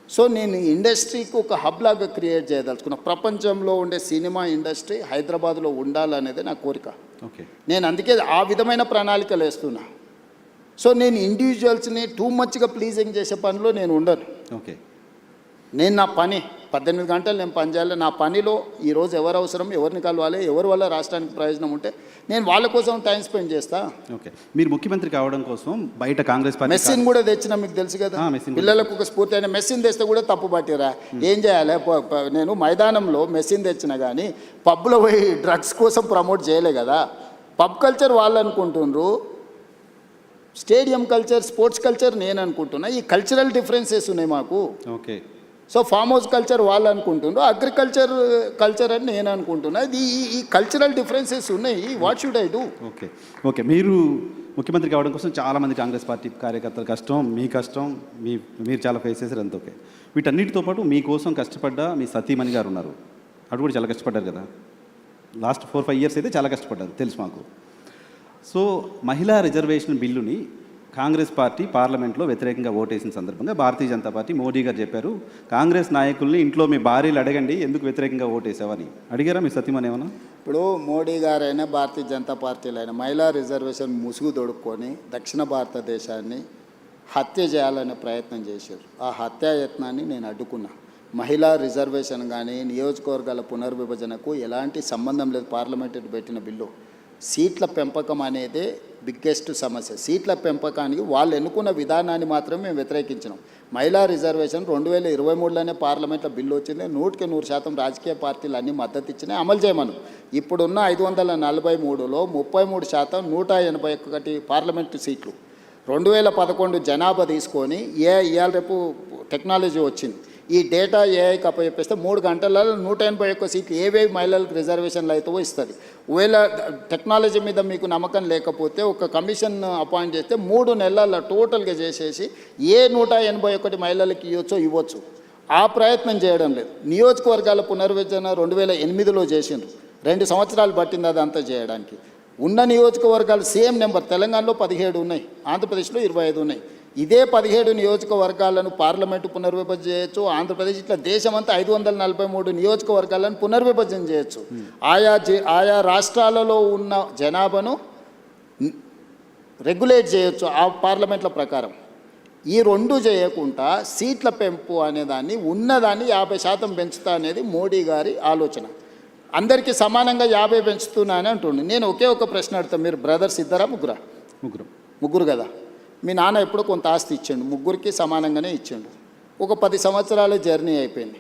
సో నేను ఇండస్ట్రీకి ఒక హబ్ లాగా క్రియేట్ చేయదలుచుకున్నా. ప్రపంచంలో ఉండే సినిమా ఇండస్ట్రీ హైదరాబాద్లో ఉండాలనేది నా కోరిక. ఓకే, నేను అందుకే ఆ విధమైన ప్రణాళికలు వేస్తున్నా. సో నేను ఇండివిజువల్స్ని టూ మచ్గా ప్లీజింగ్ చేసే పనిలో నేను ఉండను. ఓకే, నేను నా పని 18 గంటలు నేను పని చేయాలి. నా పనిలో ఈరోజు ఎవరు అవసరం, ఎవరిని కలవాలి, ఎవరి వల్ల రాష్ట్రానికి ప్రయోజనం ఉంటే నేను వాళ్ళ కోసం టైం స్పెండ్ చేస్తా. ఓకే, మీరు ముఖ్యమంత్రి కావడం కోసం బయట కాంగ్రెస్ పార్టీ మెస్సిన్ కూడా తెచ్చినా మీకు తెలుసు కదా. మెస్సిన్ పిల్లలకు ఒక స్ఫూర్తి అయిన మెస్సిన్ తెస్తే కూడా తప్పు పట్టిరా. ఏం చేయాలి? నేను మైదానంలో మెస్సిన్ తెచ్చినా కానీ పబ్లో పోయి డ్రగ్స్ కోసం ప్రమోట్ చేయలే కదా. పబ్ కల్చర్ వాళ్ళు అనుకుంటుండ్రు, స్టేడియం కల్చర్, స్పోర్ట్స్ కల్చర్ నేను అనుకుంటున్నా. ఈ కల్చరల్ డిఫరెన్సెస్ ఉన్నాయి మాకు. Okay, so farm house culture వాళ్ళు అనుకుంటుండ్రు, అగ్రికల్చర్ అని నేను అనుకుంటున్నా. ఈ కల్చరల్ డిఫరెన్సెస్ ఉన్నాయి. What should I do? Okay, okay. మీరు ముఖ్యమంత్రి కావడం కోసం చాలామంది కాంగ్రెస్ పార్టీ కార్యకర్తల కష్టం, మీ కష్టం, మీరు చాలా ఫేస్ చేశారు. అంత ఓకే. వీటన్నిటితో పాటు మీకోసం కష్టపడ్డ మీ సతీమణి గారు ఉన్నారు. అటు కూడా చాలా కష్టపడ్డారు కదా. లాస్ట్ 4-5 ఇయర్స్ అయితే చాలా కష్టపడ్డారు, తెలుసు మాకు. సో మహిళా రిజర్వేషన్ బిల్లుని కాంగ్రెస్ పార్టీ పార్లమెంట్లో వ్యతిరేకంగా ఓటేసిన సందర్భంగా భారతీయ జనతా పార్టీ మోడీ గారు చెప్పారు, కాంగ్రెస్ నాయకుల్ని ఇంట్లో మీ భార్యలు అడగండి ఎందుకు వ్యతిరేకంగా ఓటేసావని. అడిగారా మీ సతీమణి ఏమన్నా? ఇప్పుడు మోడీ గారైనా భారతీయ జనతా పార్టీలైనా మహిళా రిజర్వేషన్ ముసుగు తొడుక్కొని దక్షిణ భారతదేశాన్ని హత్య చేయాలనే ప్రయత్నం చేశారు. ఆ హత్యాయత్నాన్ని నేను అడ్డుకున్నా. మహిళా రిజర్వేషన్ కానీ నియోజకవర్గాల పునర్విభజనకు ఎలాంటి సంబంధం లేదు. పార్లమెంట్ పెట్టిన బిల్లు సీట్ల పెంపకం అనేదే బిగ్గెస్ట్ సమస్య. సీట్ల పెంపకానికి వాళ్ళు ఎన్నుకున్న విధానాన్ని మాత్రమే మేము వ్యతిరేకించినాం. మహిళా రిజర్వేషన్ 2023లోనే పార్లమెంట్లో బిల్లు వచ్చింది. 100% రాజకీయ పార్టీలు అన్నీ మద్దతు ఇచ్చినాయి, అమలు చేయమను. ఇప్పుడున్న 543లో 33%, 181 పార్లమెంటు సీట్లు, 2011 జనాభా తీసుకొని ఇవాళ రేపు టెక్నాలజీ వచ్చింది. ఈ డేటా ఏఐకి అప్పచెప్పేస్తే 3 గంటలలో 181 సీట్లు ఏవేవి మహిళలకు రిజర్వేషన్లు అవుతావో ఇస్తుంది. ఒకవేళ టెక్నాలజీ మీద మీకు నమ్మకం లేకపోతే ఒక కమిషన్ అపాయింట్ చేస్తే 3 నెలల టోటల్గా చేసేసి ఏ 181 మహిళలకు ఇవ్వచ్చు. ఆ ప్రయత్నం చేయడం లేదు. నియోజకవర్గాల పునర్విభజన 2008లో చేసిండ్రు. 2 సంవత్సరాలు పట్టింది అదంతా చేయడానికి. ఉన్న నియోజకవర్గాలు సేమ్ నెంబర్, తెలంగాణలో 17 ఉన్నాయి, ఆంధ్రప్రదేశ్లో 25 ఉన్నాయి. ఇదే 17 నియోజకవర్గాలను పార్లమెంటు పునర్విభజన చేయొచ్చు. ఆంధ్రప్రదేశ్ ఇట్లా దేశమంతా 543 నియోజకవర్గాలను పునర్విభజన చేయొచ్చు. ఆయా రాష్ట్రాలలో ఉన్న జనాభాను రెగ్యులేట్ చేయొచ్చు ఆ పార్లమెంట్ల ప్రకారం. ఈ 2 చేయకుండా సీట్ల పెంపు అనేదాన్ని ఉన్నదాన్ని 50% పెంచుతా అనేది మోడీ గారి ఆలోచన. అందరికీ సమానంగా 50 పెంచుతున్నా అని అంటుండే. నేను ఒకే ఒక ప్రశ్న అడుగుతాను, మీరు బ్రదర్స్ ఇద్దరా ముగ్గురా? ముగ్గురు కదా. మీ నాన్న ఎప్పుడో కొంత ఆస్తి ఇచ్చిండు, ముగ్గురికి సమానంగానే ఇచ్చిండు. ఒక 10 సంవత్సరాల జర్నీ అయిపోయింది.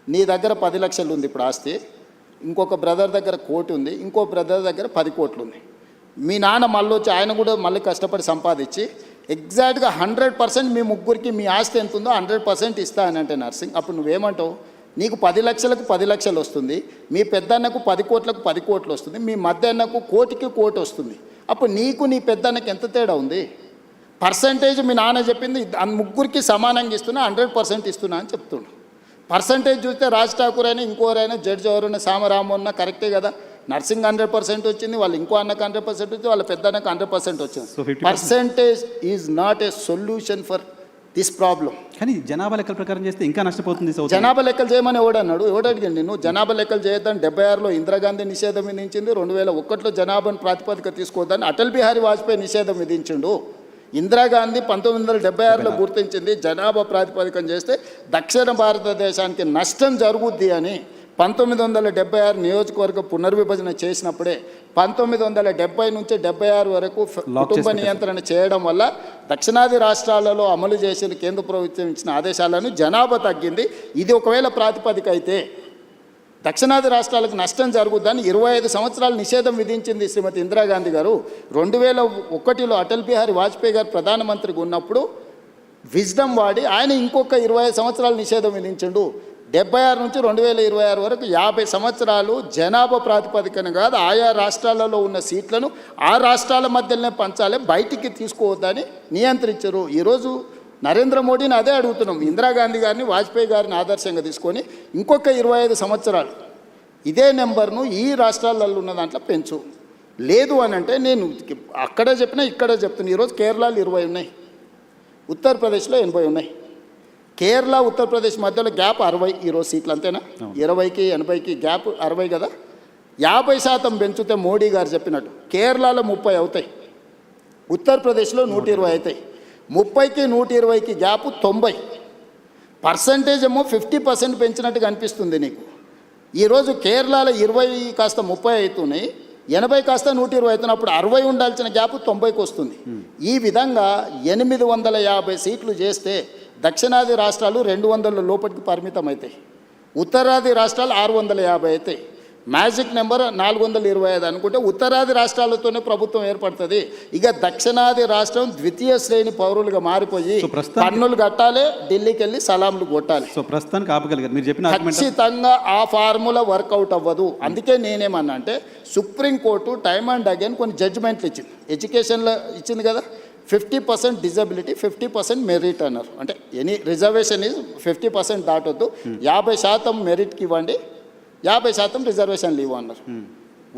నీ దగ్గర 10 లక్షలు ఉంది ఇప్పుడు ఆస్తి, ఇంకొక బ్రదర్ దగ్గర 1 కోటి ఉంది, ఇంకో బ్రదర్ దగ్గర 10 కోట్లు ఉంది. మీ నాన్న మళ్ళీ వచ్చి ఆయన కూడా మళ్ళీ కష్టపడి సంపాదించి ఎగ్జాక్ట్గా 100% మీ ముగ్గురికి మీ ఆస్తి ఎంత ఉందో 100% ఇస్తా అని అంటే నర్సింగ్, అప్పుడు నువ్వేమంటావు? నీకు 10 లక్షలకు 10 లక్షలు వస్తుంది, మీ పెద్దన్నకు 10 కోట్లకు 10 కోట్లు వస్తుంది, మీ మధ్యన్నకు కోటికి కోటి వస్తుంది. అప్పుడు నీకు నీ పెద్దన్నకి ఎంత తేడా ఉంది? పర్సంటేజ్ మీ నాన్న చెప్పింది ముగ్గురికి సమానంగా ఇస్తున్నా, 100% ఇస్తున్నా అని చెప్తుండు. పర్సంటేజ్ చూస్తే రాజ్ ఠాకూర్ అయినా ఇంకోరైనా జడ్జి ఎవరైనా సామరాము అన్నా కరెక్టే కదా. నర్సింగ్ 100% వచ్చింది, వాళ్ళు ఇంకో అన్నకు 100% వచ్చింది, వాళ్ళ పెద్ద అన్నకు 100% వచ్చింది. So 50%. Percentage is not a solution for this problem. కానీ జనాభా లెక్కల ప్రకారం చేస్తే ఇంకా నష్టపోతుంది సౌత్. జనాభా లెక్కలు చేయమని ఎవడన్నాడు? ఎవడడిగాడు నిన్ను? జనాభా లెక్కలు చేయొద్దని 76లో ఇందిరాగాంధీ నిషేధం విధించింది, 2001లో జనాభాను ప్రాతిపదిక తీసుకోవద్దని అటల్ బిహారీ వాజ్పేయి నిషేధం విధించిండు. ఇందిరాగాంధీ 1976లో గుర్తించింది జనాభా ప్రాతిపదికం చేస్తే దక్షిణ భారతదేశానికి నష్టం జరుగుద్ది అని. 1976 నియోజకవర్గ పునర్విభజన చేసినప్పుడే 1970 నుంచి 76 వరకు కుటుంబ నియంత్రణ చేయడం వల్ల దక్షిణాది రాష్ట్రాలలో అమలు చేసిన కేంద్ర ప్రభుత్వం ఇచ్చిన ఆదేశాలను జనాభా తగ్గింది. ఇది ఒకవేళ ప్రాతిపదిక అయితే దక్షిణాది రాష్ట్రాలకు నష్టం జరుగుద్దని 25 సంవత్సరాలు నిషేధం విధించింది శ్రీమతి ఇందిరాగాంధీ గారు. 2001లో అటల్ బిహారీ వాజ్పేయి గారు ప్రధానమంత్రిగా ఉన్నప్పుడు విజ్డమ్ వాడి ఆయన ఇంకొక 25 సంవత్సరాలు నిషేధం విధించిండు. 76 నుంచి 2026 వరకు 50 సంవత్సరాలు జనాభా ప్రాతిపదికన కాదు, ఆయా రాష్ట్రాలలో ఉన్న సీట్లను ఆ రాష్ట్రాల మధ్యలోనే పంచాలి, బయటికి తీసుకోవద్దని నియంత్రించరు. ఈరోజు నరేంద్ర మోడీని అదే అడుగుతున్నాం. ఇందిరాగాంధీ గారిని వాజ్పేయి గారిని ఆదర్శంగా తీసుకొని ఇంకొక 25 సంవత్సరాలు ఇదే నెంబర్ను ఈ రాష్ట్రాలలో ఉన్న దాంట్లో పెంచు. లేదు అని అంటే నేను అక్కడే చెప్పినా ఇక్కడే చెప్తున్నా. ఈరోజు కేరళలో 20 ఉన్నాయి, ఉత్తరప్రదేశ్లో 80 ఉన్నాయి. కేరళ ఉత్తరప్రదేశ్ మధ్యలో గ్యాప్ 60 ఈరోజు సీట్లు, అంతేనా? 20కి 80కి గ్యాప్ 60 కదా. 50% పెంచితే మోడీ గారు చెప్పినట్టు కేరళలో 30 అవుతాయి, ఉత్తరప్రదేశ్లో 120 అవుతాయి. 30కి 120కి గ్యాప్ 90. పర్సంటేజ్ ఏమో 50% పెంచినట్టుగా అనిపిస్తుంది నీకు. ఈరోజు కేరళలో 20 కాస్త 30 అవుతున్నాయి, 80 కాస్త 120 అవుతున్నప్పుడు 60 ఉండాల్సిన గ్యాప్ 90కి వస్తుంది. ఈ విధంగా 850 సీట్లు చేస్తే దక్షిణాది రాష్ట్రాలు 200 లోపలికి పరిమితం అవుతాయి, ఉత్తరాది రాష్ట్రాలు 650 అవుతాయి. మ్యాజిక్ నెంబర్ 425 అనుకుంటే ఉత్తరాది రాష్ట్రాలతోనే ప్రభుత్వం ఏర్పడుతుంది. ఇక దక్షిణాది రాష్ట్రం ద్వితీయ శ్రేణి పౌరులుగా మారిపోయి పన్నులు కట్టాలి, ఢిల్లీకి వెళ్ళి సలాంలు కొట్టాలి. సో ప్రస్తుతానికి ఆపగలిగారు మీరు చెప్పిన ఖచ్చితంగా ఆ ఫార్ములా వర్కౌట్ అవ్వదు. అందుకే నేనేమన్నా అంటే సుప్రీంకోర్టు టైమ్ అండ్ అగైన్ కొన్ని జడ్జిమెంట్లు ఇచ్చింది. ఎడ్యుకేషన్లో ఇచ్చింది కదా, 50% డిజబిలిటీ, 50% మెరిట్ అన్నారు. అంటే ఎనీ రిజర్వేషన్ ఈజ్ 50% దాటొద్దు, 50% మెరిట్కి ఇవ్వండి, 50% రిజర్వేషన్లు ఇవ్వన్నారు.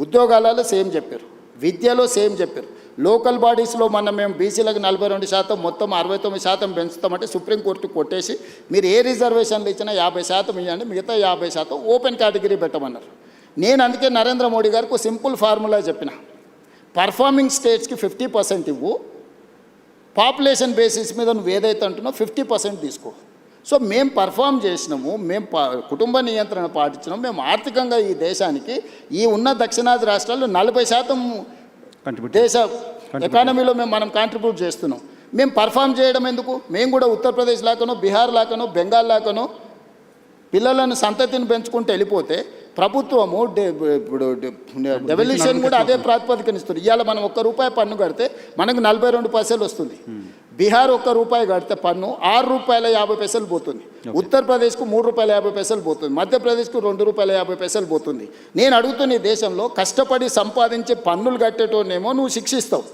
ఉద్యోగాలలో సేమ్ చెప్పారు, విద్యలో సేమ్ చెప్పారు. లోకల్ బాడీస్లో మేము బీసీలకు 42%, మొత్తం 69% పెంచుతామంటే సుప్రీంకోర్టు కొట్టేసి మీరు ఏ రిజర్వేషన్లు ఇచ్చినా 50% ఇవ్వండి, మిగతా 50% ఓపెన్ కేటగిరీ పెట్టమన్నారు. నేను అందుకే నరేంద్ర మోడీ గారికి ఒక సింపుల్ ఫార్ములా చెప్పిన, పర్ఫార్మింగ్ స్టేట్స్కి 50% ఇవ్వు, పాపులేషన్ బేసిస్ మీద నువ్వు ఏదైతే అంటున్నావు 50% తీసుకో. సో మేము పర్ఫామ్ చేసినాము, మేము కుటుంబ నియంత్రణ పాటించినాము, మేము ఆర్థికంగా ఈ దేశానికి ఈ ఉన్న దక్షిణాది రాష్ట్రాల్లో 40% దేశ ఎకానమీలో మనం కాంట్రిబ్యూట్ చేస్తున్నాం. మేము పర్ఫామ్ చేయడం ఎందుకు? మేము కూడా ఉత్తరప్రదేశ్ లాగానో, బీహార్ లాగానో, బెంగాల్ లాగానో పిల్లలను సంతతిని పెంచుకుంటూ వెళ్ళిపోతే ప్రభుత్వము ఇప్పుడు డెవల్యూషన్ కూడా అదే ప్రాతిపదికనిస్తుంది. ఇవాళ మనం ₹1 పన్ను కడితే మనకు 42 పైసలు వస్తుంది. బీహార్ ₹1 కడితే పన్ను ₹6.50 పోతుంది. ఉత్తరప్రదేశ్కు ₹3.50 పోతుంది. మధ్యప్రదేశ్కు ₹2.50 పోతుంది. నేను అడుగుతున్న ఈ దేశంలో కష్టపడి సంపాదించే పన్నులు కట్టేటోనేమో నువ్వు శిక్షిస్తావు,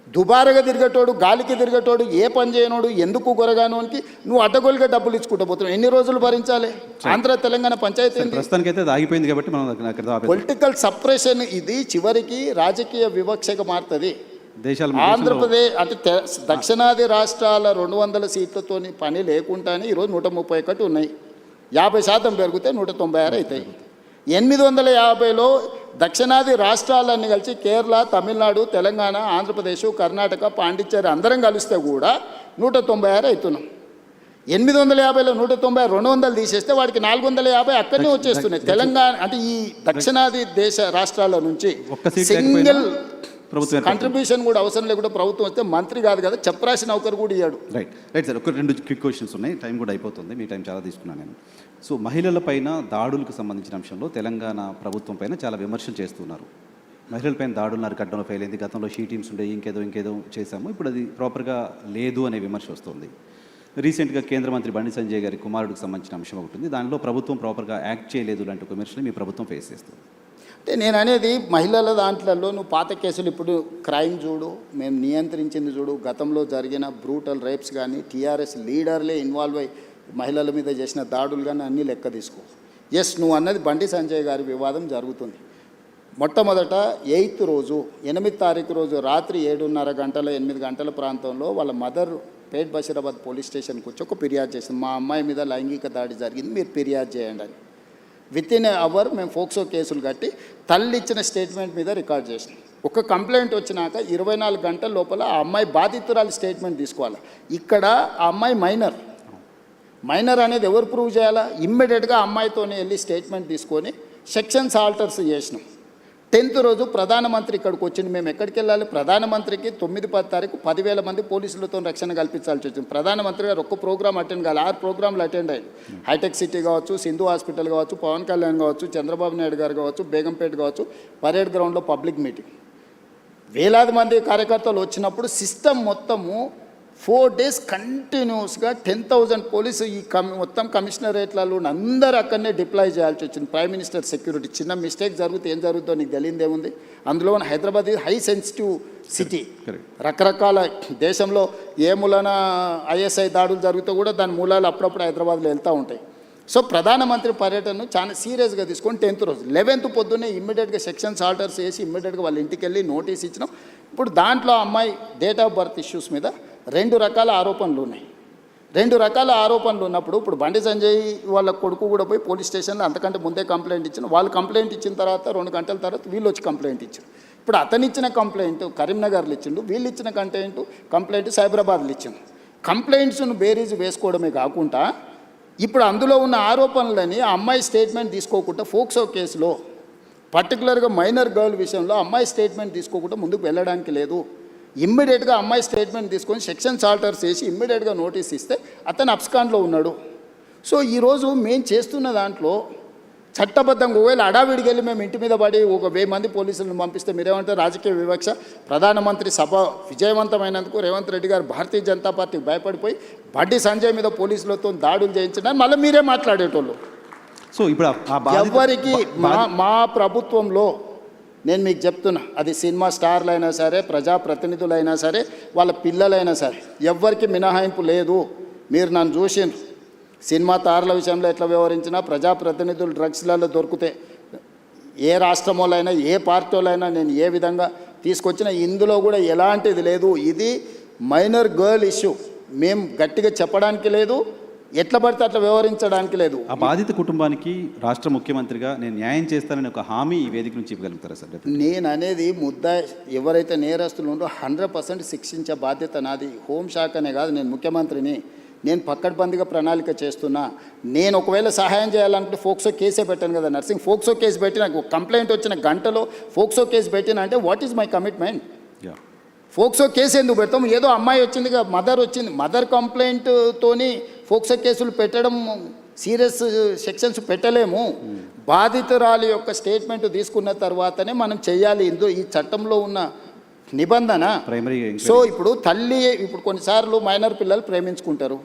దుబారగా తిరిగేటోడు, గాలికి తిరిగేటోడు, ఏ పని చేయనోడు, ఎందుకు కొరగానోనికి నువ్వు అడ్డగోలుగా డబ్బులు ఇచ్చుకుంటూ పోతున్నావు. ఎన్ని రోజులు భరించాలి? ఆంధ్ర తెలంగాణ పంచాయతీ ప్రస్తుతానికైతే ఆగిపోయింది కాబట్టి మనం పొలిటికల్ సప్రెషన్ ఇది చివరికి రాజకీయ వివక్షగా మారుతుంది. ఆంధ్రప్రదేశ్ అంటే దక్షిణాది రాష్ట్రాల 200 సీట్లతోని పని లేకుండానే ఈరోజు 131 ఉన్నాయి. 50% పెరిగితే 196 అవుతాయి. 850లో దక్షిణాది రాష్ట్రాలన్నీ కలిసి కేరళ, తమిళనాడు, తెలంగాణ, ఆంధ్రప్రదేశ్, కర్ణాటక, పాండిచ్చేరి అందరం కలిస్తే కూడా 196 అవుతున్నాం. 850లో 190, 200 తీసేస్తే వాడికి 450 అక్కడనే వచ్చేస్తున్నాయి. తెలంగాణ అంటే ఈ దక్షిణాది దేశ రాష్ట్రాల నుంచి సింగిల్ కంట్రిబ్యూషన్ కూడా అవసరం లేకుండా ప్రభుత్వం వస్తే మంత్రి కాదు కదా, చప్రాసి నౌకరు కూడా ఇయ్యాడు. రైట్ సార్, ఒక 2 క్విక్ క్వశ్చన్స్ ఉన్నాయి, టైం కూడా అయిపోతుంది, మీ టైం చాలా తీసుకున్నాను నేను. సో మహిళల పైన దాడులకు సంబంధించిన అంశంలో తెలంగాణ ప్రభుత్వం పైన చాలా విమర్శలు చేస్తున్నారు. మహిళలపైన దాడులు అరికట్టడంలో ఫెయిల్ అయింది. గతంలో షీ టీమ్స్ ఉండే ఇంకేదో చేశాము. ఇప్పుడు అది ప్రాపర్గా లేదు అనే విమర్శ వస్తుంది. రీసెంట్గా కేంద్ర మంత్రి బండి సంజయ్ గారి కుమారుడికి సంబంధించిన అంశం ఒకటి ఉంది. దానిలో ప్రభుత్వం ప్రాపర్గా యాక్ట్ చేయలేదు లాంటి విమర్శలు మీ ప్రభుత్వం ఫేస్ చేస్తుంది. అంటే నేను అనేది మహిళల దాంట్లో నువ్వు పాత కేసులు ఇప్పుడు క్రైమ్ చూడు, మేము నియంత్రించింది చూడు, గతంలో జరిగిన బ్రూటల్ రేప్స్ కానీ టీఆర్ఎస్ లీడర్లే ఇన్వాల్వ్ అయ్యి మహిళల మీద చేసిన దాడులు కానీ అన్నీ లెక్క తీసుకో. ఎస్, నువ్వు అన్నది బండి సంజయ్ గారి వివాదం జరుగుతుంది. మొట్టమొదట 8th రోజు 8 తారీఖు రోజు రాత్రి 7:30 గంటల 8 గంటల ప్రాంతంలో వాళ్ళ మదర్ పేట్ బషీరాబాద్ పోలీస్ స్టేషన్కి వచ్చి ఒక ఫిర్యాదు చేసింది, మా అమ్మాయి మీద లైంగిక దాడి జరిగింది, మీరు ఫిర్యాదు చేయండి అని. వితిన్ ఏ అవర్ మేము ఫోక్సో కేసులు కట్టి తల్లి ఇచ్చిన స్టేట్మెంట్ మీద రికార్డ్ చేసినాం. ఒక కంప్లైంట్ వచ్చినాక 24 గంటల లోపల ఆ అమ్మాయి బాధితురాలి స్టేట్మెంట్ తీసుకోవాలి. ఇక్కడ ఆ అమ్మాయి మైనర్ అనేది ఎవరు ప్రూవ్ చేయాలా? ఇమ్మీడియట్గా అమ్మాయితోనే వెళ్ళి స్టేట్మెంట్ తీసుకొని సెక్షన్స్ ఆల్టర్స్ చేసినాం. 10th రోజు ప్రధానమంత్రి ఇక్కడికి వచ్చింది. మేము ఎక్కడికి వెళ్ళాలి? ప్రధానమంత్రికి 9-10 తారీఖు 10,000 మంది పోలీసులతో రక్షణ కల్పించాల్సి వచ్చింది. ప్రధానమంత్రి గారు ఒక్క ప్రోగ్రామ్ అటెండ్ కావాలి, 6 ప్రోగ్రాంలు అటెండ్ అయ్యారు. హైటెక్ సిటీ కావచ్చు, సింధు హాస్పిటల్ కావచ్చు, పవన్ కళ్యాణ్ కావచ్చు, చంద్రబాబు నాయుడు గారు కావచ్చు, బేగంపేట కావచ్చు, పరేడ్ గ్రౌండ్లో పబ్లిక్ మీటింగ్. వేలాది మంది కార్యకర్తలు వచ్చినప్పుడు సిస్టమ్ మొత్తము 4 days కంటిన్యూస్గా 10,000 పోలీసు ఈ మొత్తం కమిషనరేట్లలో అందరూ అక్కడనే డిప్లాయ్ చేయాల్సి వచ్చింది. Prime minister security. చిన్న మిస్టేక్ జరిగితే ఏం జరుగుతుందో నీకు తెలియదేముంది. అందులో హైదరాబాద్ హై సెన్సిటివ్ సిటీ. రకరకాల దేశంలో ఏ మూలన ఐఎస్ఐ దాడులు జరుగుతూ కూడా దాని మూలాలు అప్పుడప్పుడు హైదరాబాద్లో వెళ్తూ ఉంటాయి. సో ప్రధానమంత్రి పర్యటనను చాలా సీరియస్గా తీసుకొని 10th రోజు 11th పొద్దున్నే ఇమ్మీడియట్గా సెక్షన్స్ ఆర్డర్స్ చేసి ఇమ్మీడియట్గా వాళ్ళ ఇంటికి వెళ్ళి నోటీస్ ఇచ్చినాం. ఇప్పుడు దాంట్లో అమ్మాయి డేట్ ఆఫ్ బర్త్ ఇష్యూస్ మీద 2 రకాల ఆరోపణలు ఉన్నాయి. 2 రకాల ఆరోపణలు ఉన్నప్పుడు ఇప్పుడు బండి సంజయ్ వాళ్ళ కొడుకు కూడా పోయి పోలీస్ స్టేషన్లో అంతకంటే ముందే కంప్లైంట్ ఇచ్చిన. వాళ్ళు కంప్లైంట్ ఇచ్చిన తర్వాత 2 గంటల తర్వాత వీళ్ళు వచ్చి కంప్లైంట్ ఇచ్చారు. ఇప్పుడు అతను ఇచ్చిన కంప్లైంట్ కరీంనగర్లో ఇచ్చిండు, వీళ్ళు ఇచ్చిన కంప్లైంట్ సైబరాబాద్లో ఇచ్చిండు. కంప్లైంట్స్ను బేరీజు వేసుకోవడమే కాకుండా ఇప్పుడు అందులో ఉన్న ఆరోపణలని ఆ అమ్మాయి స్టేట్మెంట్ తీసుకోకుండా ఫోక్సో కేసులో పర్టికులర్గా మైనర్ గర్ల్ విషయంలో అమ్మాయి స్టేట్మెంట్ తీసుకోకుండా ముందుకు వెళ్ళడానికి లేదు. ఇమ్మీడియట్గా అమ్మాయి స్టేట్మెంట్ తీసుకొని సెక్షన్స్ ఆల్టర్స్ చేసి ఇమ్మీడియట్గా నోటీస్ ఇస్తే అతను అబ్స్కాండ్లో ఉన్నాడు. సో ఈరోజు మేము చేస్తున్న దాంట్లో చట్టబద్ధంగా ఒకవేళ అడావిడికి వెళ్ళి మేము ఇంటి మీద పడి 1,000 మంది పోలీసులను పంపిస్తే మీరేమంటారు? రాజకీయ వివక్ష. ప్రధానమంత్రి సభ విజయవంతమైనందుకు రేవంత్ రెడ్డి గారు భారతీయ జనతా పార్టీకి భయపడిపోయి బండి సంజయ్ మీద పోలీసులతో దాడులు చేయించడానికి మళ్ళీ మీరే మాట్లాడేటోళ్ళు. సో ఇప్పుడు ఎవరికి మా ప్రభుత్వంలో నేను మీకు చెప్తున్నా, అది సినిమా స్టార్లు అయినా సరే, ప్రజాప్రతినిధులైనా సరే, వాళ్ళ పిల్లలైనా సరే, ఎవ్వరికి మినహాయింపు లేదు. మీరు నన్ను చూసిండ్రు. సినిమా తారల విషయంలో ఎట్లా వ్యవహరించినా ప్రజాప్రతినిధులు డ్రగ్స్లలో దొరికితే ఏ రాష్ట్రంలోనైనా ఏ పార్టీలైనా నేను ఏ విధంగా తీసుకొచ్చినా ఇందులో కూడా ఎలాంటిది లేదు. ఇది మైనర్ గర్ల్ ఇష్యూ. మేము గట్టిగా చెప్పడానికి లేదు, ఎట్లా పడితే అట్లా వ్యవహరించడానికి లేదు. ఆ బాధిత కుటుంబానికి రాష్ట్ర ముఖ్యమంత్రిగా నేను న్యాయం చేస్తానని ఒక హామీ ఈ వేదిక నుంచి ఇవ్వగలుగుతారా సార్? నేను అనేది ఎవరైతే నేరస్తులు ఉందో 100% శిక్షించే బాధ్యత నాది. హోంశాఖనే కాదు, నేను ముఖ్యమంత్రిని. నేను పక్కడ్బందీగా ప్రణాళిక చేస్తున్నా. నేను ఒకవేళ సహాయం చేయాలనుకుంటే ఫోక్సో కేసే పెట్టాను కదా నర్సింగ్. ఫోక్సో కేసు పెట్టి నాకు కంప్లైంట్ వచ్చిన గంటలో ఫోక్సో కేసు పెట్టినా అంటే what is my commitment? POCSO case ఎందుకు పెడతాం? ఏదో అమ్మాయి వచ్చింది, మదర్ వచ్చింది, మదర్ కంప్లైంట్తోని ఫోక్సో కేసులు పెట్టడం సీరియస్ సెక్షన్స్ పెట్టలేము. బాధితురాలి యొక్క స్టేట్మెంట్ తీసుకున్న తర్వాతనే మనం చేయాలి. ఈ చట్టంలో ఉన్న నిబంధన. సో ఇప్పుడు కొన్నిసార్లు మైనర్ పిల్లలు ప్రేమించుకుంటారు.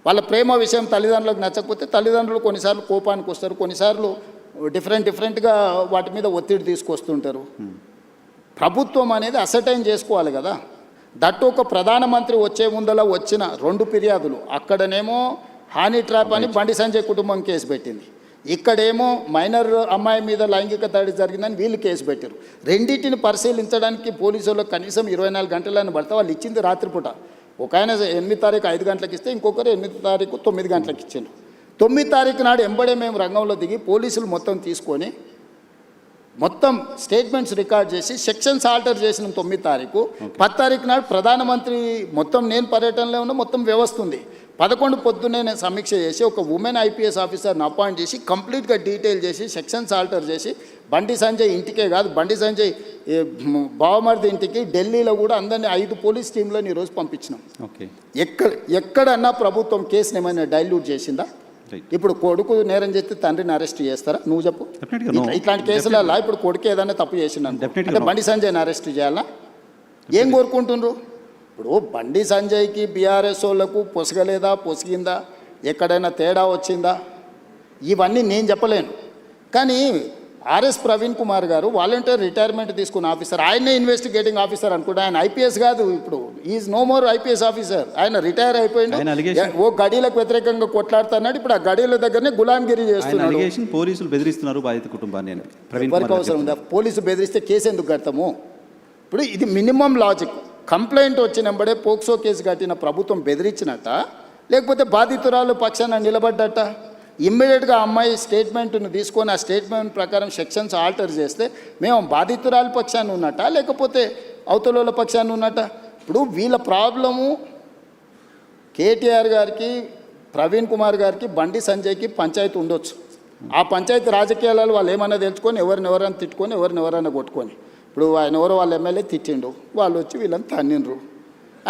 వాళ్ళ ప్రేమ విషయం తల్లిదండ్రులకు నచ్చకపోతే తల్లిదండ్రులు కొన్నిసార్లు కోపానికి వస్తారు, కొన్నిసార్లు డిఫరెంట్గా వాటి మీద ఒత్తిడి తీసుకొస్తుంటారు. ప్రభుత్వం అనేది అసర్టైన్ చేసుకోవాలి కదా. దట్టు ఒక ప్రధానమంత్రి వచ్చే ముందలా వచ్చిన 2 ఫిర్యాదులు, అక్కడనేమో హానీ ట్రాప్ అని బండి సంజయ్ కుటుంబం కేసు పెట్టింది, ఇక్కడేమో మైనర్ అమ్మాయి మీద లైంగిక దాడి జరిగిందని వీళ్ళు కేసు పెట్టారు. రెండింటిని పరిశీలించడానికి పోలీసులు కనీసం 24 గంటలని పడితే వాళ్ళు ఇచ్చింది రాత్రిపూట. ఒక ఆయన 8 తారీఖు 5 గంటలకు ఇస్తే ఇంకొకరు 8 తారీఖు 9 గంటలకు ఇచ్చారు. 9 తారీఖు నాడు ఎంబడే మేము రంగంలో దిగి పోలీసులు మొత్తం తీసుకొని మొత్తం స్టేట్మెంట్స్ రికార్డ్ చేసి సెక్షన్స్ ఆల్టర్ చేసిన 9 తారీఖు. 10 తారీఖు నాడు ప్రధానమంత్రి మొత్తం నేను పర్యటనలో ఉన్న మొత్తం వ్యవస్థ ఉంది. 11 పొద్దున్నే నేను సమీక్ష చేసి ఒక ఉమెన్ ఐపీఎస్ ఆఫీసర్ని అపాయింట్ చేసి కంప్లీట్గా డీటెయిల్ చేసి సెక్షన్స్ ఆల్టర్ చేసి బండి సంజయ్ ఇంటికే కాదు, బండి సంజయ్ బావమరిది ఇంటికి ఢిల్లీలో కూడా అందరినీ 5 పోలీస్ టీంలను ఈరోజు పంపించినాం. ఎక్కడన్నా ప్రభుత్వం కేసుని ఏమైనా డైల్యూట్ చేసిందా? Right. ఇప్పుడు కొడుకు నేరం చేస్తే తండ్రిని అరెస్ట్ చేస్తారా నువ్వు చెప్పు? Definitely no. ఇట్లాంటి కేసులలో ఇప్పుడు కొడుకు ఏదైనా తప్పు చేసిండు Definitely అంటే no. బండి సంజయ్ని అరెస్ట్ చేయాలా? ఏం కోరుకుంటుండ్రు? ఇప్పుడు బండి సంజయ్కి బీఆర్ఎస్ వాళ్ళకు పొసగలేదా, పొసిగిందా, ఎక్కడైనా తేడా వచ్చిందా, ఇవన్నీ నేను చెప్పలేను. కానీ ఆర్ఎస్ ప్రవీణ్ కుమార్ గారు వాలంటీర్ రిటైర్మెంట్ తీసుకున్న ఆఫీసర్, ఆయనే ఇన్వెస్టిగేటింగ్ ఆఫీసర్ అనుకుంటే ఆయన ఐపీఎస్ కాదు, ఇప్పుడు is no more IPS officer. ఆయన రిటైర్ ఆయన అయిపోయిండు. allegation- ఓ గడిలకు వ్యతిరేకంగా కొట్లాడుతున్నాడు. ఇప్పుడు ఆ గడిల దగ్గరనే గులాంగిరి ఆయన చేస్తున్నాడు. అలిగేషన్ పోలీసులు బెదిరిస్తున్నారు బాధిత కుటుంబాన్ని అని ప్రవీణ్ ఎవరికి కుమార్ అవసరం ఉందా? చెప్తున్నారు. పోలీసు బెదిరిస్తే కేసు ఎందుకు కడతాము? ఇప్పుడు ఇది మినిమం లాజిక్. కంప్లైంట్ వచ్చినప్పుడే పోక్సో కేసు కట్టిన ప్రభుత్వం బెదిరించినట్ట, లేకపోతే బాధితురాలు పక్షాన నిలబడ్డట? ఇమ్మీడియట్గా అమ్మాయి స్టేట్మెంట్ను తీసుకొని ఆ స్టేట్మెంట్ ప్రకారం సెక్షన్స్ ఆల్టర్ చేస్తే మేము బాధితురాలు పక్షాన్ని ఉన్నట్ట, లేకపోతే అవతల పక్షాన్ని ఉన్నట్ట? ఇప్పుడు వీళ్ళ ప్రాబ్లము కేటీఆర్ గారికి, ప్రవీణ్ కుమార్ గారికి, బండి సంజయ్కి పంచాయతీ ఉండొచ్చు. ఆ పంచాయతీ రాజకీయాలలో వాళ్ళు ఏమన్నా తెలుసుకొని ఎవరినెవరైనా తిట్టుకొని ఎవరినెవరైనా కొట్టుకొని, ఇప్పుడు ఆయన ఎవరో వాళ్ళ ఎమ్మెల్యే తిట్టిండు, వాళ్ళు వచ్చి వీళ్ళని తన్నిండ్రు.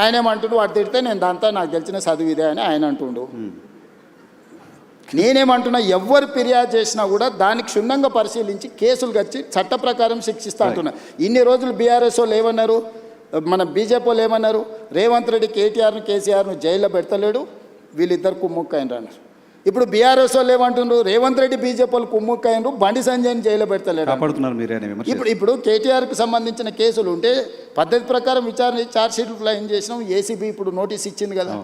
ఆయన ఏమంటుండు, వాడు తిడితే నేను దాంతో నాకు గెలిచిన చదువు ఇదే అని ఆయన అంటుండు. నేనేమంటున్నా, ఎవరు ఫిర్యాదు చేసినా కూడా దానికి క్షుణ్ణంగా పరిశీలించి కేసులు కచ్చి చట్ట ప్రకారం శిక్షిస్తా అంటున్నా. ఇన్ని రోజులు బీఆర్ఎస్ వాళ్ళు ఏమన్నారు, మన బీజేపీ వాళ్ళు ఏమన్నారు, రేవంత్ రెడ్డి కేటీఆర్ను కేసీఆర్ను జైల్లో పెడతలేడు, వీళ్ళిద్దరు కుమ్ముక్కైనరు అన్నారు. ఇప్పుడు బీఆర్ఎస్ వాళ్ళు ఏమంటున్నారు, రేవంత్ రెడ్డి బీజేపీ వాళ్ళు కుమ్ముక్కైనరు, బండి సంజయ్ని జైల్లో పెడతలేడు. కాపాడుతున్నారు మీరే అనే విమర్శ. ఇప్పుడు కేటీఆర్కి సంబంధించిన కేసులు ఉంటే పద్ధతి ప్రకారం విచారణ ఛార్జ్షీట్లు ఫ్లైన్ చేసినాం. ఏసీబీ ఇప్పుడు నోటీస్ ఇచ్చింది కదా.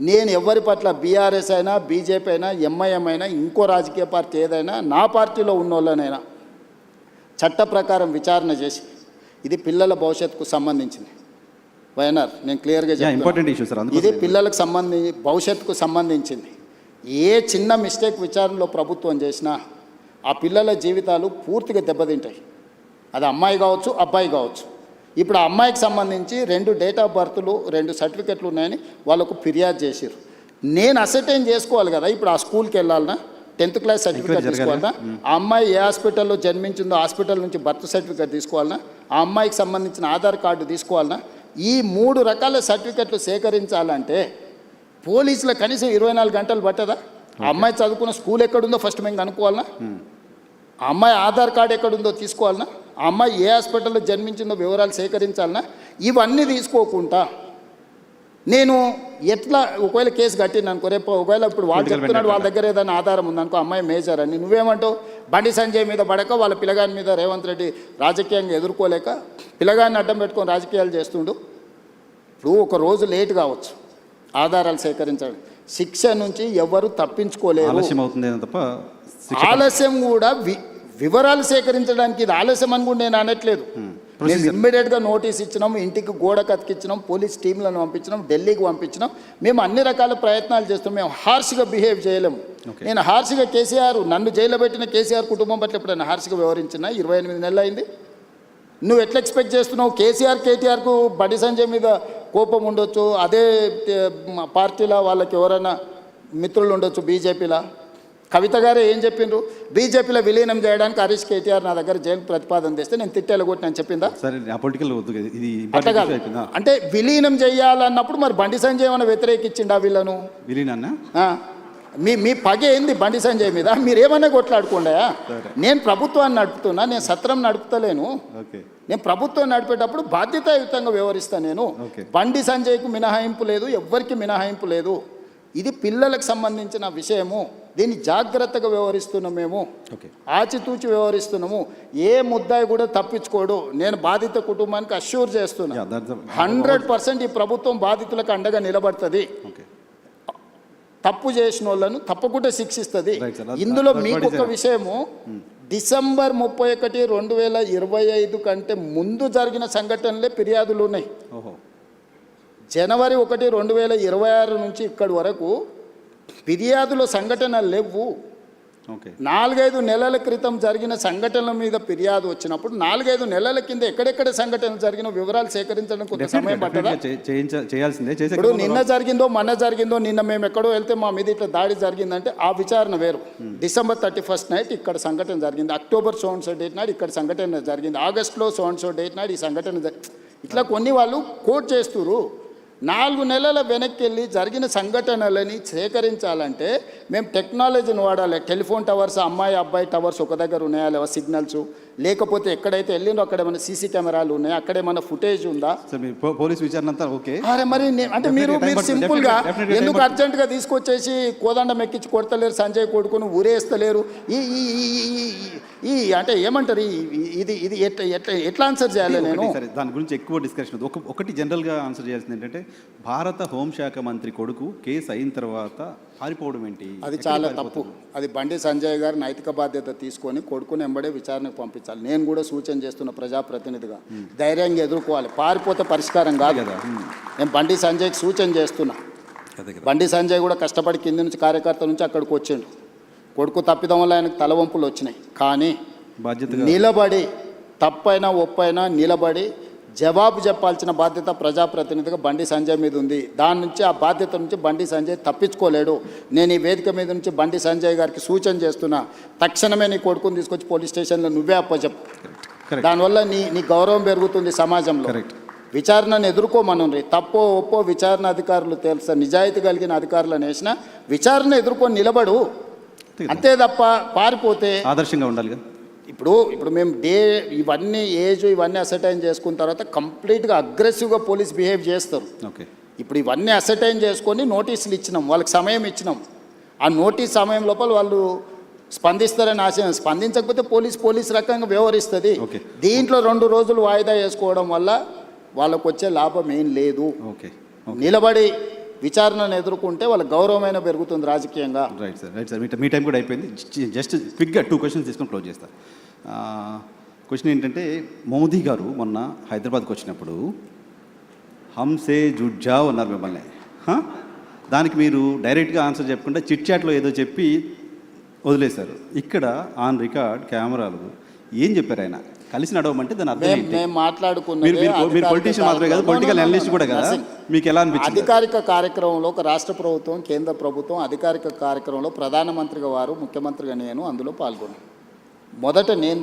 నేను ఎవరి పట్ల బీఆర్ఎస్ అయినా, బీజేపీ అయినా, ఎంఐఎం అయినా, ఇంకో రాజకీయ పార్టీ ఏదైనా, నా పార్టీలో ఉన్న వాళ్ళనైనా చట్ట ప్రకారం విచారణ చేసి, ఇది పిల్లల భవిష్యత్తుకు సంబంధించింది. వైఎన్ఆర్ నేను క్లియర్గా ఇంపార్టెంట్ ఇష్యూ సార్, అందుకోసం ఇది పిల్లలకు భవిష్యత్తుకు సంబంధించింది. ఏ చిన్న మిస్టేక్ విచారణలో ప్రభుత్వం చేసినా ఆ పిల్లల జీవితాలు పూర్తిగా దెబ్బతింటాయి. అది అమ్మాయి కావచ్చు, అబ్బాయి కావచ్చు. ఇప్పుడు ఆ అమ్మాయికి సంబంధించి 2 డేట్ ఆఫ్ బర్త్లు, 2 సర్టిఫికెట్లు ఉన్నాయని వాళ్ళకు ఫిర్యాదు చేశారు. నేను అసర్టైన్ చేసుకోవాలి కదా, ఇప్పుడు ఆ స్కూల్కి వెళ్ళాలన్నా, 10th క్లాస్ సర్టిఫికేట్ తీసుకోవాలన్నా, ఆ అమ్మాయి ఏ హాస్పిటల్లో జన్మించిందో హాస్పిటల్ నుంచి బర్త్ సర్టిఫికేట్ తీసుకోవాలన్నా, ఆ అమ్మాయికి సంబంధించిన ఆధార్ కార్డు తీసుకోవాలన్నా, ఈ 3 రకాల సర్టిఫికెట్లు సేకరించాలంటే పోలీసుల కనీసం 24 గంటలు పట్టదా? ఆ అమ్మాయి చదువుకున్న స్కూల్ ఎక్కడుందో ఫస్ట్ మేము కనుక్కోవాలన్నా, ఆ అమ్మాయి ఆధార్ కార్డు ఎక్కడుందో తీసుకోవాలన్నా, ఆ అమ్మాయి ఏ హాస్పిటల్లో జన్మించిందో వివరాలు సేకరించాలన్నా, ఇవన్నీ తీసుకోకుండా నేను ఎట్లా ఒకవేళ కేసు కట్టిన అనుకో, రేపు ఒకవేళ ఇప్పుడు వాళ్ళు చెప్తున్నాడు వాళ్ళ దగ్గర ఏదైనా ఆధారం ఉందనుకో, అమ్మాయి మేజర్ అని, నువ్వేమంటావు? బండి సంజయ్ మీద పడక వాళ్ళ పిల్లగాని మీద రేవంత్ రెడ్డి రాజకీయంగా ఎదుర్కోలేక పిల్లగాన్ని అడ్డం పెట్టుకొని రాజకీయాలు చేస్తుండు. ఇప్పుడు ఒక రోజు లేట్ కావచ్చు ఆధారాలు సేకరించడం, శిక్ష నుంచి ఎవరు తప్పించుకోలేరు. ఆలస్యం అవుతుంది తప్ప ఆలస్యం కూడా వివరాలు సేకరించడానికి ఇది ఆలస్యం అని కూడా నేను అనట్లేదు. మేము ఇమ్మీడియట్గా నోటీస్ ఇచ్చినాం, ఇంటికి గోడ కతికిచ్చినాం, పోలీస్ టీంలను పంపించినాం, ఢిల్లీకి పంపించినాం. మేము అన్ని రకాల ప్రయత్నాలు చేస్తున్నాం. మేము హార్ష్గా బిహేవ్ చేయలేము. నేను హార్ష్గా కేసీఆర్, నన్ను జైల్లో పెట్టిన కేసీఆర్ కుటుంబం పట్ల ఎప్పుడైనా హార్ష్గా వ్యవహరించిన 28 నెలలు అయింది. నువ్వు ఎట్లా ఎక్స్పెక్ట్ చేస్తున్నావు? కేటీఆర్కు బండి సంజయ్ మీద కోపం ఉండొచ్చు, అదే పార్టీలో వాళ్ళకి ఎవరైనా మిత్రులు ఉండొచ్చు, బీజేపీలో. కవిత గారే ఏం చెప్పిండ్రు, బీజేపీలో విలీనం చేయడానికి హరీష్ కేటీఆర్ నా దగ్గర జైలు ప్రతిపాదన తెస్తే నేను తిట్టేలా కొట్టినని చెప్పిందా? అట్లా కాదు. అంటే విలీనం చేయాలన్నప్పుడు మరి బండి సంజయ్ ఏమైనా వ్యతిరేకించిండా వీళ్ళను? మీ పగ ఏంది బండి సంజయ్ మీద? మీరేమన్నా కొట్లాడుకోండా? నేను ప్రభుత్వాన్ని నడుపుతున్నా, నేను సత్రం నడుపుతలేను. నేను ప్రభుత్వం నడిపేటప్పుడు బాధ్యతాయుతంగా వ్యవహరిస్తాను. నేను బండి సంజయ్కు మినహాయింపు లేదు, ఎవ్వరికి మినహాయింపు లేదు. ఇది పిల్లలకు సంబంధించిన విషయము. దీన్ని జాగ్రత్తగా వ్యవహరిస్తున్నాం, మేము ఆచితూచి వ్యవహరిస్తున్నాము. ఏ ముద్దాయి కూడా తప్పించుకోడు. నేను బాధిత కుటుంబానికి అష్యూర్ చేస్తున్నా, 100% ఈ ప్రభుత్వం బాధితులకు అండగా నిలబడుతుంది. తప్పు చేసిన వాళ్ళను తప్పకుండా శిక్షిస్తుంది. ఇందులో మీకు ఒక విషయము, డిసెంబర్ 31, 2025 కంటే ముందు జరిగిన సంఘటనలే ఫిర్యాదులు ఉన్నాయి. జనవరి 1, 2026 నుంచి ఇక్కడి వరకు ఫిర్యాదుల సంఘటనలు లేవు. 4-5 నెలల క్రితం జరిగిన సంఘటనల మీద ఫిర్యాదు వచ్చినప్పుడు 4-5 నెలల కింద ఎక్కడెక్కడ సంఘటనలు జరిగిన వివరాలు సేకరించడం కొంత సమయం పట్టదా? ఇప్పుడు నిన్న జరిగిందో మొన్న జరిగిందో, నిన్న మేము ఎక్కడో వెళ్తే మా మీద ఇట్లా దాడి జరిగిందంటే ఆ విచారణ వేరు. డిసెంబర్ 31 నైట్ ఇక్కడ సంఘటన జరిగింది, October so and so date నాడు ఇక్కడ సంఘటన జరిగింది, ఆగస్టులో సో అండ్ సో డేట్ నాడు ఈ సంఘటన ఇట్లా కొన్ని వాళ్ళు కోట్ చేస్తున్నారు. 4 నెలల వెనక్కి వెళ్ళి జరిగిన సంఘటనలని సేకరించాలంటే మేము టెక్నాలజీని వాడాలి. టెలిఫోన్ టవర్స్, అమ్మాయి అబ్బాయి టవర్స్ ఒక దగ్గర ఉన్నాయా లేవా సిగ్నల్స్, లేకపోతే ఎక్కడైతే వెళ్ళిందో అక్కడ ఏమైనా సీసీ కెమెరాలు ఉన్నాయా, అక్కడ ఏమైనా ఫుటేజ్ ఉందా? సార్ మీ పోలీస్ విచారణ అంతా ఓకే. అరే మరి అంటే మీరు సింపుల్గా definitely ఎందుకు అర్జెంటుగా తీసుకొచ్చేసి కోదండం ఎక్కించి కొడతలేరు, సంజయ్ కొడుకును ఊరేస్తలేరు? ఈ అంటే ఏమంటారు, ఇది ఇది ఎట్లా ఆన్సర్ చేయాలి నేను? సరే, దాని గురించి ఎక్కువ డిస్కషన్ ఉంది. ఒకటి జనరల్గా ఆన్సర్ చేయాల్సింది ఏంటంటే, భారత హోంశాఖ మంత్రి కొడుకు కేసు అయిన తర్వాత పారిపోవడం ఏంటి? అది చాలా తప్పు. అది బండి సంజయ్ గారు నైతిక బాధ్యత తీసుకొని కొడుకుని ఎంబడే విచారణకు పంపించాలి. నేను కూడా సూచన చేస్తున్న ప్రజాప్రతినిధిగా ధైర్యంగా ఎదుర్కోవాలి. పారిపోతే పరిష్కారం కాదు కదా. నేను బండి సంజయ్కి సూచన చేస్తున్నా. బండి సంజయ్ కూడా కష్టపడి కింది నుంచి కార్యకర్త నుంచి అక్కడికి వచ్చిండు. కొడుకు తప్పిదం వల్ల ఆయనకు తలవంపులు వచ్చినాయి. కానీ నిలబడి తప్పైనా ఒప్పైనా నిలబడి జవాబు చెప్పాల్సిన బాధ్యత ప్రజాప్రతినిధిగా బండి సంజయ్ మీద ఉంది. దాని నుంచి ఆ బాధ్యత నుంచి బండి సంజయ్ తప్పించుకోలేడు. నేను ఈ వేదిక మీద నుంచి బండి సంజయ్ గారికి సూచన చేస్తున్నా, తక్షణమే నీ కొడుకుని తీసుకొచ్చి పోలీస్ స్టేషన్లో నువ్వే అప్పచెప్పు. దానివల్ల నీ గౌరవం పెరుగుతుంది సమాజంలో. విచారణను ఎదుర్కోమనండి. తప్పో ఒప్పో విచారణ అధికారులు తెలుసా, నిజాయితీ కలిగిన అధికారులను వేసిన విచారణ ఎదుర్కొని నిలబడు. అంతే తప్ప పారిపోతే ఆదర్శంగా ఉండాలి. ఇప్పుడు మేము ఇవన్నీ ఇవన్నీ అసర్టైన్ చేసుకున్న తర్వాత కంప్లీట్గా అగ్రెసివ్గా పోలీస్ బిహేవ్ చేస్తారు. ఇప్పుడు ఇవన్నీ అసర్టైన్ చేసుకొని నోటీసులు ఇచ్చినాం, వాళ్ళకి సమయం ఇచ్చినాం. ఆ నోటీస్ సమయం లోపల వాళ్ళు స్పందిస్తారని ఆశయం. స్పందించకపోతే పోలీస్ రకంగా వ్యవహరిస్తుంది. దీంట్లో 2 రోజులు వాయిదా వేసుకోవడం వల్ల వాళ్ళకు వచ్చే లాభం ఏం లేదు. నిలబడి విచారణను ఎదుర్కొంటే వాళ్ళ గౌరవమైన పెరుగుతుంది రాజకీయంగా. రైట్ సార్ మీ టైం కూడా అయిపోయింది. జస్ట్ క్విక్గా 2 క్వశ్చన్స్ తీసుకొని క్లోజ్ చేస్తారు. క్వశ్చన్ ఏంటంటే, మోదీ గారు మొన్న హైదరాబాద్కి వచ్చినప్పుడు హంసే జుడ్జావ్ అన్నారు మిమ్మల్ని. దానికి మీరు డైరెక్ట్గా ఆన్సర్ చెప్పకుండా చిట్ చాట్లో ఏదో చెప్పి వదిలేశారు. ఇక్కడ ఆన్ రికార్డ్ కెమెరాలు ఏం చెప్పారు ఆయన? కలిసి నడవమంటే దాని అర్థం ఏంటి? మేము మాట్లాడుకున్నది మీరు పొలిటీషియన్ మాత్రమే కాదు, పొలిటికల్ అనలిస్ట్ కూడా కదా. మీకు ఎలా అనిపించింది? అధికారిక కార్యక్రమంలో ఒక రాష్ట్ర ప్రభుత్వం, కేంద్ర ప్రభుత్వం అధికారిక కార్యక్రమంలో ప్రధానమంత్రిగా వారు, ముఖ్యమంత్రిగా నేను అందులో పాల్గొన్నాను. మొదట నేను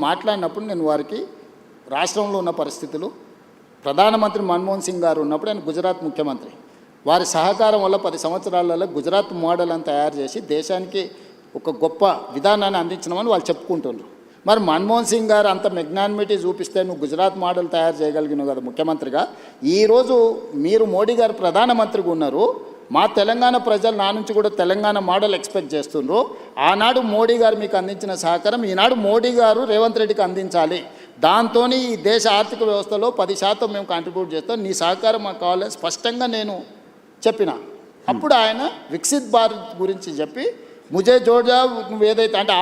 మాట్లాడినప్పుడు నేను వారికి రాష్ట్రంలో ఉన్న పరిస్థితులు, ప్రధానమంత్రి మన్మోహన్ సింగ్ గారు ఉన్నప్పుడు ఆయన గుజరాత్ ముఖ్యమంత్రి, వారి సహకారం వల్ల 10 సంవత్సరాలలో గుజరాత్ మోడల్ అని తయారు చేసి దేశానికి ఒక గొప్ప విధానాన్ని అందించినామని వాళ్ళు చెప్పుకుంటున్నారు. మరి మన్మోహన్ సింగ్ గారు అంత మెగ్నానిమిటీ చూపిస్తే నువ్వు గుజరాత్ మోడల్ తయారు చేయగలిగినావు కదా ముఖ్యమంత్రిగా. ఈరోజు మీరు మోడీ గారు ప్రధానమంత్రిగా ఉన్నారు. మా తెలంగాణ ప్రజలు నా నుంచి కూడా తెలంగాణ మోడల్ ఎక్స్పెక్ట్ చేస్తున్నారు. ఆనాడు మోడీ గారు మీకు అందించిన సహకారం ఈనాడు మోడీ గారు రేవంత్ రెడ్డికి అందించాలి. దాంతో ఈ దేశ ఆర్థిక వ్యవస్థలో 10% మేము కాంట్రిబ్యూట్ చేస్తాం, నీ సహకారం మాకు కావాలి స్పష్టంగా నేను చెప్పిన. అప్పుడు ఆయన వికసిత్ భారత్ గురించి చెప్పి ముజే జోడ్జా నువ్వు ఏదైతే అంటే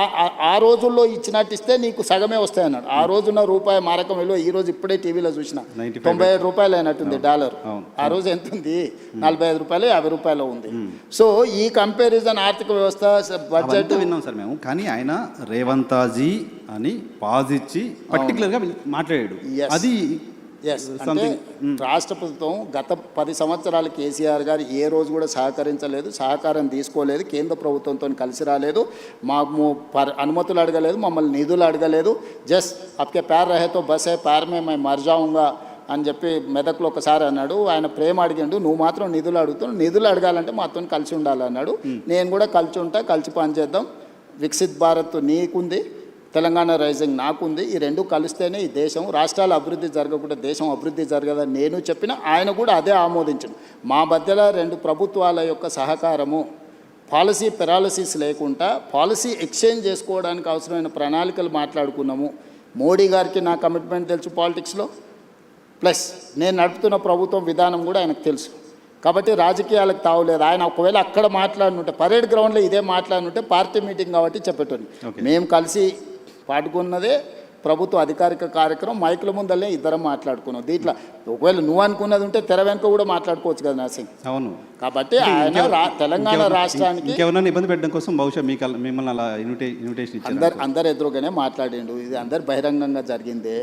ఆ రోజుల్లో ఇచ్చినట్టు ఇస్తే నీకు సగమే వస్తాయి అన్నాడు. ఆ రోజున్న రూపాయి మారకం విలువ ఈరోజు ఇప్పుడే టీవీలో చూసిన 97 రూపాయలు అయినట్టుంది డాలర్. ఆ రోజు ఎంత ఉంది? 45 రూపాయలు 50 రూపాయలు ఉంది. సో ఈ కంపారిజన్ ఆర్థిక వ్యవస్థ బడ్జెట్ విన్నాం సార్ మేము. కానీ ఆయన రేవంతాజీ అని పాజిచ్చి పర్టికులర్గా మాట్లాడాడు. అది అంటే రాష్ట్ర ప్రభుత్వం గత 10 సంవత్సరాలు కేసీఆర్ గారు ఏ రోజు కూడా సహకరించలేదు, సహకారం తీసుకోలేదు, కేంద్ర ప్రభుత్వంతో కలిసి రాలేదు, మాకు అనుమతులు అడగలేదు, మమ్మల్ని నిధులు అడగలేదు. జస్ట్ అప్కే ప్యార్ రహేతో బస్ హై ప్యార్ మే మై మర్ జాऊंगा అని చెప్పి మెదక్లో ఒకసారి అన్నాడు. ఆయన ప్రేమ అడిగిండు, నువ్వు మాత్రం నిధులు అడుగుతున్నావు, నిధులు అడగాలంటే మాతో కలిసి ఉండాలన్నాడు. నేను కూడా కలిసి ఉంటా, కలిసి పనిచేద్దాం. వికసిత్ భారత్ నీకుంది, తెలంగాణ రైజింగ్ నాకుంది. ఈ 2 కలిస్తేనే ఈ దేశం, రాష్ట్రాల అభివృద్ధి జరగకుండా దేశం అభివృద్ధి జరగదని నేను చెప్పిన, ఆయన కూడా అదే ఆమోదించను. మా మధ్యలో 2 ప్రభుత్వాల యొక్క సహకారము, పాలసీ పెరాలసిస్ లేకుండా పాలసీ ఎక్స్చేంజ్ చేసుకోవడానికి అవసరమైన ప్రణాళికలు మాట్లాడుకున్నాము. మోడీ గారికి నా కమిట్మెంట్ తెలుసు పాలిటిక్స్లో, ప్లస్ నేను నడుపుతున్న ప్రభుత్వం విధానం కూడా ఆయనకు తెలుసు. కాబట్టి రాజకీయాలకు తావులేదు. ఆయన ఒకవేళ అక్కడ మాట్లాడినుంటే, పరేడ్ గ్రౌండ్లో ఇదే మాట్లాడినుంటే పార్టీ మీటింగ్ కాబట్టి చెప్పేటోని. మేము కలిసి పాడుకున్నదే ప్రభుత్వ అధికారిక కార్యక్రమం, మైకుల ముందలే ఇద్దరం మాట్లాడుకున్నాం. దీంట్లో ఒకవేళ నువ్వు అనుకున్నది ఉంటే తెర వెనుక కూడా మాట్లాడుకోవచ్చు కదా నర్సింగ్. అవును. కాబట్టి ఆయన తెలంగాణ రాష్ట్రానికి ఇబ్బంది పెట్టడం కోసం బహుశా మిమ్మల్ని అలా ఇన్విటేషన్ అందరు ఎదురుగానే మాట్లాడిండు. ఇది అందరు బహిరంగంగా జరిగిందే.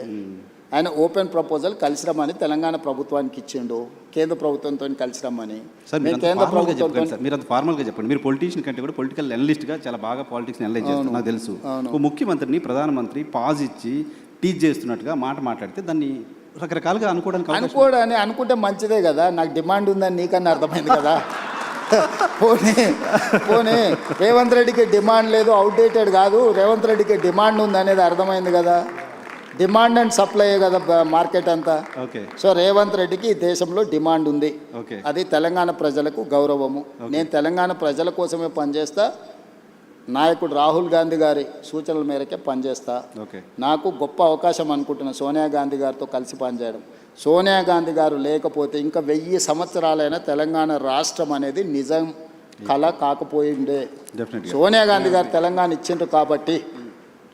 ఆయన ఓపెన్ ప్రపోజల్ కలిసి రమ్మని తెలంగాణ ప్రభుత్వానికి ఇచ్చిండు, కేంద్ర ప్రభుత్వంతో కలిసి రమ్మని. కేంద్ర ప్రభుత్వంతో మీరు అంత ఫార్మల్గా చెప్పండి. మీరు పొలిటీషియన్ కంటే కూడా పొలిటికల్ అనలిస్ట్గా చాలా బాగా పాలిటిక్స్ అనలైజ్ చేస్తారు, నాకు తెలుసు. ముఖ్యమంత్రిని ప్రధానమంత్రి పాజ్ ఇచ్చి టీచ్ చేస్తున్నట్టుగా మాట్లాడితే దాన్ని రకరకాలుగా అనుకోవడానికి అవకాశం అనుకోవడాన్ని అనుకుంటే మంచిదే కదా, నాకు డిమాండ్ ఉందని నీకన్నా అర్థమైంది కదా. పోనీ పోనీ రేవంత్ రెడ్డికి డిమాండ్ లేదు, అవుట్డేటెడ్ కాదు, రేవంత్ రెడ్డికి డిమాండ్ ఉంది అనేది అర్థమైంది కదా. డిమాండ్ అండ్ సప్లై కదా మార్కెట్ అంతా. ఓకే. సో రేవంత్ రెడ్డికి ఈ దేశంలో డిమాండ్ ఉంది, ఓకే. అది తెలంగాణ ప్రజలకు గౌరవము. నేను తెలంగాణ ప్రజల కోసమే పనిచేస్తా, నాయకుడు రాహుల్ గాంధీ గారి సూచనల మేరకే పనిచేస్తా. ఓకే. నాకు గొప్ప అవకాశం అనుకుంటున్నా సోనియా గాంధీ గారితో కలిసి పనిచేయడం. సోనియా గాంధీ గారు లేకపోతే ఇంకా 1000 సంవత్సరాలైనా తెలంగాణ రాష్ట్రం అనేది నిజం కళ కాకపోయిండే. డెఫినెట్గా సోనియా గాంధీ గారు తెలంగాణ ఇచ్చిండ్రు కాబట్టి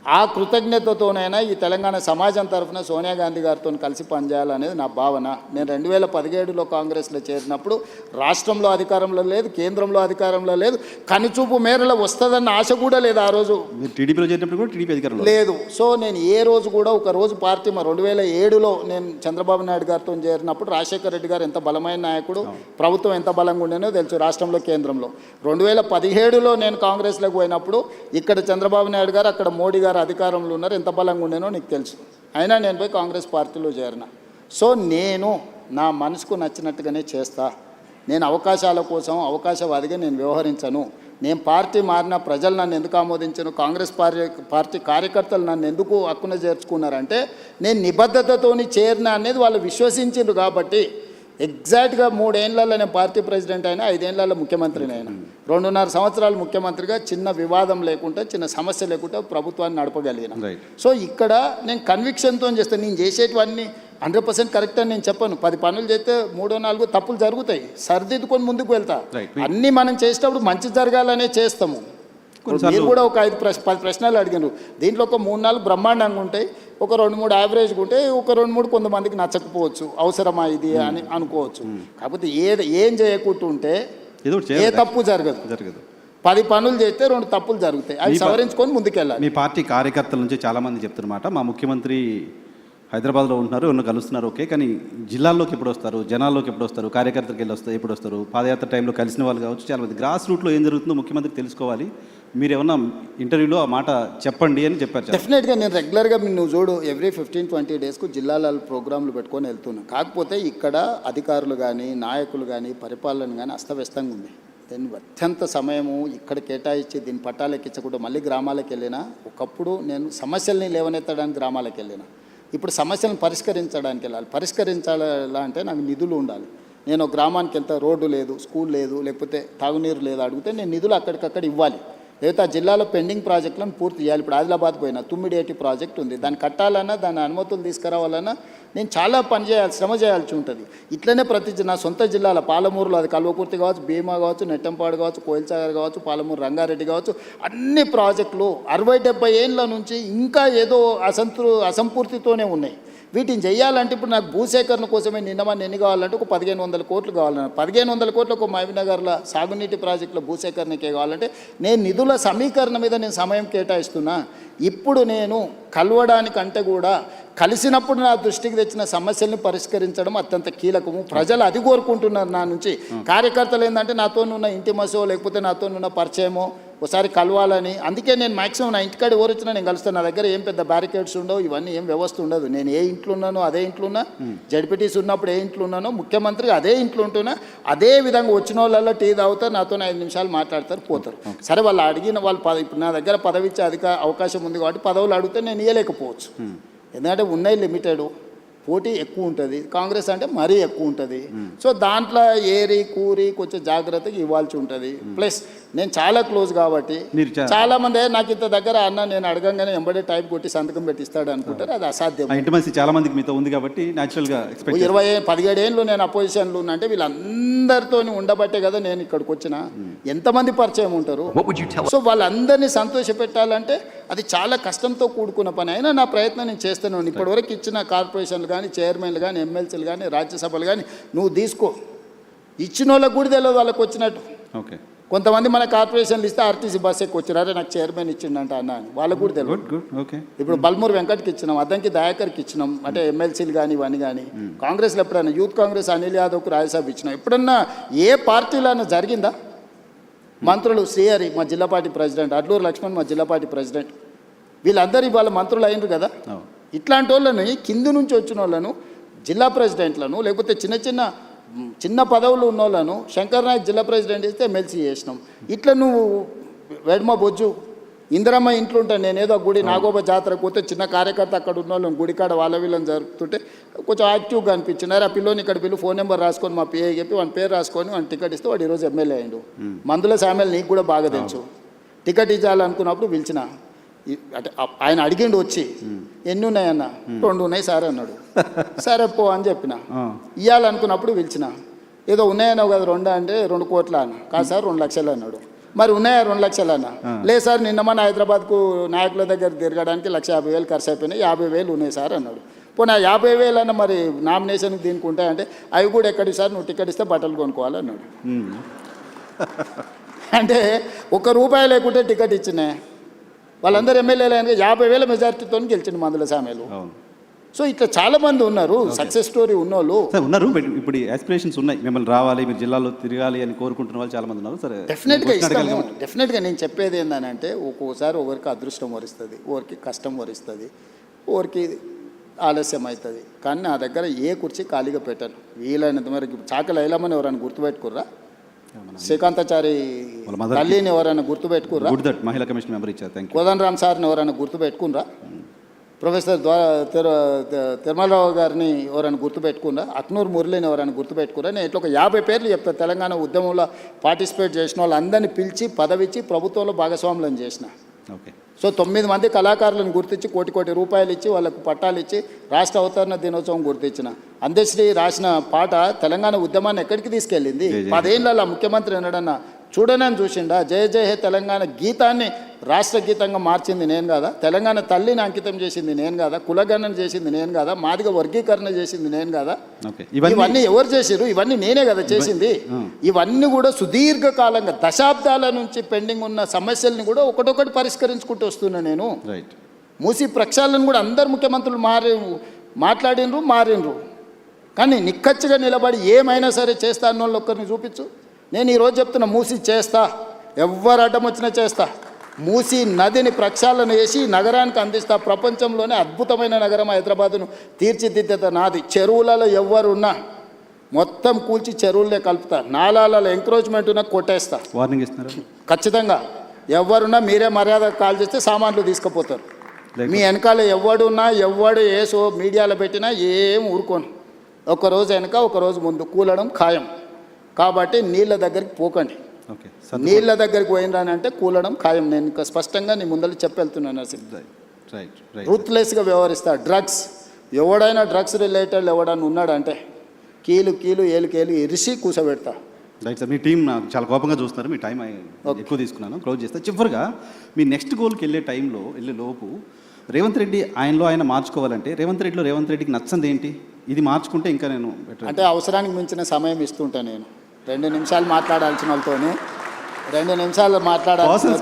ఆ కృతజ్ఞతతోనైనా ఈ తెలంగాణ సమాజం తరఫున సోనియా గాంధీ గారితో కలిసి పనిచేయాలనేది నా భావన. నేను 2017లో కాంగ్రెస్లో చేరినప్పుడు రాష్ట్రంలో అధికారంలో లేదు, కేంద్రంలో అధికారంలో లేదు, కనుచూపు మేరలో వస్తుందన్న ఆశ కూడా లేదు ఆ రోజు. మీరు టీడీపీలో చేరినప్పుడు కూడా టీడీపీ అధికారంలో లేదు. సో నేను ఏ రోజు కూడా ఒక రోజు పార్టీ 2007లో నేను చంద్రబాబు నాయుడు గారితో చేరినప్పుడు రాజశేఖర రెడ్డి గారు ఎంత బలమైన నాయకుడు, ప్రభుత్వం ఎంత బలంగా ఉండేనో తెలుసు రాష్ట్రంలో కేంద్రంలో. 2017లో నేను కాంగ్రెస్లోకి పోయినప్పుడు ఇక్కడ చంద్రబాబు నాయుడు గారు అక్కడ మోడీ గారు అధికారంలో ఉన్నారు, ఎంత బలంగా ఉండేనో నీకు తెలుసు. అయినా నేను పోయి కాంగ్రెస్ పార్టీలో చేరిన. సో నేను నా మనసుకు నచ్చినట్టుగానే చేస్తా. నేను అవకాశాల కోసం అవకాశవాదిగా నేను వ్యవహరించను. నేను పార్టీ మారిన ప్రజలు నన్ను ఎందుకు ఆమోదించను, కాంగ్రెస్ పార్టీ కార్యకర్తలు నన్ను ఎందుకు హక్కున చేర్చుకున్నారంటే నేను నిబద్ధతతోని చేరిన అనేది వాళ్ళు విశ్వసించారు కాబట్టి. ఎగ్జాక్ట్గా 3 ఏళ్లలో నేను పార్టీ ప్రెసిడెంట్ అయినా, 5 ఏళ్లలో ముఖ్యమంత్రిని అయినా, 2.5 సంవత్సరాలు ముఖ్యమంత్రిగా చిన్న వివాదం లేకుండా చిన్న సమస్య లేకుండా ప్రభుత్వాన్ని నడపగలిగిన. సో ఇక్కడ నేను కన్విక్షన్తో చేస్తాను. నేను చేసేటివన్నీ 100% కరెక్ట్ అని నేను చెప్పను. 10 పనులు చేస్తే 3-4 తప్పులు జరుగుతాయి, సరిదిద్దుకొని ముందుకు వెళ్తా. అన్నీ మనం చేసేటప్పుడు మంచి జరగాలనే చేస్తాము. మీరు కూడా ఒక 10 ప్రశ్నలు అడిగినారు, దీంట్లో ఒక 3-4 బ్రహ్మాండంగా ఉంటాయి, ఒక 2-3 యావరేజ్గా ఉంటాయి, ఒక 2-3 కొంతమందికి నచ్చకపోవచ్చు, అవసరమా ఇది అని అనుకోవచ్చు. కాకపోతే ఏం చేయకుంటుంటే ఏ తప్పు జరగదు. 10 పనులు చేస్తే 2 తప్పులు జరుగుతాయి, అవి సవరించుకొని ముందుకెళ్ళాలి. మీ పార్టీ కార్యకర్తల నుంచి చాలామంది చెప్తున్నమాట, మా ముఖ్యమంత్రి హైదరాబాద్లో ఉంటున్నారు, ఎవరినో కలుస్తున్నారు, ఓకే, కానీ జిల్లాల్లోకి ఎప్పుడు వస్తారు, జనాల్లోకి ఎప్పుడు వస్తారు, కార్యకర్తలకు ఎప్పుడు వస్తారు, పాదయాత్ర టైంలో కలిసిన వాళ్ళు కావచ్చు, చాలామంది గ్రాస్ రూట్లో ఏం జరుగుతుందో ముఖ్యమంత్రి తెలుసుకోవాలి, మీరు ఏమన్నా ఇంటర్వ్యూలో ఆ మాట చెప్పండి అని చెప్పారు. డెఫినెట్గా నేను రెగ్యులర్గా నువ్వు చూడు ఎవ్రీ 15-20 డేస్కు జిల్లాల ప్రోగ్రాంలు పెట్టుకొని వెళ్తున్నాను. కాకపోతే ఇక్కడ అధికారులు కానీ నాయకులు కానీ పరిపాలన కానీ అస్తవ్యస్తంగా ఉంది. దీన్ని అత్యంత సమయము ఇక్కడ కేటాయించి దీన్ని పట్టాలెక్కించకుండా మళ్ళీ గ్రామాలకు వెళ్ళినా. ఒకప్పుడు నేను సమస్యల్ని లేవనెత్తడానికి గ్రామాలకు వెళ్ళినా, ఇప్పుడు సమస్యలను పరిష్కరించడానికి వెళ్ళాలి. పరిష్కరించాలా అంటే నాకు నిధులు ఉండాలి. నేను గ్రామానికి వెళ్తే రోడ్డు లేదు, స్కూల్ లేదు, లేకపోతే తాగునీరు లేదు అడిగితే నేను నిధులు అక్కడికక్కడ ఇవ్వాలి. లేకపోతే ఆ జిల్లాలో పెండింగ్ ప్రాజెక్టులను పూర్తి చేయాలి. ఇప్పుడు ఆదిలాబాద్ పోయినా తుమ్మిడేటి ప్రాజెక్ట్ ఉంది, దాన్ని కట్టాలన్నా దాని అనుమతులు తీసుకురావాలన్నా నేను చాలా శ్రమ చేయాల్సి ఉంటుంది. ఇట్లనే నా సొంత జిల్లాల పాలమూరులో అది కల్వకుర్తి కావచ్చు, భీమా కావచ్చు, నెట్టంపాడు కావచ్చు, కోయిల్సాగర్ కావచ్చు, పాలమూరు రంగారెడ్డి కావచ్చు, అన్ని ప్రాజెక్టులు 60-70 ఏళ్ళ నుంచి ఇంకా ఏదో అసంపూర్తితోనే ఉన్నాయి. వీటిని చేయాలంటే ఇప్పుడు నాకు భూసేకరణ కోసమే నిన్నమని ఎన్ని కావాలంటే ఒక 1500 కోట్లు కావాలన్నారు. 1500 కోట్లు ఒక మహబూబ్నగర్లో సాగునీటి ప్రాజెక్టుల భూసేకరణకే కావాలంటే నేను నిధుల సమీకరణ మీద నేను సమయం కేటాయిస్తున్నా. ఇప్పుడు నేను కలవడానికంటే కూడా కలిసినప్పుడు నా దృష్టికి తెచ్చిన సమస్యల్ని పరిష్కరించడం అత్యంత కీలకము. ప్రజలు అది కోరుకుంటున్నారు నా నుంచి. కార్యకర్తలు ఏంటంటే నాతో ఉన్న ఇంటిమసో లేకపోతే నాతో ఉన్న పరిచయమో ఒకసారి కలవాలని. అందుకే నేను మ్యాక్సిమం నా ఇంటికాడ ఎవరు వచ్చినా నేను కలుస్తాను. నా దగ్గర ఏం పెద్ద బ్యారికేడ్స్ ఉండవు, ఇవన్నీ ఏం వ్యవస్థ ఉండదు. నేను ఏ ఇంట్లో ఉన్నానో అదే ఇంట్లో ఉన్నా, జడ్పీటీసీ ఉన్నప్పుడు ఏ ఇంట్లో ఉన్నానో, ముఖ్యమంత్రి అదే ఇంట్లో ఉంటున్నా. అదే విధంగా వచ్చిన వాళ్ళల్లో టీ తాగుతారు, నాతో 5 నిమిషాలు మాట్లాడతారు, పోతారు. సరే వాళ్ళు అడిగిన వాళ్ళు ఇప్పుడు నా దగ్గర పదవి ఇచ్చే అవకాశం ఉంది కాబట్టి పదవులు అడిగితే నేను ఇవ్వలేకపోవచ్చు. ఎందుకంటే ఉన్నాయి లిమిటెడ్, పోటీ ఎక్కువ ఉంటుంది. కాంగ్రెస్ అంటే మరీ ఎక్కువ ఉంటుంది. సో దాంట్లో ఏరి కూరి కొంచెం జాగ్రత్తగా ఇవ్వాల్సి ఉంటుంది. ప్లస్ నేను చాలా క్లోజ్ కాబట్టి చాలా మంది నాకు ఇంత దగ్గర అన్న నేను అడగంగానే ఎంబడే టైప్ కొట్టి సంతకం పెట్టిస్తాడు అనుకుంటారు. అది అసాధ్యం. ఇంటిమసీ చాలా మందికి మీతో ఉంది కాబట్టి న్యాచురల్గా 17 ఏళ్ళు నేను అపోజిషన్లో ఉన్నా అంటే వీళ్ళందరితో ఉండబట్టే కదా నేను ఇక్కడికి వచ్చిన. ఎంతమంది పరిచయం ఉంటారు. సో వాళ్ళందరినీ సంతోష పెట్టాలంటే అది చాలా కష్టంతో కూడుకున్న పని. అయినా నా ప్రయత్నం నేను చేస్తున్నాను. ఇప్పటివరకు ఇచ్చిన కార్పొరేషన్లు కానీ, చైర్మన్లు కానీ, ఎమ్మెల్సీలు కానీ, రాజ్యసభలు కానీ నువ్వు తీసుకో. ఇచ్చిన వాళ్ళకు కూడా తెలియదు వాళ్ళకి వచ్చినట్టు. ఓకే, కొంతమంది మన కార్పొరేషన్లు ఇస్తే ఆర్టీసీ బస్ ఎక్కువ వచ్చారు, నాకు చైర్మన్ ఇచ్చిండంట అన్న అని వాళ్ళకు కూడా తెలియదు. ఇప్పుడు బల్మూరు వెంకట్కి ఇచ్చినాం, అద్దంకి దయాకర్కి ఇచ్చినాం, అంటే ఎమ్మెల్సీలు కానీ ఇవన్నీ కానీ. కాంగ్రెస్లో ఎప్పుడైనా యూత్ కాంగ్రెస్ అనిల్ యాదవ్కు రాజ్యసభ ఇచ్చినాం. ఎప్పుడన్నా ఏ పార్టీలో అయినా జరిగిందా? మంత్రులు శ్రీహరి మా జిల్లా పార్టీ ప్రెసిడెంట్, అడ్లూరు లక్ష్మణ్ మా జిల్లా పార్టీ ప్రెసిడెంట్, వీళ్ళందరూ ఇవాళ మంత్రులు అయినరు కదా. ఇట్లాంటి వాళ్ళని కింది నుంచి వచ్చిన వాళ్ళను జిల్లా ప్రెసిడెంట్లను లేకపోతే చిన్న పదవులు ఉన్న వాళ్ళను శంకర్ నాయక్ జిల్లా ప్రెసిడెంట్ ఇస్తే ఎమ్మెల్సీ చేసినాం. ఇట్లా నువ్వు వెడ్మ బొజ్జు ఇందిరమ్మ ఇంట్లో ఉంటాను నేను ఏదో గుడి నాగోబ జాతరకు పోతే చిన్న కార్యకర్త అక్కడ ఉన్న వాళ్ళని గుడికాడ వాళ్ళ వీళ్ళని జరుపుతుంటే కొంచెం యాక్టివ్గా అనిపించినారు. ఆ పిల్లోని ఇక్కడ పిల్లు ఫోన్ నెంబర్ రాసుకొని మా పిఏ చెప్పి వాడి పేరు రాసుకొని వాడిని టికెట్ ఇస్తే వాడు ఈరోజు ఎమ్మెల్యే అయ్యిండు. మందుల సామెలు నీకు కూడా బాగా తెలుసు. టికెట్ ఇచ్చాలనుకున్నప్పుడు పిలిచిన అంటే ఆయన అడిగిండు వచ్చి ఎన్ని ఉన్నాయన్న 2 ఉన్నాయి సార్ అన్నాడు. సరే పో అని చెప్పిన. ఇవ్వాలనుకున్నప్పుడు పిలిచిన ఏదో ఉన్నాయన్నావు కదా 2 అంటే 2 కోట్ల అన్న. కాదు సార్ 2 లక్షలు అన్నాడు. మరి ఉన్నాయా 2 లక్షలు అన్న. లేదు సార్ నిన్న మన హైదరాబాద్కు నాయకుల దగ్గర తిరగడానికి 1,50,000 ఖర్చు అయిపోయినాయి 50,000 ఉన్నాయి సార్ అన్నాడు. పోనీ 50,000 అన్న మరి నామినేషన్కి దీనికి ఉంటాయంటే అవి కూడా ఎక్కడి సార్ నువ్వు టికెట్ ఇస్తే బట్టలు కొనుక్కోవాలి అన్నాడు. అంటే ₹1 లేకుంటే టికెట్ ఇచ్చినాయి. వాళ్ళందరూ ఎమ్మెల్యేలు అయినా 50,000 మెజారిటీతో గెలిచిండు మందుల సామెలు. సో ఇట్లా చాలా మంది ఉన్నారు సక్సెస్ స్టోరీ ఉన్నోళ్ళు ఉన్నారు. ఇప్పుడు ఆస్పిరేషన్స్ ఉన్నాయి మిమ్మల్ని రావాలి మీరు జిల్లాలో తిరగాలి అని కోరుకుంటున్న వాళ్ళు చాలా మంది ఉన్నారు. సరే డెఫినెట్గా ఇస్తాము. డెఫినెట్గా నేను చెప్పేది ఏంటంటే ఒక్కోసారి ఒకరికి అదృష్టం వరిస్తుంది, ఒకరికి కష్టం వరిస్తుంది, ఒకరికి ఆలస్యం అవుతుంది. కానీ నా దగ్గర ఏ కుర్చీ ఖాళీగా పెట్టాను. వీలైనంత మేరకు చాకలి ఐలమ్మని ఎవరైనా గుర్తుపెట్టుకుర్రా? శ్రీకాంతాచారి తల్లిని ఎవరైనా గుర్తుపెట్టుకుర్రా? మహిళా కమిషన్ మెంబర్ ఇచ్చారు. కోదండరామ్ సార్ని ఎవరైనా గుర్తుపెట్టుకున్నారా? ప్రొఫెసర్ తిరుమలరావు గారిని ఎవరైనా గుర్తుపెట్టుకున్నా? అక్నూరు మురళిని ఎవరైనా గుర్తుపెట్టుకున్నా? నేను ఇట్లా ఒక 50 పేర్లు చెప్తాను. తెలంగాణ ఉద్యమంలో పార్టిసిపేట్ చేసిన వాళ్ళందరినీ పిలిచి పదవిచ్చి ప్రభుత్వంలో భాగస్వాములను చేసిన. ఓకే. సో 9 మంది కళాకారులను గుర్తించి కోటి రూపాయలు ఇచ్చి వాళ్ళకు పట్టాలు ఇచ్చి రాష్ట్ర అవతరణ దినోత్సవం గుర్తించిన. అందశ్రీ రాసిన పాట తెలంగాణ ఉద్యమాన్ని ఎక్కడికి తీసుకెళ్ళింది? 10 ఏళ్ళ ముఖ్యమంత్రి ఎన్నడన్నా చూడనని చూసిండా? జయ జయ హే తెలంగాణ గీతాన్ని రాష్ట్ర గీతంగా మార్చింది నేను కదా? తెలంగాణ తల్లిని అంకితం చేసింది నేను కదా? కులగణన చేసింది నేను కదా? మాదిగ వర్గీకరణ చేసింది నేను కదా? ఇవన్నీ ఎవరు చేసిరు? ఇవన్నీ నేనే కదా చేసింది. ఇవన్నీ కూడా సుదీర్ఘకాలంగా దశాబ్దాల నుంచి పెండింగ్ ఉన్న సమస్యల్ని కూడా ఒకటొకటి పరిష్కరించుకుంటూ వస్తున్నా నేను. మూసి ప్రక్షాళన కూడా అందరు ముఖ్యమంత్రులు మాట్లాడినరు. కానీ నిక్కచ్చిగా నిలబడి ఏమైనా సరే చేస్తా అన్న వాళ్ళు ఒక్కరిని చూపించు. నేను ఈరోజు చెప్తున్నా మూసి చేస్తా, ఎవ్వరు అడ్డం వచ్చినా చేస్తా. మూసి నదిని ప్రక్షాళన చేసి నగరానికి అందిస్తా. ప్రపంచంలోనే అద్భుతమైన నగరం హైదరాబాదును తీర్చిదిద్దేత నాది. చెరువులలో ఎవ్వరున్నా మొత్తం కూల్చి చెరువులనే కలుపుతా. నాలాలలో ఎంక్రోచ్మెంట్ ఉన్నా కొట్టేస్తా. వార్నింగ్ ఇస్తున్నారు ఖచ్చితంగా. ఎవరున్నా మీరే మర్యాద కాల్ చేస్తే సామాన్లు తీసుకుపోతారు. మీ వెనకాల ఎవడున్నా ఎవడు ఏసో మీడియాలో పెట్టినా ఏం ఊరుకోను. ఒకరోజు వెనక ఒకరోజు ముందు కూలడం ఖాయం. కాబట్టి నీళ్ళ దగ్గరికి పోకండి. నీళ్ళ దగ్గరికి పోయినానంటే కూలడం ఖాయం. నేను ఇంకా స్పష్టంగా నీ ముందర చెప్పెళ్తున్నాను. రూత్లెస్గా వ్యవహరిస్తా. డ్రగ్స్ ఎవడైనా డ్రగ్స్ రిలేటెడ్ ఎవడన్నా ఉన్నాడంటే కీలు ఏలు ఇరిసి కూసబెడతా. Right sir. మీ టీం నాకు చాలా కోపంగా చూస్తున్నారు. మీ టైం ఎక్కువ తీసుకున్నాను. క్లోజ్ చేస్తా. చివరిగా మీ నెక్స్ట్ గోల్కి వెళ్ళే లోపు రేవంత్ రెడ్డి ఆయన మార్చుకోవాలంటే రేవంత్ రెడ్డికి నచ్చంది ఏంటి? ఇది మార్చుకుంటే ఇంకా నేను అంటే అవసరానికి మించిన సమయం ఇస్తుంటా. నేను 2 నిమిషాలు మాట్లాడాల్సిన వాళ్ళతోనే 2 నిమిషాలు మాట్లాడాల్సిన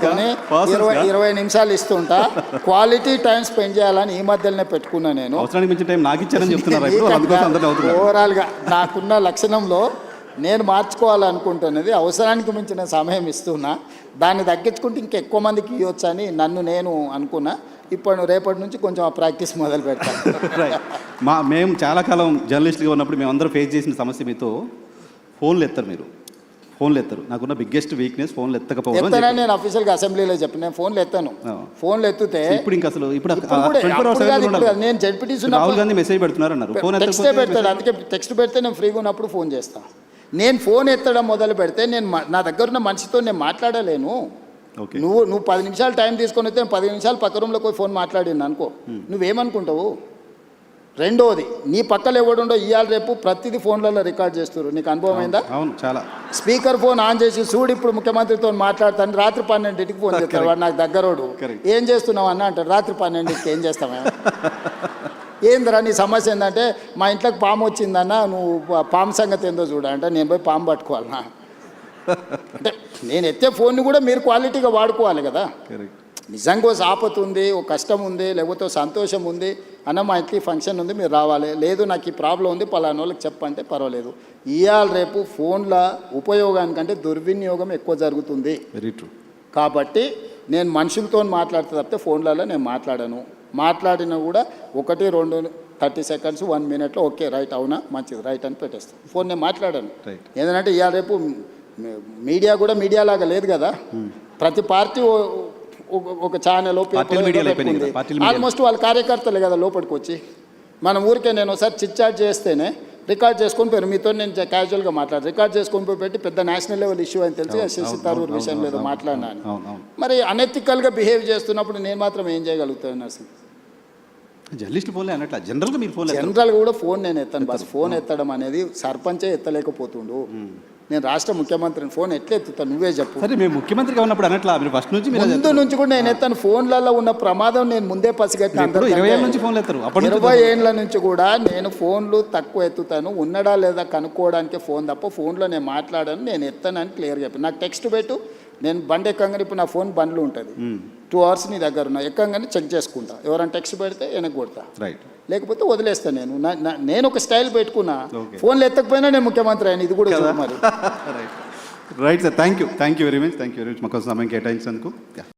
20 నిమిషాలు ఇస్తుంటా. క్వాలిటీ టైం స్పెండ్ చేయాలని ఈ మధ్యలోనే పెట్టుకున్నా నేను. అవసరానికి మించిన టైం నాకు ఇచ్చారని చెప్తున్నారు. ఓవరాల్గా నాకున్న లక్షణంలో నేను మార్చుకోవాలనుకుంటున్నది అవసరానికి మించిన సమయం ఇస్తున్నా. దాన్ని తగ్గించుకుంటే ఇంకెక్కువ మందికి ఇవ్వచ్చు అని నేను అనుకున్నా. రేపటి నుంచి కొంచెం ఆ ప్రాక్టీస్ మొదలు పెడతాను. మేము చాలా కాలం జర్నలిస్ట్గా ఉన్నప్పుడు మేమందరం ఫేస్ చేసిన సమస్య మీతో ఫోన్లు ఎత్తరు. నాకున్న బిగ్గెస్ట్ వీక్నెస్ ఫోన్లు ఎత్తకపోవడం. నేను అఫీషియల్గా అసెంబ్లీలో చెప్పిన నేను ఫోన్లు ఎత్తాను. ఫోన్లు ఎత్తితే ఇప్పుడు ఇంకా అసలు నేను జడ్పీటీసీ రాహుల్ గాంధీ మెసేజ్ పెడుతున్నారు అన్నారు. టెక్స్ట్ పెడతాడు. అందుకే టెక్స్ట్ పెడితే నేను ఫ్రీగా ఉన్నప్పుడు ఫోన్ చేస్తాను. నేను ఫోన్ ఎత్తడం మొదలు పెడితే నా దగ్గర ఉన్న మనిషితో నేను మాట్లాడలేను. నువ్వు 10 నిమిషాలు టైం తీసుకొని వస్తే 10 నిమిషాలు పక్క రూమ్లో పోయి ఫోన్ మాట్లాడింది అనుకో, నువ్వేమనుకుంటావు? రెండోది, నీ పక్కన ఎవడుండో ఇవాళ రేపు ప్రతిదీ ఫోన్లలో రికార్డ్ చేస్తారు. నీకు అనుభవం అయిందా? చాలా. స్పీకర్ ఫోన్ ఆన్ చేసి చూడు ఇప్పుడు ముఖ్యమంత్రితో మాట్లాడతాను. రాత్రి 12ంటికి ఫోన్ చేస్తాడు. వాడు నాకు దగ్గరోడు. ఏం చేస్తున్నావు అన్న అంటాడు. రాత్రి 12ంటికి ఏం చేస్తావా? ఏందిరా నీ సమస్య ఏంటంటే మా ఇంట్లోకి పాము వచ్చిందన్న, నువ్వు పాము సంగతి ఏందో చూడంటే నేను పోయి పాము పట్టుకోవాలన్నా. అంటే నేను ఎత్తే ఫోన్ని కూడా మీరు క్వాలిటీగా వాడుకోవాలి కదా. నిజంగా ఓ ఆపత్తు ఉంది, ఓ కష్టం ఉంది, లేకపోతే ఓ సంతోషం ఉంది అన్న, మా ఇంటికి ఫంక్షన్ ఉంది మీరు రావాలి, లేదు నాకు ఈ ప్రాబ్లం ఉంది పలానా వాళ్ళకి చెప్పంటే పర్వాలేదు. ఇవాళ రేపు ఫోన్ల ఉపయోగానికంటే దుర్వినియోగం ఎక్కువ జరుగుతుంది. Very true. కాబట్టి నేను మనుషులతో మాట్లాడితే తప్పితే ఫోన్లలో నేను మాట్లాడాను. మాట్లాడినా కూడా 1-2 30 సెకండ్స్ 1 మినిట్లో ఓకే రైట్ అవునా మంచిది రైట్ అని పెట్టేస్తాను. ఫోన్ నేను మాట్లాడాను. Right. ఏంటంటే ఇవాళ రేపు మీడియా కూడా మీడియా లాగా లేదు కదా. ప్రతి పార్టీ ఒక ఛానల్ పార్టీల మీడియాలో అయిపోయినాయి కదా, పార్టీల మీడియాలో. ఆల్మోస్ట్ వాళ్ళ కార్యకర్తలే కదా లోపలికి వచ్చి. మనం ఊరికే నేను ఒకసారి చిట్ చాట్ చేస్తేనే రికార్డ్ చేసుకొని పోయారు. మీతో నేను క్యాజువల్గా మాట్లాడాను. రికార్డ్ చేసుకొని పోయి పెట్టి పెద్ద నేషనల్ లెవెల్ ఇష్యూ అని తెలిసి శశి తరూర్ విషయంలో ఏదో మాట్లాడినా అని. అవును. మరి అనెథికల్గా బిహేవ్ చేస్తున్నప్పుడు నేను మాత్రం ఏం చేయగలుగుతాను నర్సింగ్? జర్నలిస్టులు ఫోన్లే అన్నట్ల జనరల్గా మీరు ఫోన్ జనరల్గా కూడా ఫోన్ నేను ఎత్తాను బస్. ఫోన్ ఎత్తడం అనేది సర్పంచే ఎత్తలేకపోతుండు. నేను రాష్ట్ర ముఖ్యమంత్రిని ఫోన్ ఎట్లా ఎత్తుతాను నువ్వే చెప్పు. సరే మేము ముఖ్యమంత్రిగా ఉన్నప్పుడు అన్నట్లా మీరు ఫస్ట్ నుంచి మీరు ముందు నుంచి కూడా నేను ఎత్తాను. ఫోన్లలో ఉన్న ప్రమాదం నేను ముందే పసిగట్టిన. 20 ఏళ్ళ నుంచి ఫోన్లు ఎత్తారు. అప్పటి నుంచి 20 ఏళ్ళ నుంచి కూడా నేను ఫోన్లు తక్కువ ఎత్తుతాను. ఉన్నడా లేదా కనుక్కోవడానికి ఫోన్ తప్ప ఫోన్లో నేను మాట్లాడాను, నేను ఎత్తానని క్లియర్గా చెప్పాను. నాకు టెక్స్ట్ పెట్టు, నేను బండి ఎక్కంగానే ఇప్పుడు నా ఫోన్ బండ్లు ఉంటుంది 2 అవర్స్ నీ దగ్గర ఉన్నా ఎక్కంగానే చెక్ చేసుకుంటా. ఎవరైనా టెక్స్ట్ పెడితే వెనక్కి కొడతా, రైట్. లేకపోతే వదిలేస్తాను. నేను ఒక స్టైల్ పెట్టుకున్నా. Okay. ఫోన్లు ఎత్తకపోయినా నేను ముఖ్యమంత్రి అయిన ఇది కూడా చూడు మరి. Right sir, thank you very much. మాకు సమయం కేటాయించినందుకు.